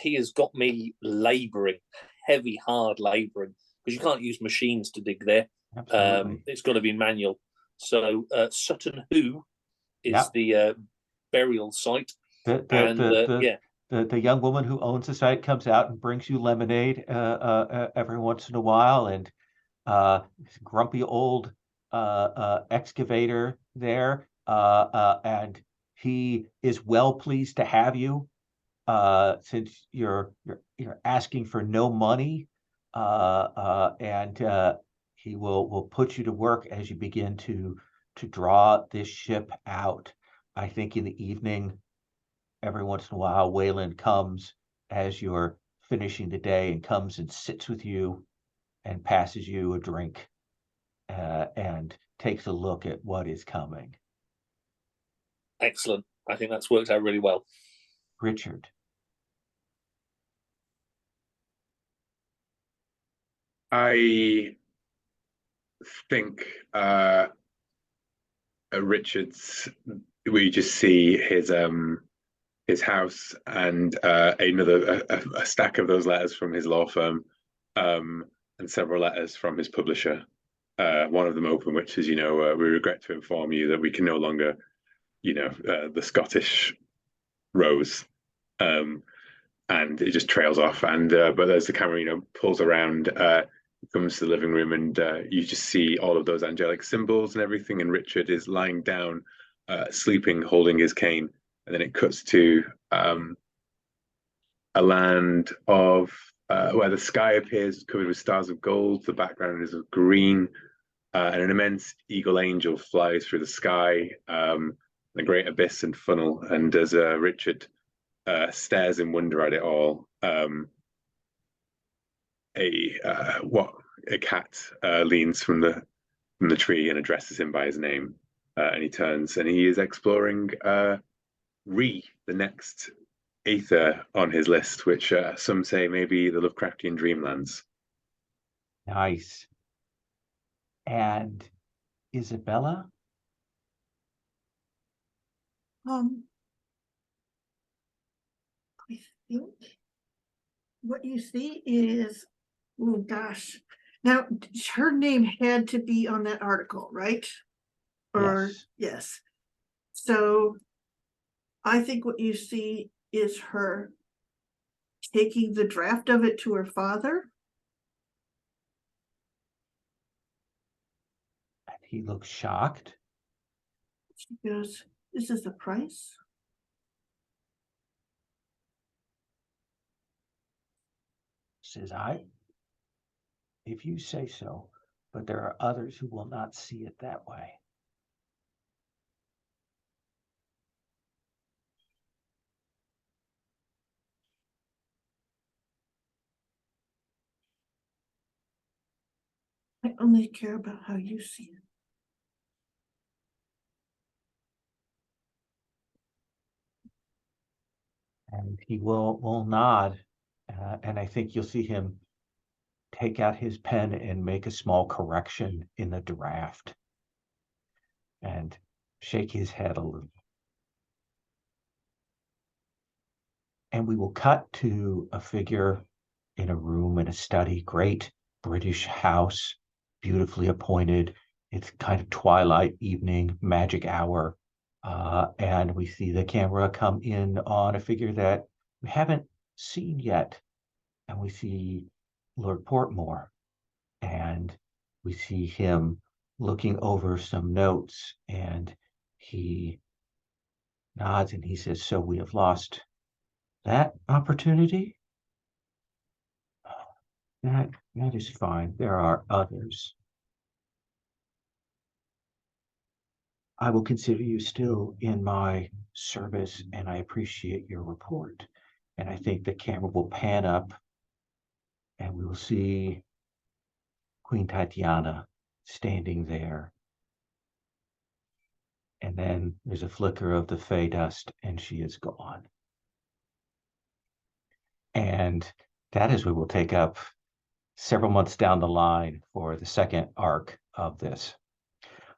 he has got me labouring, heavy, hard labouring, because you can't use machines to dig there. Absolutely. It's got to be manual. So Sutton Hoo is Yep. the burial site. The young woman who owns the site comes out and brings you lemonade every once in a while, and grumpy old excavator there, and he is well pleased to have you, since you're asking for no money, and he will put you to work as you begin to draw this ship out. I think in the evening, every once in a while, Wayland comes as you're finishing the day and comes and sits with you and passes you a drink, and takes a look at what is coming. Excellent. I think that's worked out really well. Richard. I think Richard's, we just see his house and another a stack of those letters from his law firm, and several letters from his publisher. One of them open, which is, we regret to inform you that we can no longer, the Scottish Rose, and it just trails off. And but as the camera, pulls around, comes to the living room, and you just see all of those angelic symbols and everything. And Richard is lying down, sleeping, holding his cane. And then it cuts to a land of where the sky appears covered with stars of gold. The background is of green, and an immense eagle angel flies through the sky, a great abyss and funnel. And as Richard stares in wonder at it all, a cat leans from the tree and addresses him by his name, and he turns and he is exploring the next Aether on his list, which some say may be the Lovecraftian Dreamlands. Nice. And Isabella? I think what you see is, oh gosh. Now, her name had to be on that article, right? Or yes. So I think what you see is her taking the draft of it to her father. And he looks shocked. She goes, "This is the price?" says, if you say so, but there are others who will not see it that way. I only care about how you see it. And he will nod, and I think you'll see him take out his pen and make a small correction in the draft and shake his head a little. And we will cut to a figure in a room in a study, great British house, beautifully appointed. It's kind of twilight evening, magic hour. And we see the camera come in on a figure that we haven't seen yet. And we see Lord Portmore, and we see him looking over some notes, and he nods and he says, so we have lost that opportunity? That is fine. There are others. I will consider you still in my service, and I appreciate your report. And I think the camera will pan up, and we will see Queen Tatiana standing there. And then there's a flicker of the fey dust, and she is gone. And that is what we'll take up several months down the line for the second arc of this.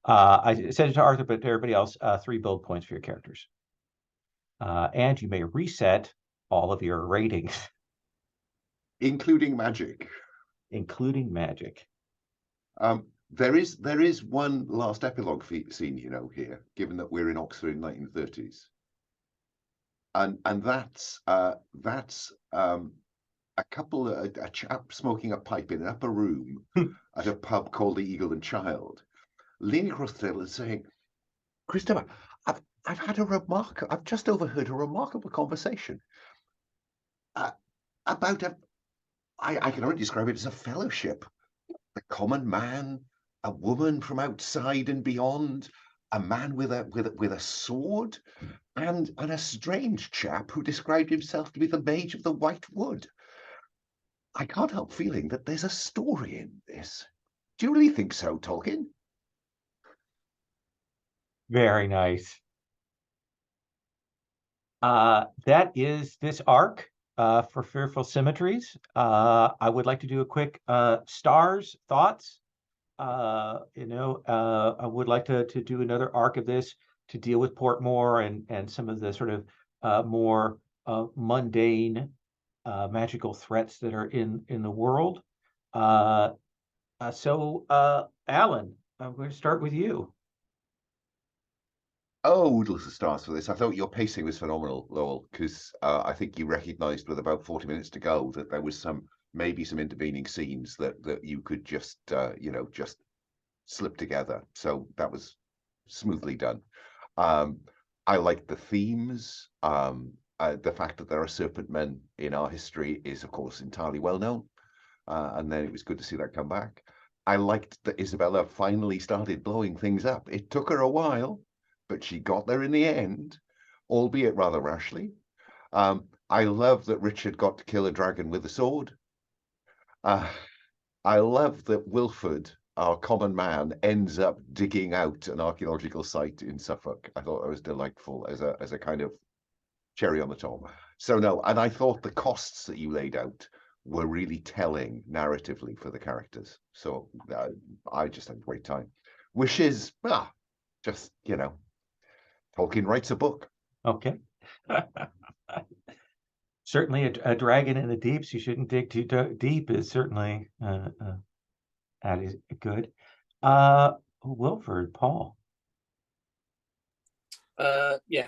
I said it to Arthur, but to everybody else, 3 build points for your characters. And you may reset all of your ratings. Including magic. Including magic. There is one last epilogue scene, here, given that we're in Oxford in 1930s. And that's a chap smoking a pipe in an upper room at a pub called the Eagle and Child, leaning across the table and saying, Christopher, I've just overheard a remarkable conversation about I can only describe it as a fellowship. The common man, a woman from outside and beyond, a man with a sword, and a strange chap who described himself to be the Mage of the White Wood. I can't help feeling that there's a story in this. Do you really think so, Tolkien? Very nice. That is this arc for Fearful Symmetries. I would like to do a quick stars thoughts. I would like to do another arc of this to deal with Portmore and some of the sort of more mundane magical threats that are in the world. So Alan, I'm going to start with you. Oh, oodles of stars for this. I thought your pacing was phenomenal, Lowell, because I think you recognized with about 40 minutes to go that there was maybe some intervening scenes that you could just slip together. So that was smoothly done. I liked the themes. The fact that there are serpent men in our history is, of course, entirely well known. And then it was good to see that come back. I liked that Isabella finally started blowing things up. It took her a while, but she got there in the end, albeit rather rashly. I love that Richard got to kill a dragon with a sword. I love that Wilford, our common man, ends up digging out an archaeological site in Suffolk. I thought that was delightful as a kind of cherry on the top. So no, and I thought the costs that you laid out were really telling narratively for the characters. So I just had a great time. Wishes, just, Tolkien writes a book. Okay. Certainly a dragon in the deeps you shouldn't dig too deep is certainly that is good. Wilford, Paul. Yeah,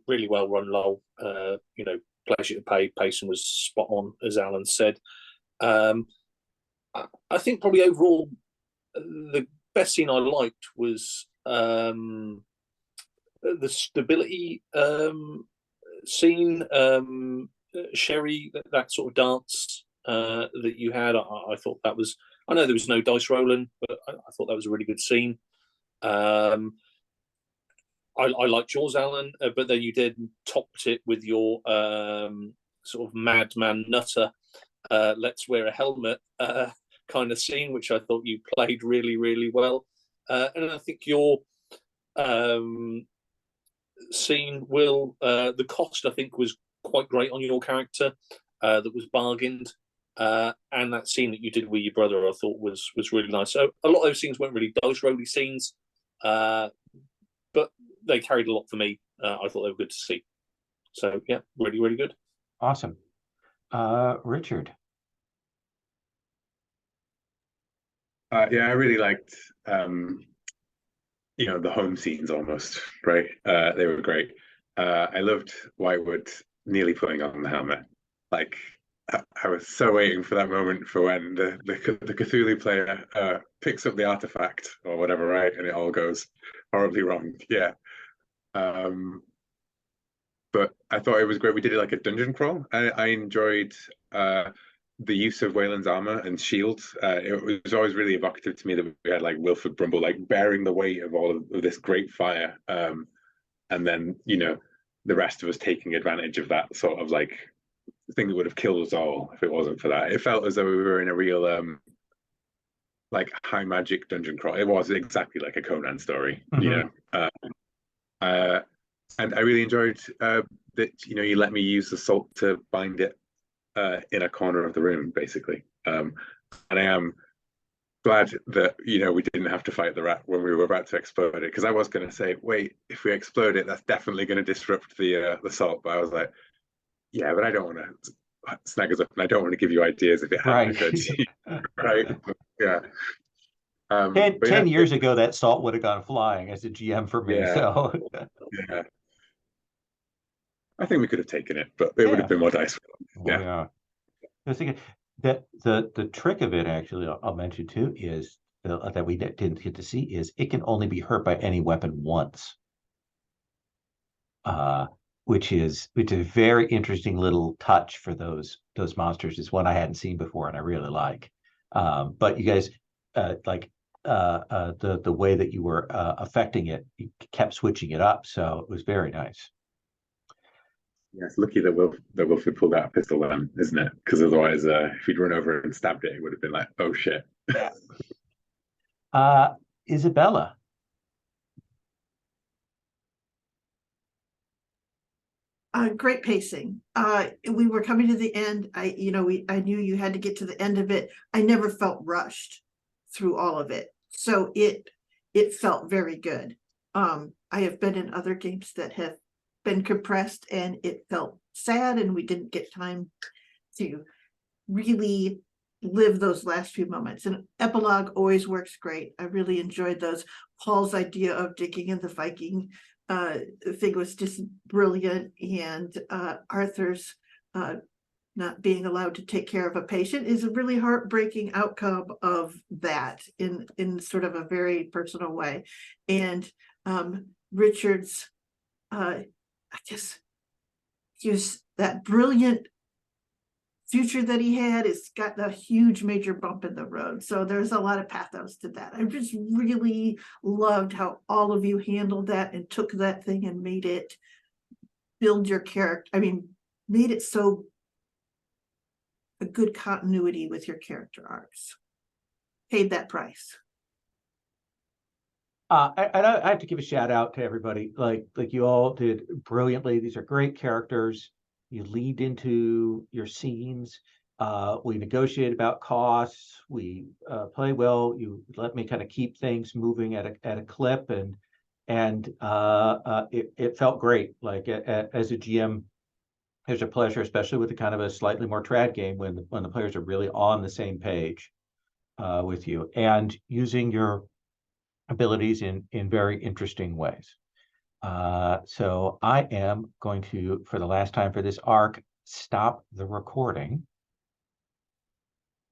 really well run, Lowell. Pleasure to pay. Pacing was spot on, as Alan said. I think probably overall the best scene I liked was the stability scene. Sherry, that sort of dance that you had. I thought that was. I know there was no dice rolling, but I thought that was a really good scene. I liked yours, Alan, but then you did topped it with your sort of madman nutter. Let's wear a helmet kind of scene, which I thought you played really, really well. And I think your scene, Will, the cost I think was quite great on your character. That was bargained. And that scene that you did with your brother, I thought was really nice. So a lot of those scenes weren't really dice rolly scenes, but they carried a lot for me. I thought they were good to see. So yeah, really, really good. Awesome. Richard. Yeah, I really liked the home scenes almost, right? They were great. I loved Whitewood nearly putting on the helmet. Like I was so waiting for that moment for when the Cthulhu player picks up the artifact or whatever, right? And it all goes horribly wrong. Yeah. But I thought it was great. We did it like a dungeon crawl. I enjoyed the use of Wayland's armor and shield. It was always really evocative to me that we had like Wilford Brumble like bearing the weight of all of this great fire, and then the rest of us taking advantage of that sort of like thing that would have killed us all if it wasn't for that. It felt as though we were in a real like high magic dungeon crawl. It was exactly like a Conan story, and I really enjoyed that you let me use the salt to bind it in a corner of the room, basically. And I am glad that we didn't have to fight the rat when we were about to explode it, because I was going to say, wait, if we explode it, that's definitely going to disrupt the salt. But I was like, yeah, but I don't want to snag us up, and I don't want to give you ideas if it hadn't occurred to you, right? Yeah. 10 years ago, that salt would have gone flying as a GM for me. Yeah. So yeah. I think we could have taken it, but it would have been more dice. Yeah. I was thinking that the trick of it, actually, I'll mention too, is that we didn't get to see is it can only be hurt by any weapon once, which is a very interesting little touch for those monsters. It's one I hadn't seen before, and I really like. But you guys like the way that you were affecting it, you kept switching it up, so it was very nice. Yeah, it's lucky that Wilford pulled out a pistol then, isn't it? Because otherwise, if he'd run over and stabbed it, it would have been like, oh shit. Isabella. Great pacing. We were coming to the end. I knew you had to get to the end of it. I never felt rushed through all of it, so it felt very good. I have been in other games that have been compressed, and it felt sad, and we didn't get time to really live those last few moments. And epilogue always works great. I really enjoyed those. Paul's idea of digging in the Viking thing was just brilliant, and Arthur's not being allowed to take care of a patient is a really heartbreaking outcome of that in sort of a very personal way. And Richard's I guess use that brilliant future that he had is got a huge major bump in the road. So there's a lot of pathos to that. I just really loved how all of you handled that and took that thing and made it build your character. I mean, made it so a good continuity with your character arcs. Paid that price. I have to give a shout out to everybody. Like you all did brilliantly. These are great characters. You lead into your scenes. We negotiate about costs. We play well. You let me kind of keep things moving at a clip, and it felt great. Like as a GM, it's a pleasure, especially with the kind of a slightly more trad game when the players are really on the same page with you and using your abilities in very interesting ways. So I am going to, for the last time for this arc, stop the recording.